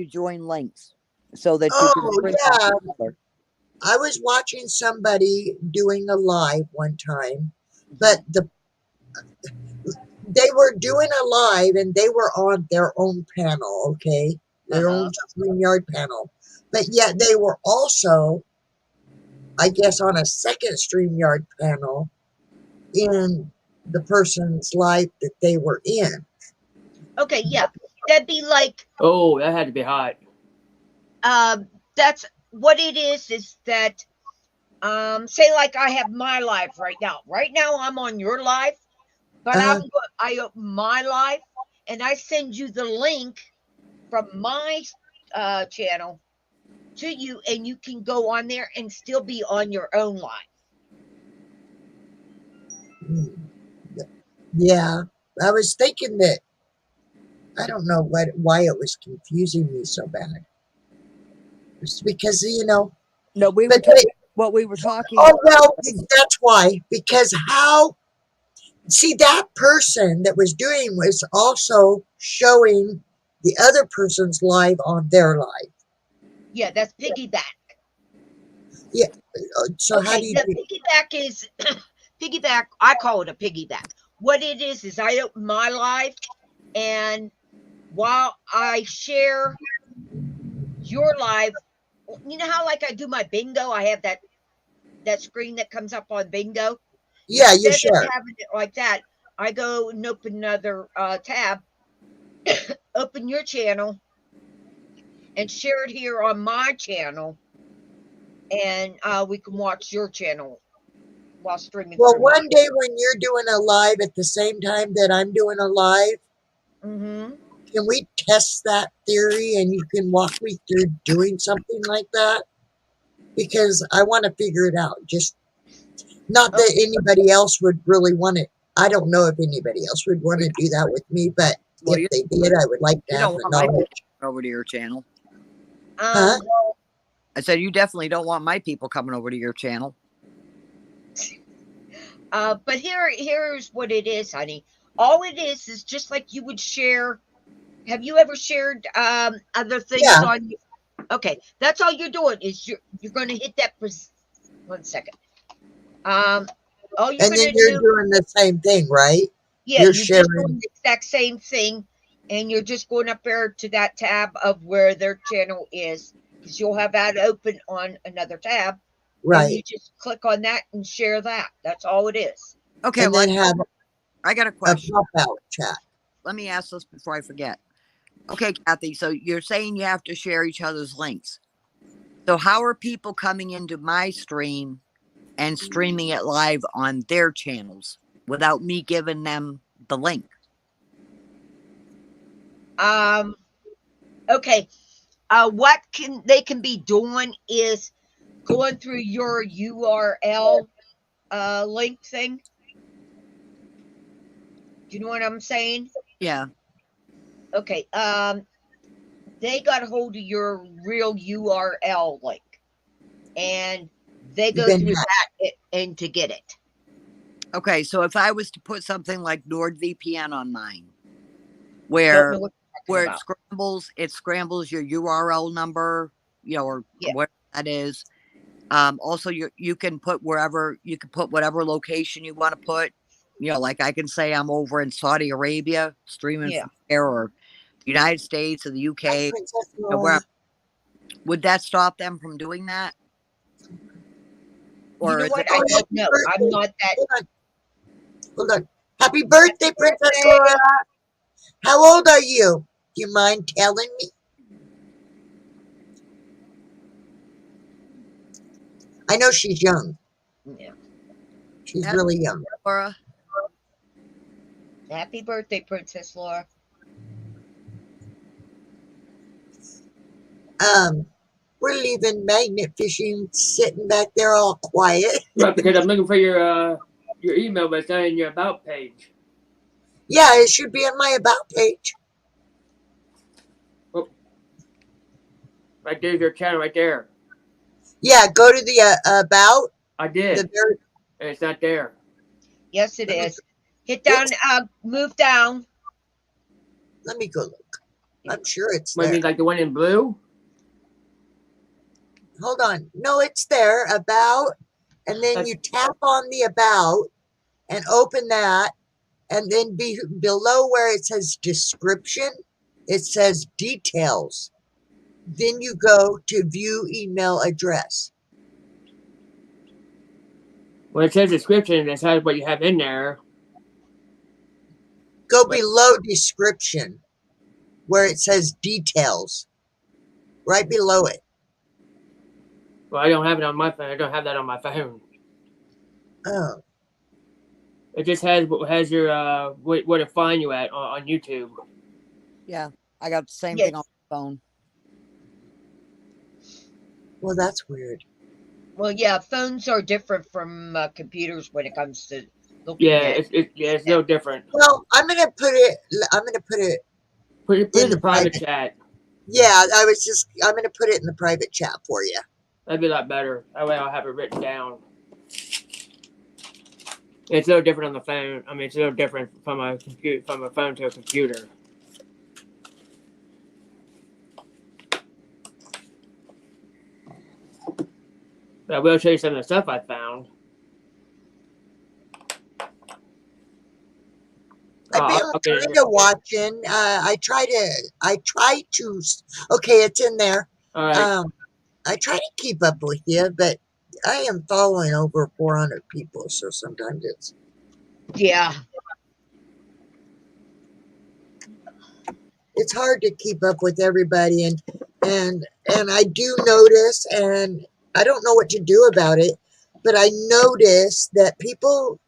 join links so that you can Oh, print yeah. off together. I was watching somebody doing a live one time, but they were doing a live and they were on their own panel, okay? Their own StreamYard panel. But yet they were also, I guess, on a second StreamYard panel in the person's life that they were in. Okay, yeah, that'd be like Oh, that had to be hot. that's what it is. Is that say like I have my live right now. Right now I'm on your live, but I open my live and I send you the link from my channel to you, and you can go on there and still be on your own live. Yeah, I was thinking that, I don't know why it was confusing me so bad. It's because, No, what we were talking oh, well, that's why. Because see, that person that was doing was also showing the other person's live on their live. Yeah, that's piggyback. Yeah. So how do you the do? piggyback is piggyback. I call it a piggyback. What it is I open my live, and while I share your live, you know how like I do my bingo, I have that screen that comes up on bingo. Yeah, you Instead share. of having it like that, I go and open another tab, open your channel, and share it here on my channel, and we can watch your channel while streaming. Well, through one day when you're doing a live at the same time that I'm doing a live, can we test that theory and you can walk me through doing something like that? Because I want to figure it out. Just not that anybody else would really want it. I don't know if anybody else would want to do that with me, but Well, if they did, I would like to you have don't the want my people knowledge. coming over to your channel. Huh? I said you definitely don't want my people coming over to your channel. But here's what it is, honey. All it is just like you would share Have you ever shared other things Yeah. on? Okay, that's all you're doing is you're going to hit that. 1 second. All you're And then going to you're do, doing the same thing, right? yeah, You're you're just sharing. doing the exact same thing, and you're just going up there to that tab of where their channel is, because you'll have that open on another tab, and you Right. just click on that and share that. That's all it is. Okay, And well, then have I got a a question. pop-out chat. Let me ask this before I forget. Okay, Kathy, so you're saying you have to share each other's links. So how are people coming into my stream and streaming it live on their channels without me giving them the link? Okay. What they can be doing is going through your URL link thing. Do you know what I'm saying? Yeah. Okay. They got a hold of your real URL link, and they You've go been through hacked. that and to get it. Okay, so if I was to put something like NordVPN on mine, Don't where know what you're talking about. it scrambles your URL number, or Yeah. where that is. Also, you can put whatever location you want to put. Like I can say I'm over in Saudi Arabia streaming Yeah. from there, or the United States or the Hi, UK. Princess Where Laura. would that stop them from doing that? You Or know is it what? I Oh, don't happy know. I'm birthday. not that. Hold on. Hold on. Happy birthday, Happy Princess birthday. Laura. How old are you? Do you mind telling me? I know she's young. Yeah. She's Happy really young. Laura? Happy birthday, Princess Laura. We're leaving magnet fishing, sitting back there all quiet. Right, because I'm looking for your email, but it's not in your about page. Yeah, it should be on my about page. Oh, right there's your channel right there. Yeah, go to the about. I did, The very. and it's not there. Yes, it Let me. is. Hit down. Move down. Let me go look. I'm sure it's What, you there. mean like the one in blue? Hold on. No, it's there. About, and then you tap on the about and open that, and then below where it says description, it says details. Then you go to view email address. When it says description, it says what you have in there. Go But, below description where it says details. Right below it. well, I don't have it on my phone. I don't have that on my phone. Oh. It just has your where to find you at on YouTube. Yeah, I got the same Yes. thing on my phone. Well, that's weird. Well, yeah, phones are different from computers when it comes to looking Yeah, at. it's no different. Well, I'm gonna put it Put it in in the the private private. chat. Yeah, I'm gonna put it in the private chat for you. That'd be a lot better. That way I'll have it written down. It's no different on the phone. I mean, it's no different from a phone to a computer. But I will show you some of the stuff I found. I've been Okay. kind of watching. I try to. Okay, it's in there. All right. I try to keep up with you, but I am following over 400 people, so sometimes Yeah. it's hard to keep up with everybody, and I do notice, and I don't know what to do about it, but I notice that people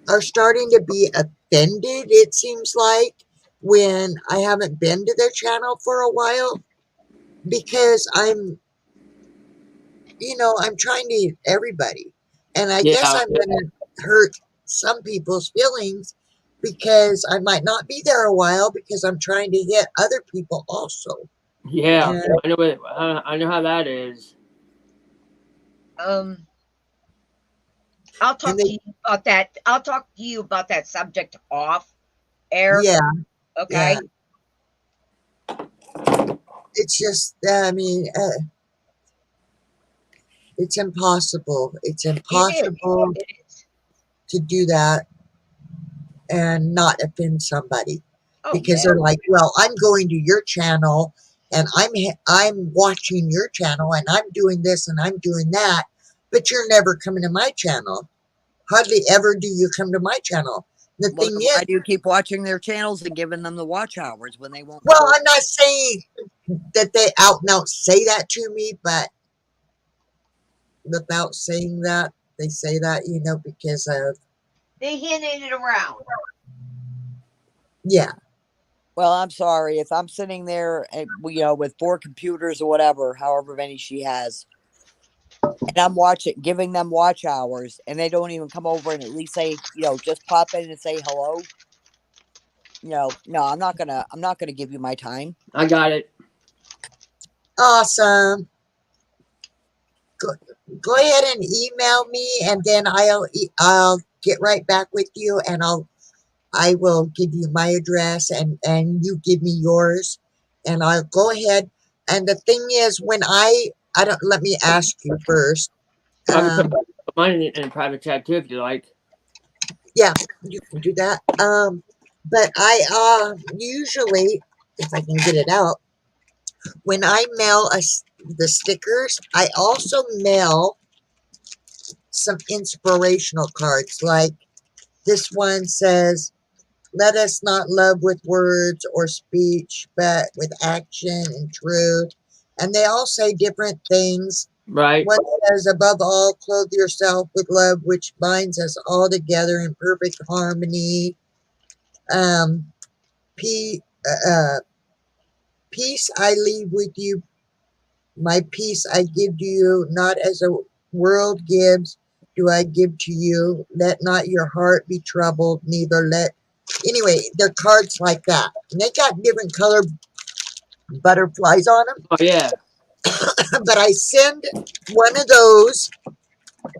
are starting to be offended, it seems like, when I haven't been to their channel for a while, because I'm trying to eat everybody, and I guess Yeah. I'm going to hurt some people's feelings because I might not be there a while because I'm trying to hit other people also. Yeah. And I know how that is. I'll talk they, to you about that. I'll talk to you about that subject off air. yeah, Okay. It's just, it's impossible. It's It is. impossible It is. to do that and not offend somebody, Oh, because yeah. they're like, well, I'm going to your channel and I'm watching your channel and I'm doing this and I'm doing that, but you're never coming to my channel. Hardly ever do you come to my channel. The Well, thing then is, why do you keep watching their channels and giving them the watch hours when they won't come well, over? I'm not saying that they out and out say that to me, but without saying that, they say that, because of, They hinted it around. yeah. Well, I'm sorry if I'm sitting there, with 4 computers or whatever, however many she has, and I'm giving them watch hours, and they don't even come over and at least say, just pop in and say hello. No, I'm not gonna give you my time. I got it. Awesome. Go ahead and email me, and then I'll get right back with you, and I will give you my address, and you give me yours, and I'll go ahead. And the thing is, when I don't, let me ask you first. I can put mine in a private chat too if you like. Yeah, you can do that. But I usually, if I can get it out, when I mail the stickers, I also mail some inspirational cards. Like this one says, "Let us not love with words or speech, but with action and truth." And they all say different things. Right. One says, "Above all, clothe yourself with love, which binds us all together in perfect harmony." Um, peace, peace I leave with you. My peace I give to you, not as the world gives, do I give to you. Let not your heart be troubled, neither let. Anyway, they're cards like that. And they got different color butterflies on them. Oh yeah. But I send one of those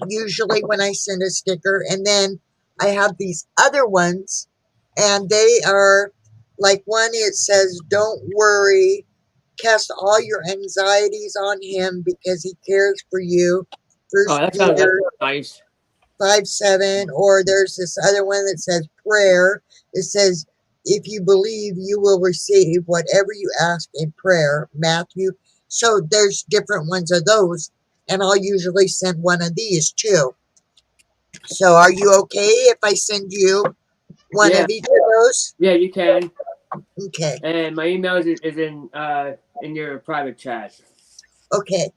usually when I send a sticker. And then I have these other ones, and they are like one, it says, "Don't worry, cast all your anxieties on him because he cares for you." Oh, First that's Peter nice. 5:7. Or there's this other one that says prayer. It says, "If you believe, you will receive whatever you ask in prayer." Matthew. So there's different ones of those, and I'll usually send one of these too. So are you okay if I send you one Yeah. of each of those? Yeah, you can. Okay. And my email is in your private chat. Okay.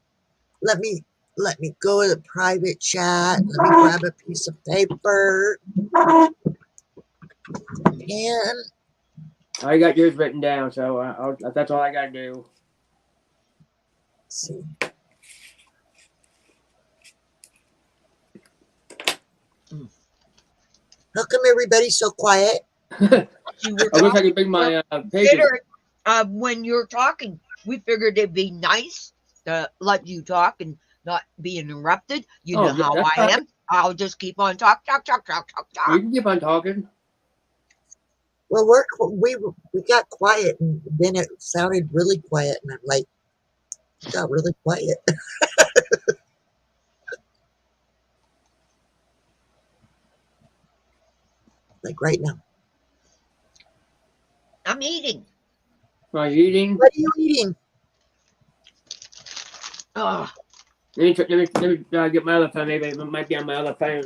Let me go to the private chat. Let me grab a piece of paper, pen. I got yours written down, so that's all I gotta do. Let's see. How come everybody's so quiet? You were I wish I talking. could bring my pages. Consider when you're talking. We figured it'd be nice to let you talk and not be interrupted. You know Oh, yeah, how that's I fine. am. I'll just keep on talk. You can keep on talking. Well, we got quiet, and then it sounded really quiet, and I'm like, it got really quiet. Like right now. I'm eating. Are you eating? What are you eating? Oh, Let me get my other phone. Maybe it might be on my other phone.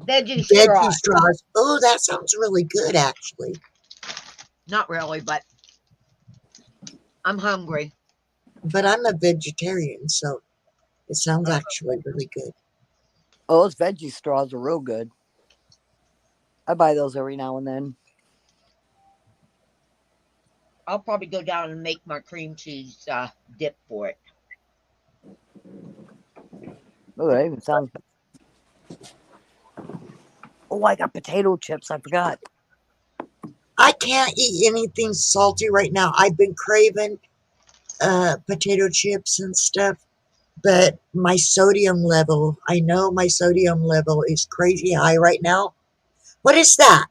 veggie Veggie straw. straws. Oh, that sounds really good, actually. Not really, but I'm hungry. But I'm a vegetarian, so it sounds actually really good. Oh, those veggie straws are real good. I buy those every now and then. I'll probably go down and make my cream cheese dip for it. Oh, that even sounds. Oh, I got potato chips. I forgot. I can't eat anything salty right now. I've been craving potato chips and stuff, but my sodium level, I know my sodium level is crazy high right now. What is that?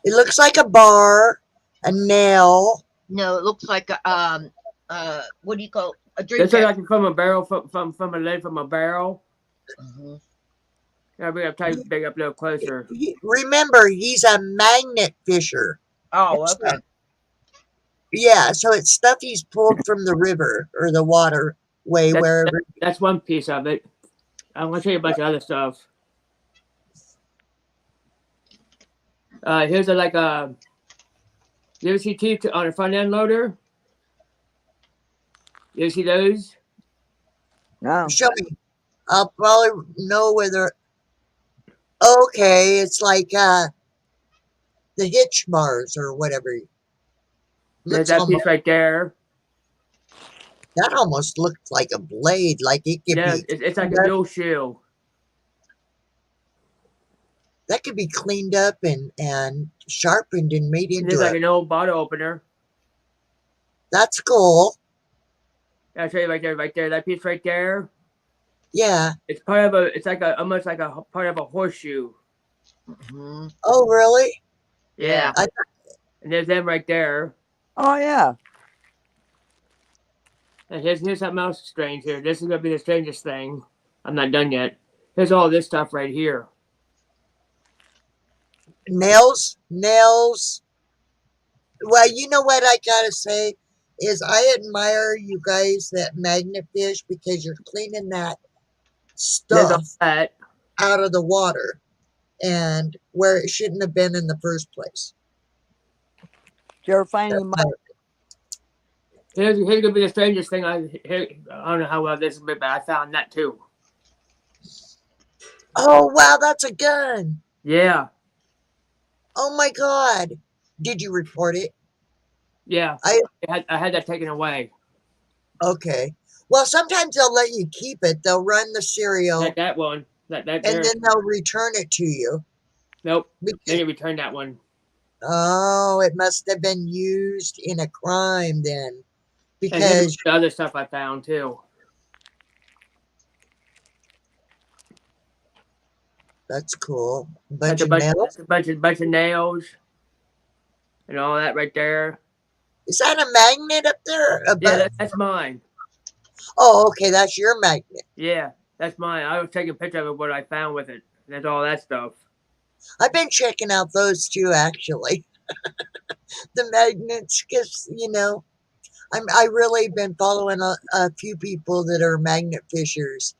It looks like a bar, A nail. No, it looks like a what do you call a They drink said bag? like from a barrel, from a lid from a barrel. Mhm. Yeah, we have to big up a little closer. Remember, he's a magnet fisher. Oh, It's okay. Yeah, so it's stuff he's pulled from the river or the waterway, That, wherever. that's one piece of it. I'm gonna show you a bunch of other stuff. Here's like a. You ever see teeth on a front end loader? You ever see those? No. Show me. I'll probably know whether. Okay, it's like the hitch bars or whatever. There's Looks that almost piece right there. that almost looks like a blade, like it could Yeah, be it's like cleaned a up. mule shoe. That could be cleaned up and sharpened and made And there's into like a. an old bottle opener. That's cool. I'll show you right there. That piece right there. Yeah. It's part of a. It's like a almost like a part of a horseshoe. Mhm. Oh, really? Yeah. I, And there's them right there. Oh yeah. And here's something else strange here. This is gonna be the strangest thing. I'm not done yet. Here's all this stuff right here. nails. Well, you know what I gotta say is I admire you guys that magnet fish because you're cleaning that There's all stuff that. out of the water and where it shouldn't have been in the first place. Did you ever find any That's Here's gonna be the strangest thing. I don't know how well this is, but I found that too. Oh, wow, that's a gun. Yeah, Oh my God. Did you report it? yeah. I I had that taken away. Okay. Well, sometimes they'll let you keep it. They'll run the serial That one. That and there. then they'll return it to you. Nope. Because, Then you return that one. oh, it must have been used in a crime then. And here's Because the other stuff I found too. that's cool. A That's bunch of nails. bunch of nails and all that right there. Is that a magnet up there Yeah, above? that's mine. Oh, okay, that's your magnet. Yeah, that's mine. I was taking a picture of what I found with it. That's all that stuff. I've been checking out those too, actually. The magnets, because I really been following a few people that are magnet fishers,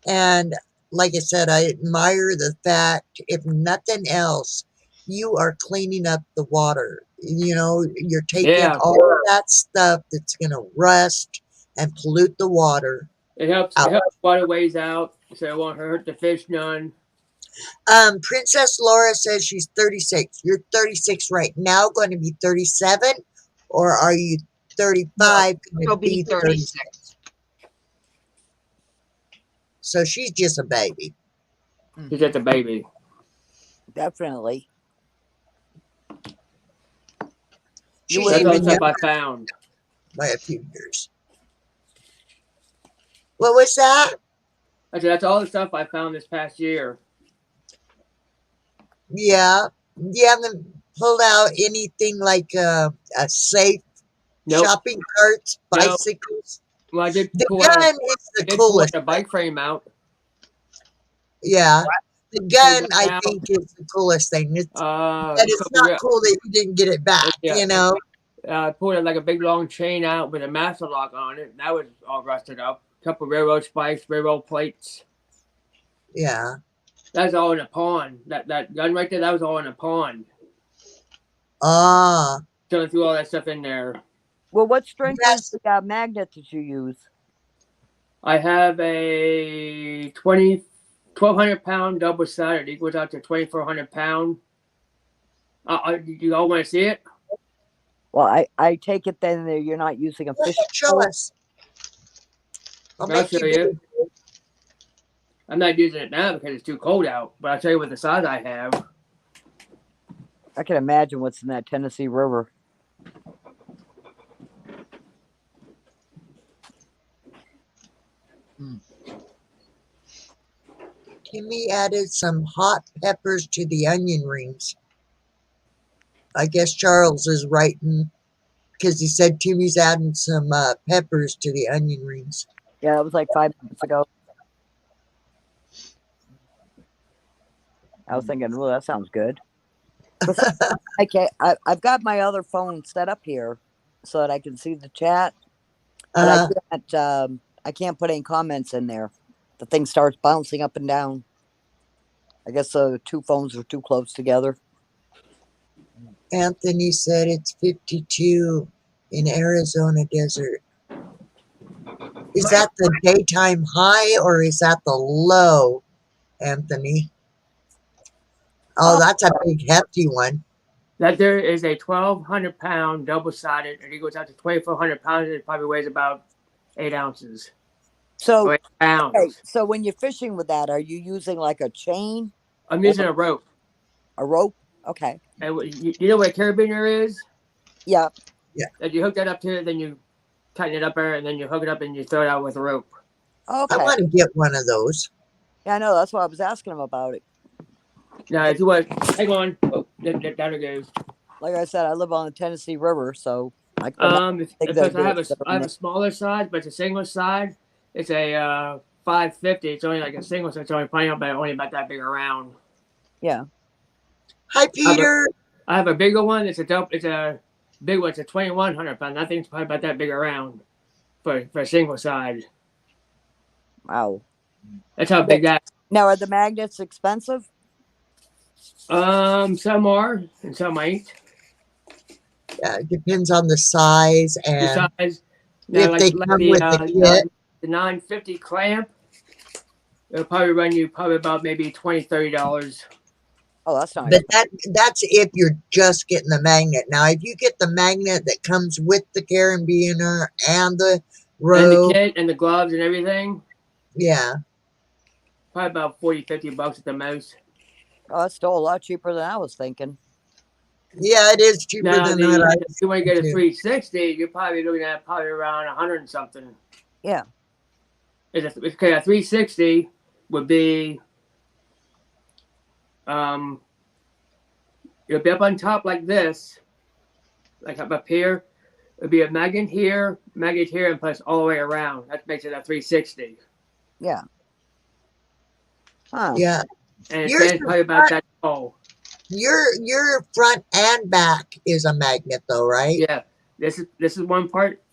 and like I said, I admire the fact, if nothing else, you are cleaning up the water. You're taking Yeah, all of that stuff that's gonna rust and pollute the water it helps. out. It helps waterways out, so it won't hurt the fish none. Princess Laura says she's 36. You're 36 right now, going to be 37, or are you 35 going She'll to be be 36? 36. So she's just a baby. She's just a baby. Definitely. She's That's all the even stuff I younger found. by a few years. What was that? I said that's all the stuff I found this past year. Yeah. You haven't pulled out anything like a safe, Nope. shopping carts, No. bicycles? Well, I did The pull gun out. is the I did pull coolest. out the bike frame out. Yeah. The Pulled gun, it I out. think, is the coolest thing. But it's Couple not cool that you didn't get it back, Yeah. I pulled it like a big long chain out with a master lock on it. That was all rusted up. Couple railroad spikes, railroad plates. Yeah. That's all in a pond. That gun right there, that was all in a pond. Ah. So I threw all that stuff in there. Well, what strength Yes. is the magnet that you use? I have a 1,200 pound double sided. It equals out to 2,400 pound. You all want to see it? Well, I take it then that you're not using a Go fish ahead, show pole. us. I'll I'll make show you you. big. I'm not using it now because it's too cold out. But I'll tell you what the size I have. I can imagine what's in that Tennessee River. Timmy added some hot peppers to the onion rings. I guess Charles is writing because he said Timmy's adding some peppers to the onion rings. Yeah, that was like 5 minutes ago. I was thinking, well, that sounds good. For some reason, I've got my other phone set up here so that I can see the chat, but Uh, I can't put any comments in there. The thing starts bouncing up and down. I guess the two phones are too close together. Anthony said it's 52 in Arizona desert. Is that the daytime high or is that the low, Anthony? Oh, that's a big hefty one. That there is a 1,200-pound double-sided, and it goes out to 2,400 pounds. It probably weighs about 8 ounces. So, 8 pounds. okay, so when you're fishing with that, are you using like a chain, I'm using a rope. a rope? Okay. And you know what a carabiner is? Yeah. That you hook that up to it, then you tighten it up there, and then you hook it up and you throw it out with a rope. Okay. I want to get one of those. Yeah, I know. That's why I was asking him about it. Now, if you want, hang on. Oh, there it goes. Like I said, I live on the Tennessee River, so I Because I have a smaller size, but it's a single side. It's a 550. It's only like a single, so it's only probably only about that big around. Yeah. Hi, Peter. I have a bigger one. It's a big one. It's a 2,100 pound. That thing's probably about that big around for a single side. Wow. That's how big that. Now, are the magnets expensive? Some are and some ain't. Yeah, it depends on the size and The size. Now, if they come with the kit. The 950 clamp, it'll probably run you about maybe $20-$30. Oh, that's nice. But that's if you're just getting the magnet. Now, if you get the magnet that comes with the carabiner and the rope. And the kit and the gloves and everything. Yeah. Probably about $40-$50 at the most. Oh, that's still a lot cheaper than I was thinking. Yeah, it is cheaper than that. If you want to get a 360, you're probably looking at around 100 and something. Yeah. Okay, a 360 would be it'll be up on top like this, like up here. It'll be a magnet here, and plus all the way around. That makes it a 360. Yeah. Huh. Yeah. And it stands probably about that tall. Your front and back is a magnet though, right? Yeah. This is one part,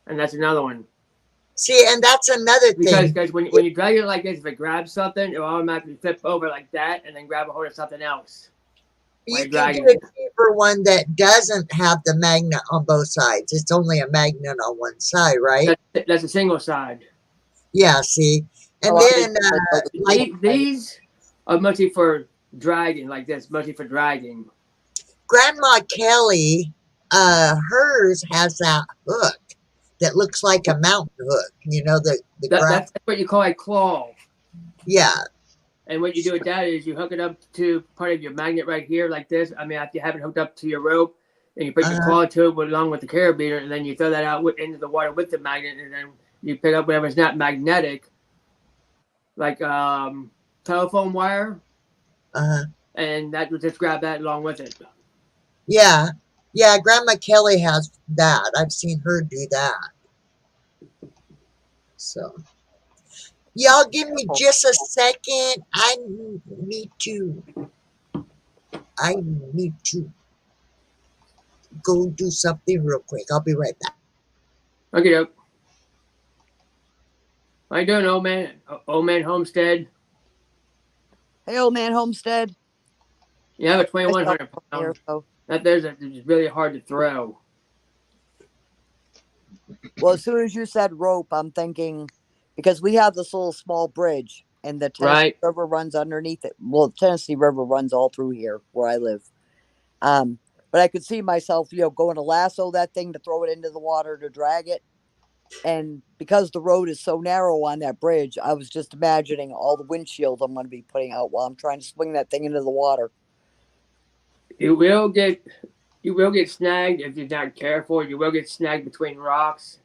and that's another one. See, and that's another thing. Because when you drag it like this, if it grabs something, it will automatically flip over like that and then grab a hold of something else. You can get a cheaper one that doesn't have the magnet on both sides. It's only a magnet on one side, right? That's a single side. Yeah, see. And these are mostly for dragging like this, mostly for dragging. Grandma Kelly, hers has that hook that looks like a mountain hook. You know, that's what you call a claw. Yeah. And what you do with that is you hook it up to part of your magnet right here like this. I mean, after you have it hooked up to your rope, and you put your claw to it along with the carabiner, and then you throw that out into the water with the magnet, and then you pick up whatever's not magnetic, like telephone wire, and that would just grab that along with it. Yeah. Yeah, Grandma Kelly has that. I've seen her do that. So, y'all give me just a second. I need to go do something real quick. I'll be right back. Okay, doke. How you doing, old man? Old man Homestead? Hey, old man Homestead. You have a 2,100 pound. That there's really hard to throw. Well, as soon as you said rope, I'm thinking, because we have this little small bridge and the Tennessee River runs underneath it. Well, the Tennessee River runs all through here where I live. But I could see myself, going to lasso that thing to throw it into the water to drag it. And because the road is so narrow on that bridge, I was just imagining all the windshield I'm going to be putting out while I'm trying to swing that thing into the water. You will get snagged if you're not careful. You will get snagged between rocks.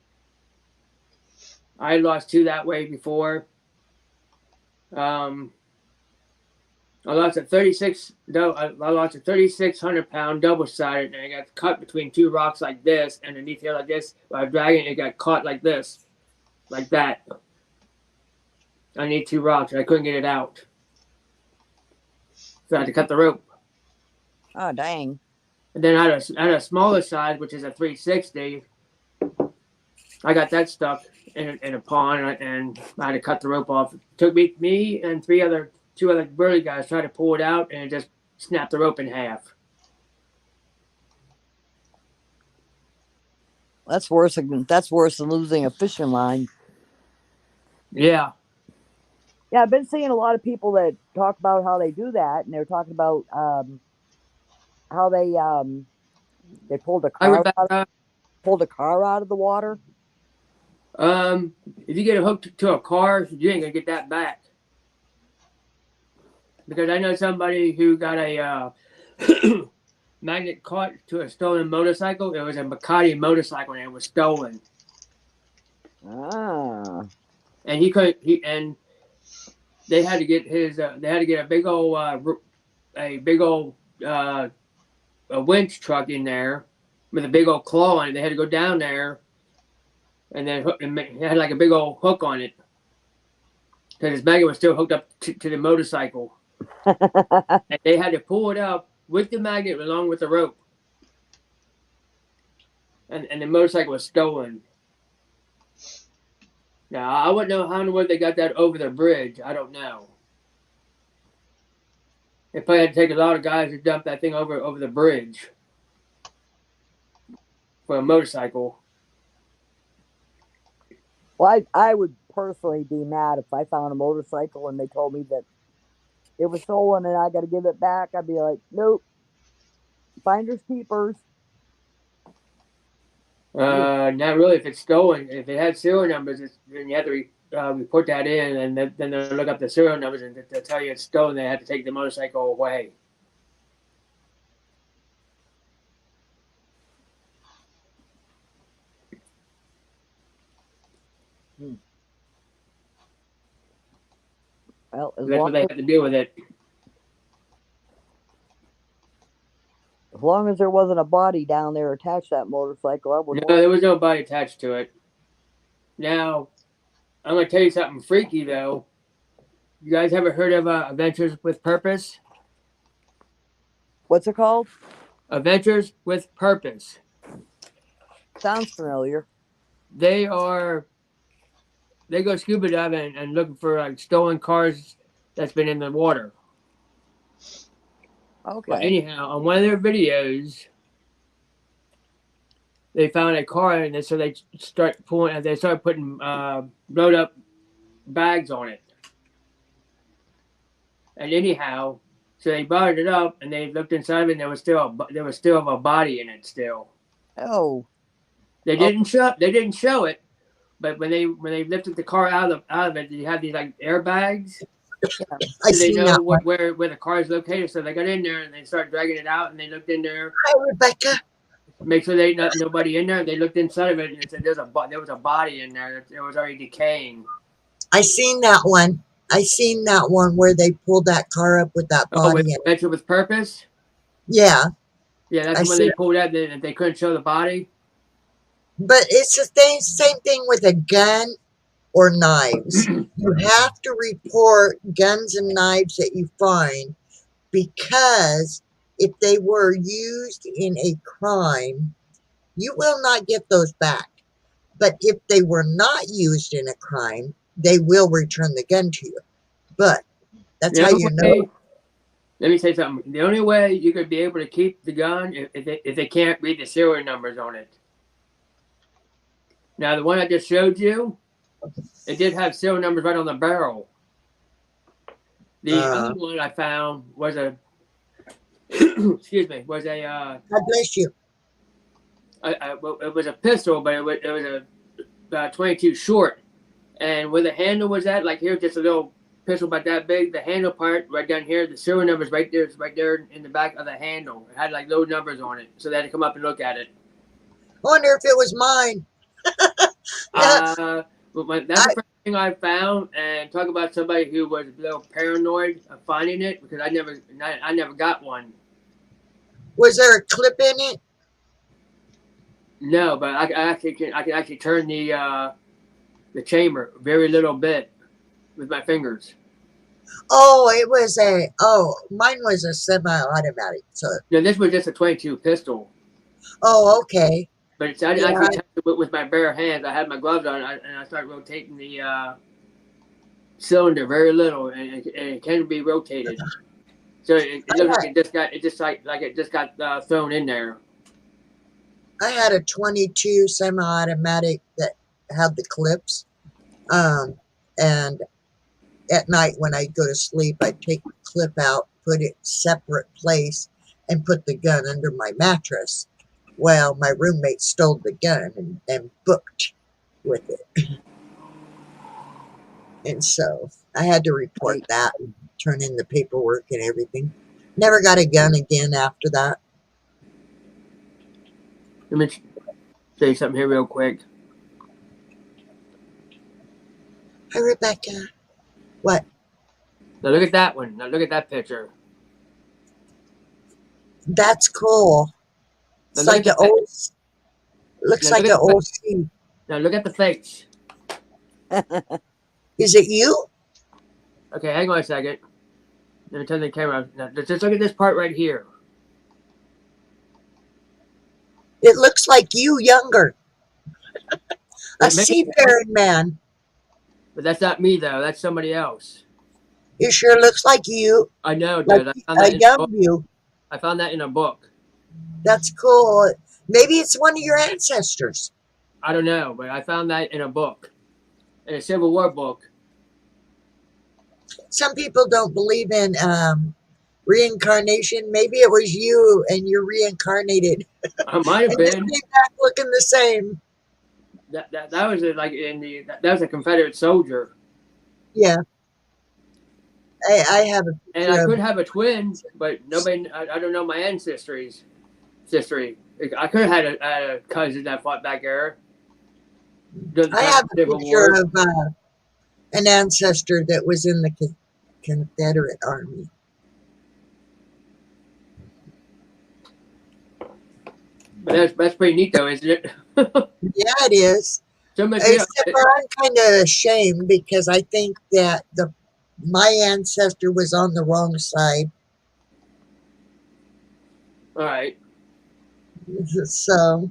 I lost two that way before. I lost a 3,600-pound double sided, and it got cut between two rocks like this, and underneath here like this. While dragging it, got caught like this, like that. I need two rocks. I couldn't get it out, so I had to cut the rope. Oh, dang. And then I had a smaller size, which is a 360. I got that stuck in a pond, and I had to cut the rope off. It took me and two other burly guys tried to pull it out, and it just snapped the rope in half. That's worse than losing a fishing line. Yeah. Yeah, I've been seeing a lot of people that talk about how they do that, and they're talking about how they pulled a car out of the water. If you get hooked to a car, you ain't gonna get that back. Because I know somebody who got a magnet caught to a stolen motorcycle. It was a Makati motorcycle, and it was stolen. Ah. And they had to get a big old a winch truck in there with a big old claw on it. They had to go down there, and then it had like a big old hook on it because his magnet was still hooked up to the motorcycle. And they had to pull it up with the magnet along with the rope, and the motorcycle was stolen. Now, I wouldn't know how in the world they got that over the bridge. I don't know. They probably had to take a lot of guys to dump that thing over the bridge for a motorcycle. Well, I would personally be mad if I found a motorcycle and they told me that it was stolen and I got to give it back. I'd be like, nope. Finders keepers. Not really. If it's stolen, if it had serial numbers, then you have to report that in, and then they'll look up the serial numbers, and they'll tell you it's stolen. They have to take the motorcycle away. Well, that's what they have to do with it. As long as there wasn't a body down there attached to that motorcycle, I would. No, there was no body attached to it. Now, I'm going to tell you something freaky, though. You guys ever heard of Adventures with Purpose? What's it called? Adventures with Purpose. Sounds familiar. They go scuba diving and looking for like stolen cars that's been in the water. Okay. Well, anyhow, on one of their videos, they found a car, and so they start putting blowed up bags on it. And anyhow, so they brought it up, and they looked inside of it, and there was still a body in it still. Oh. They didn't show it, but when they lifted the car out of it, you have these like airbags. Yeah. So they know where the car is located. So they got in there and they started dragging it out, and they looked in there. Hi, Rebecca. Make sure they not nobody in there. They looked inside of it, and it said there was a body in there that was already decaying. I seen that one. Where they pulled that car up with that body in it. Adventure with Purpose? Yeah. Yeah, that's when they pulled out and they couldn't show the body. But it's the same thing with a gun or knives. You have to report guns and knives that you find, because if they were used in a crime, you will not get those back. But if they were not used in a crime, they will return the gun to you. But that's how you know. Let me say something. The only way you could be able to keep the gun if they can't read the serial numbers on it. Now, the one I just showed you, it did have serial numbers right on the barrel. The other one I found was a excuse me, was a God bless you. well, it was a pistol, but it was a 22 short, and where the handle was at, like here, just a little pistol about that big. The handle part right down here, the serial numbers right there in the back of the handle. It had like those numbers on it, so they had to come up and look at it. I wonder if it was mine. That's the first thing I found, and talk about somebody who was a little paranoid of finding it, because I never got one. Was there a clip in it? No, but I can actually turn the chamber very little bit with my fingers. Oh, it was mine was a semi-automatic. So, No, this was just a 22 pistol. oh, okay. But I didn't Yeah, actually touch it with my bare hands. I had my gloves on, and I started rotating the cylinder very little, and it can be rotated. So it looks like it just got thrown in there. I had a 22 semi-automatic that had the clips. And at night when I go to sleep, I'd take the clip out, put it separate place, and put the gun under my mattress. Well, my roommate stole the gun and booked with it. And so I had to report that and turn in the paperwork and everything. Never got a gun again after that. Let me say something here real quick. Hi, Rebecca. What? Now look at that one. Now look at that picture. That's cool. It's like an old. Looks like an old scene. Now look at the face. Is it you? Okay, hang on a second. Let me turn the camera. Now, just look at this part right here. It looks like you younger. A seafaring man. But that's not me, though. That's somebody else. It sure looks like you. I know, like dude. a young you. I found that in a book. That's cool. Maybe it's one of your ancestors. I don't know, but I found that in a book. In a Civil War book. Some people don't believe in reincarnation. Maybe it was you and you're reincarnated. I might have been. You came back looking the same. That was like that was a Confederate soldier. Yeah. I have a and I could have a twin, but nobody. I don't know my ancestry's history. I could have had a cousin that fought back there. I have a picture of an ancestor that was in the Confederate Army. But that's pretty neat, though, isn't it? Yeah, it is. Except for I'm kind of ashamed because I think that my ancestor was on the wrong side. All right. So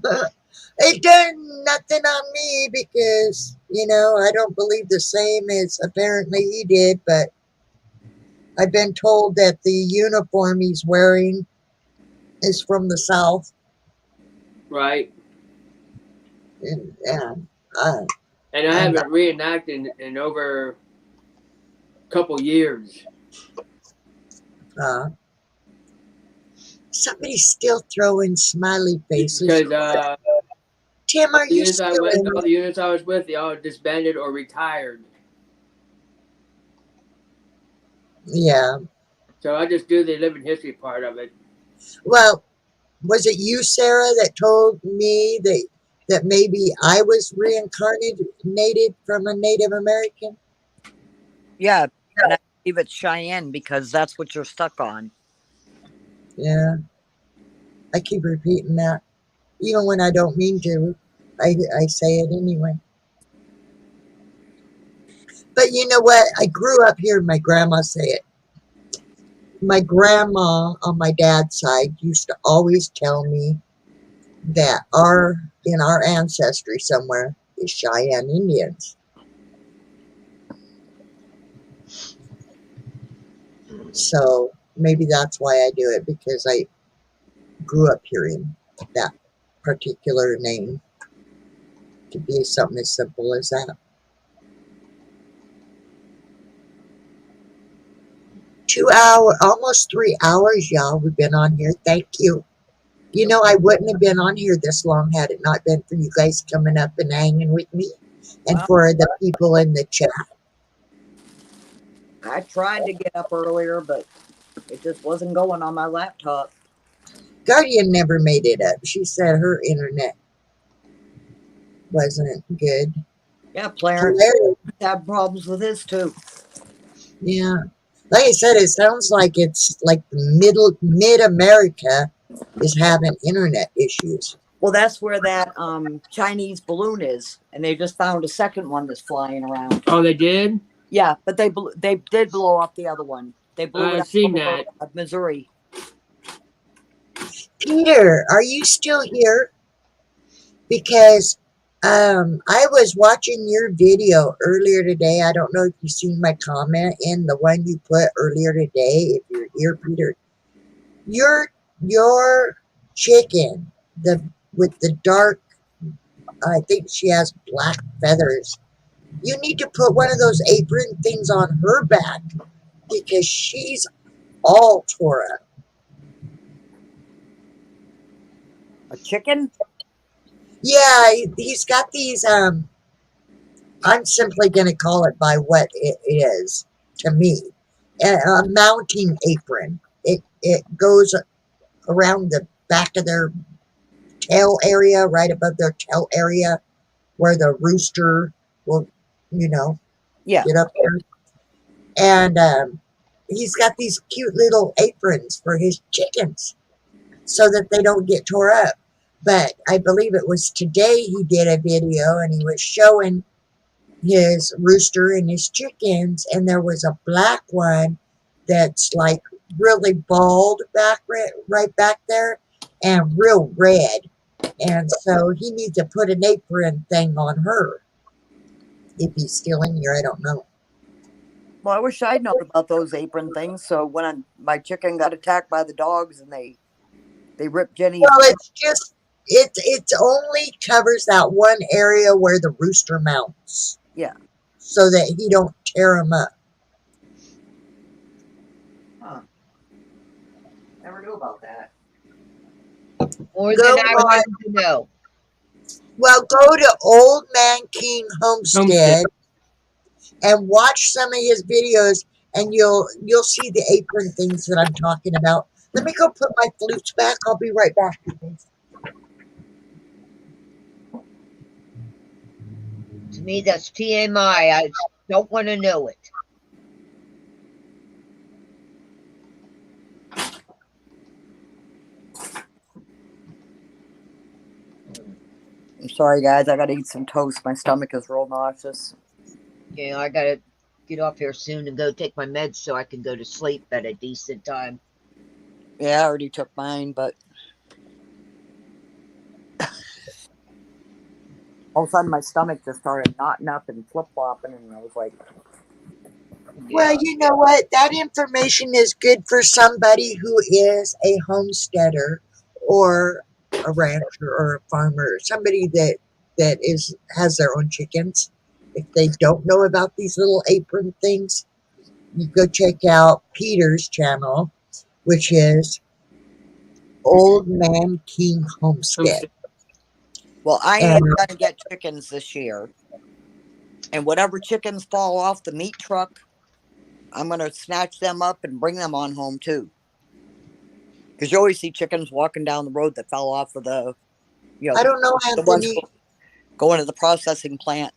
it done nothing on me because, I don't believe the same as apparently he did, but I've been told that the uniform he's wearing is from the South. Right. And I haven't reenacted in over a couple years. Somebody's still throwing smiley faces. Because Tim, are you still all the units I was with, they all disbanded or retired. Yeah. So I just do the living history part of it. Well, was it you, Sarah, that told me that maybe I was reincarnated from a Native American? Yeah, and I believe it's Cheyenne because that's what you're stuck on. Yeah. I keep repeating that. Even when I don't mean to, I say it anyway. But you know what? I grew up hearing my grandma say it. My grandma on my dad's side used to always tell me that in our ancestry somewhere is Cheyenne Indians. So maybe that's why I do it, because I grew up hearing that particular name to be something as simple as that. 2 hours, almost 3 hours, y'all. We've been on here. Thank you. I wouldn't have been on here this long had it not been for you guys coming up and hanging with me, and for the people in the chat. I tried to get up earlier, but it just wasn't going on my laptop. Guardian never made it up. She said her internet wasn't good. Yeah, Clarence Have problems with his too. Yeah. Like I said, it sounds like it's like mid America is having internet issues. Well, that's where that Chinese balloon is, and they just found a second one that's flying around. Oh, they did? Yeah, but they did blow up the other one. They blew it I've up seen over that. Missouri. Peter, are you still here? Because I was watching your video earlier today. I don't know if you've seen my comment in the one you put earlier today. If you're here, Peter, your chicken, the with the dark, I think she has black feathers. You need to put one of those apron things on her back because she's all tore up. A chicken? Yeah, he's got these. I'm simply going to call it by what it is to me. A mounting apron. It goes around the back of their tail area, right above their tail area, where the rooster will, Yeah. get up there. And he's got these cute little aprons for his chickens so that they don't get tore up. But I believe it was today he did a video and he was showing his rooster and his chickens, and there was a black one that's like really bald right back there and real red. And so he needs to put an apron thing on her. If he's still in here, I don't know. Well, I wish I'd known about those apron things. So when my chicken got attacked by the dogs and they ripped Jenny. Well, it's just it only covers that one area where the rooster mounts. Yeah. So that he don't tear them up. Huh. Never knew about that. More Go than I on. wanted to know. Well, go to Old Man King Homestead and watch some of his videos, and you'll see the apron things that I'm talking about. Let me go put my flutes back. I'll be right back. To me, that's TMI. I don't want to know it. I'm sorry, guys. I gotta eat some toast. My stomach is real nauseous. Yeah, I gotta get off here soon and go take my meds so I can go to sleep at a decent time. Yeah, I already took mine, but all of a sudden my stomach just started knotting up and flip-flopping, and I was like, Well, you know what? That information is good for somebody who is a homesteader or a rancher or a farmer, somebody that has their own chickens. If they don't know about these little apron things, you go check out Peter's channel, which is Old Man King Homestead. well, I am gonna get chickens this year, and whatever chickens fall off the meat truck, I'm gonna snatch them up and bring them on home too. Because you always see chickens walking down the road that fell off of the, I don't know, the ones Anthony. going to the processing plant.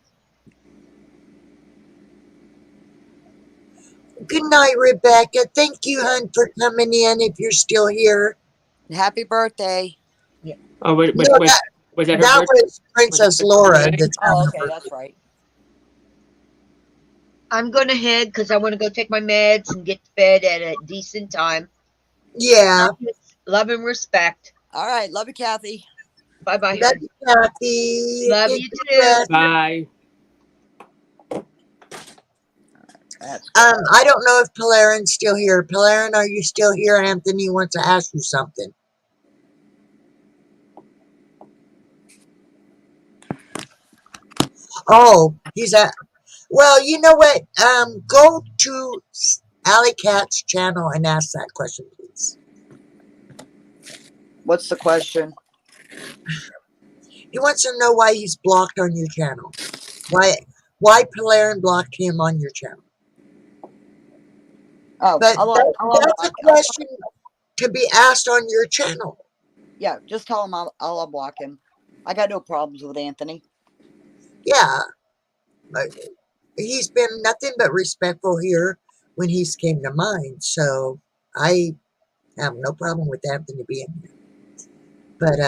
Good night, Rebecca. Thank you, hon, for coming in if you're still here. Happy birthday. Oh, wait, No, was that her that birthday? was Princess Laura that's Oh, having okay, her that's right. I'm going to head because I want to go take my meds and get to bed at a decent time. Yeah. Love and respect. All right, love you, Kathy. Bye-bye. Love you, Kathy. Love Get you good too. rest. Bye. I don't know if Polarin's still here. Polarin, are you still here? Anthony wants to ask you something. Oh, he's at. Well, you know what? Go to Alley Cat's channel and ask that question, please. What's the question? He wants to know why he's blocked on your channel. Why Polarin blocked him on your channel. Oh, But that's a question to be asked on your channel. Yeah, just tell him I'll unblock him. I got no problems with Anthony. Yeah. he's been nothing but respectful here when he's came to mine. So I have no problem with Anthony being here. But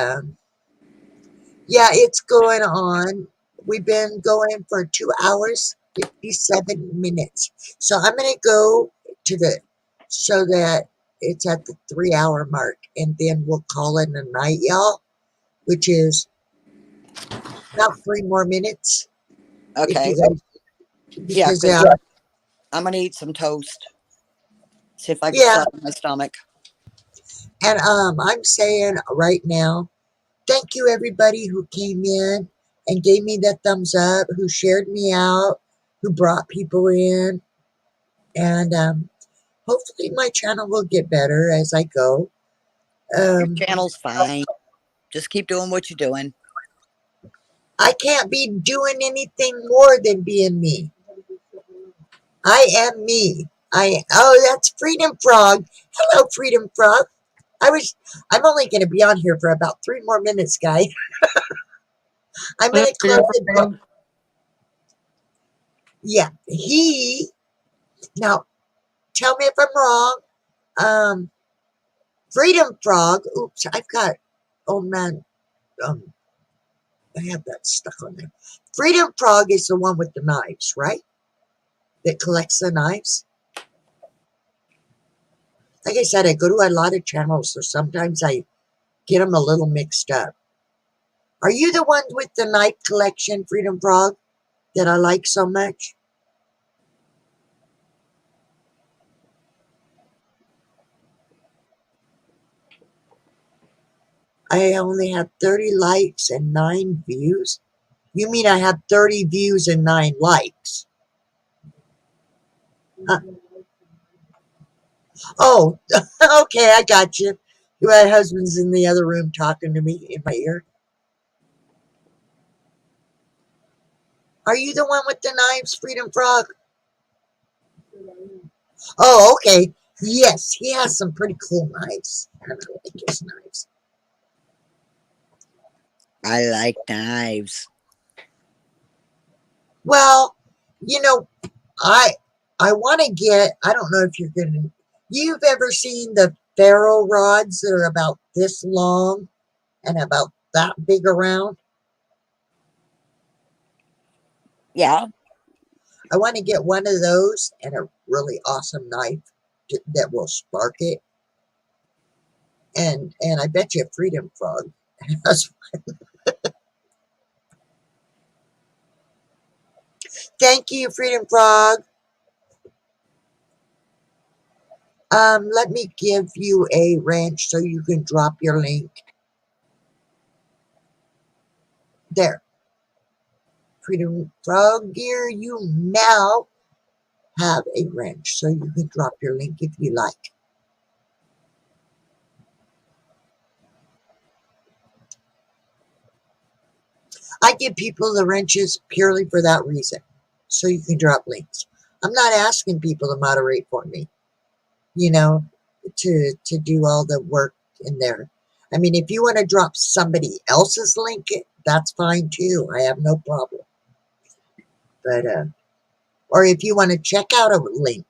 yeah, it's going on. We've been going for 2 hours, 57 minutes. So I'm going to go to the, so that it's at the 3 hour mark. And then we'll call it a night, y'all, which is about 3 more minutes. If Okay. you guys, Yeah, because, because I'm going to eat some toast. See if I can yeah. settle my stomach. And I'm saying right now, thank you everybody who came in and gave me that thumbs up, who shared me out, who brought people in. And hopefully my channel will get better as I go. Your channel's fine. Just keep doing what you're doing. I can't be doing anything more than being me. I am me. Oh, that's Freedom Frog. Hello, Freedom Frog. I'm only going to be on here for about 3 more minutes, guys. I'm going to close it. Yeah, now tell me if I'm wrong. Freedom Frog. Oops, oh man, I have that stuck on there. Freedom Frog is the one with the knives, right? That collects the knives. Like I said, I go to a lot of channels, so sometimes I get them a little mixed up. Are you the one with the knife collection, Freedom Frog, that I like so much? I only have 30 likes and 9 views. You mean I have 30 views and 9 likes? Oh, okay, I got you. My husband's in the other room talking to me in my ear. Are you the one with the knives, Freedom Frog? Oh, okay. Yes, he has some pretty cool knives. I really like his knives. I like knives. Well, you know, I want to get, I don't know if you've ever seen the ferro rods that are about this long and about that big around? Yeah. I want to get one of those and a really awesome knife that will spark it. And I bet you Freedom Frog has. Thank you, Freedom Frog. Let me give you a wrench so you can drop your link. There. Freedom Frog Gear, you now have a wrench so you can drop your link if you like. I give people the wrenches purely for that reason, so you can drop links. I'm not asking people to moderate for me, you know, to do all the work in there. I mean, if you want to drop somebody else's link, that's fine too. I have no problem. But or if you want to check out a link,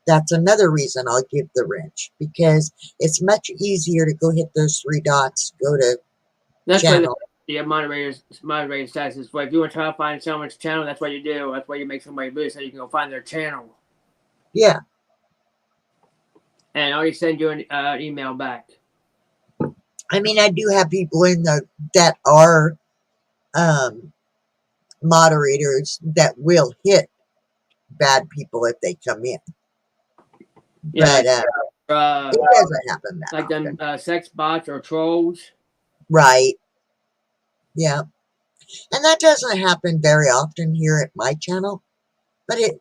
that's another reason I'll give the wrench, because it's much easier to go hit those 3 dots, go to channel. The moderator status is. If you want to try to find someone's channel, that's what you do. That's why you make somebody blue so you can go find their channel. Yeah. And I'll send you an email back. I mean, I do have people in that are moderators that will hit bad people if they come in. Yeah, but it doesn't happen that like often. them sex bots or trolls. Right. Yeah. And that doesn't happen very often here at my channel, but it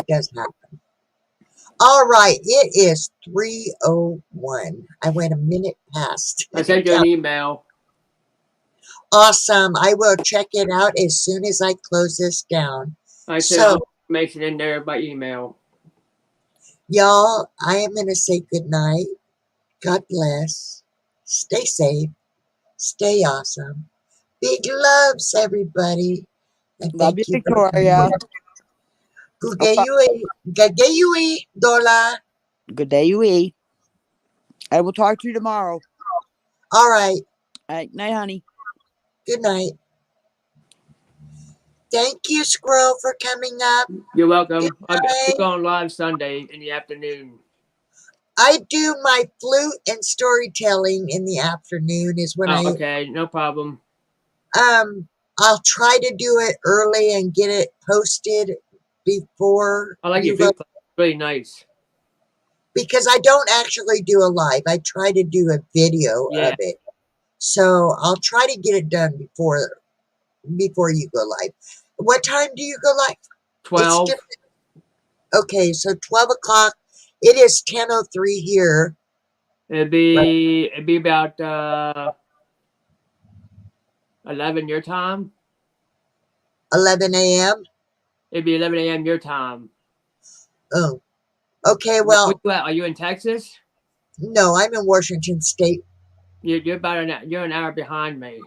does happen. All right, it is 3:01. I went a minute past. I sent you an email. Awesome. I will check it out as soon as I close this down. I sent all the information in there by email. Y'all, I am going to say good night. God bless. Stay safe. Stay awesome. Big loves, everybody. And Love thank you, you. Victoria. Gagayui, Dola. Good day, you eat. I will talk to you tomorrow. All right. All right, night, honey. Good night. Thank you, Squirrel, for coming up. You're welcome. I'll be Bye. going live Sunday in the afternoon. I do my flute and storytelling in the afternoon is when Oh, okay. No problem. I'll try to do it early and get it posted before I like your you go, replay. Really nice. because I don't actually do a live. I try to do a video Yeah. of it. So I'll try to get it done before you go live. What time do you go live? 12. Okay, so 12 o'clock. It is 10:03 here. It'd be about 11 your time. 11 a.m. It'd be 11 a.m. your time. Oh, okay. Where Well, you at? Are you in Texas? no, I'm in Washington State. You're about you're an hour behind me.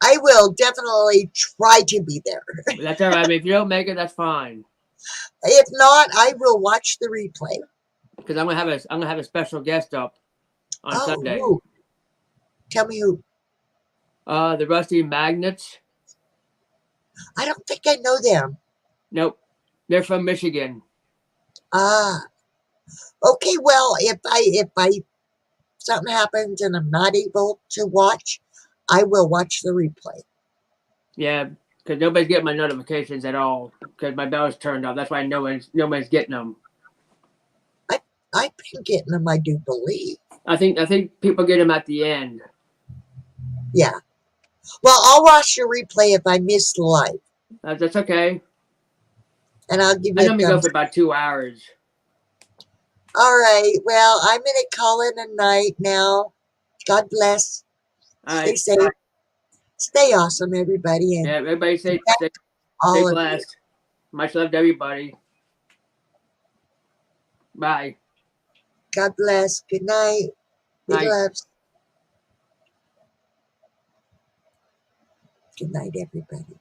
I will definitely try to be there. That's all right. I mean, if you don't make it, that's fine. If not, I will watch the replay. Because I'm gonna have a special guest up on Sunday. Who? Tell me who. The Rusty Magnets. I don't think I know them. Nope, they're from Michigan. Ah, okay. Well, if something happens and I'm not able to watch, I will watch the replay. Yeah, because nobody's getting my notifications at all because my bell's turned off. That's why nobody's getting them. I've been getting them, I do believe. I think people get them at the end. Yeah. Well, I'll watch your replay if I miss the live. That's okay. And I'll give I you a normally go thumbs for about 2 hours. All right. Well, I'm going to call it a night now. God bless. All Stay right. safe. Stay awesome, everybody. And Yeah, everybody stay all of blessed. Much love to everybody. Bye. God bless. Good night. Big Night. loves. Good night, everybody.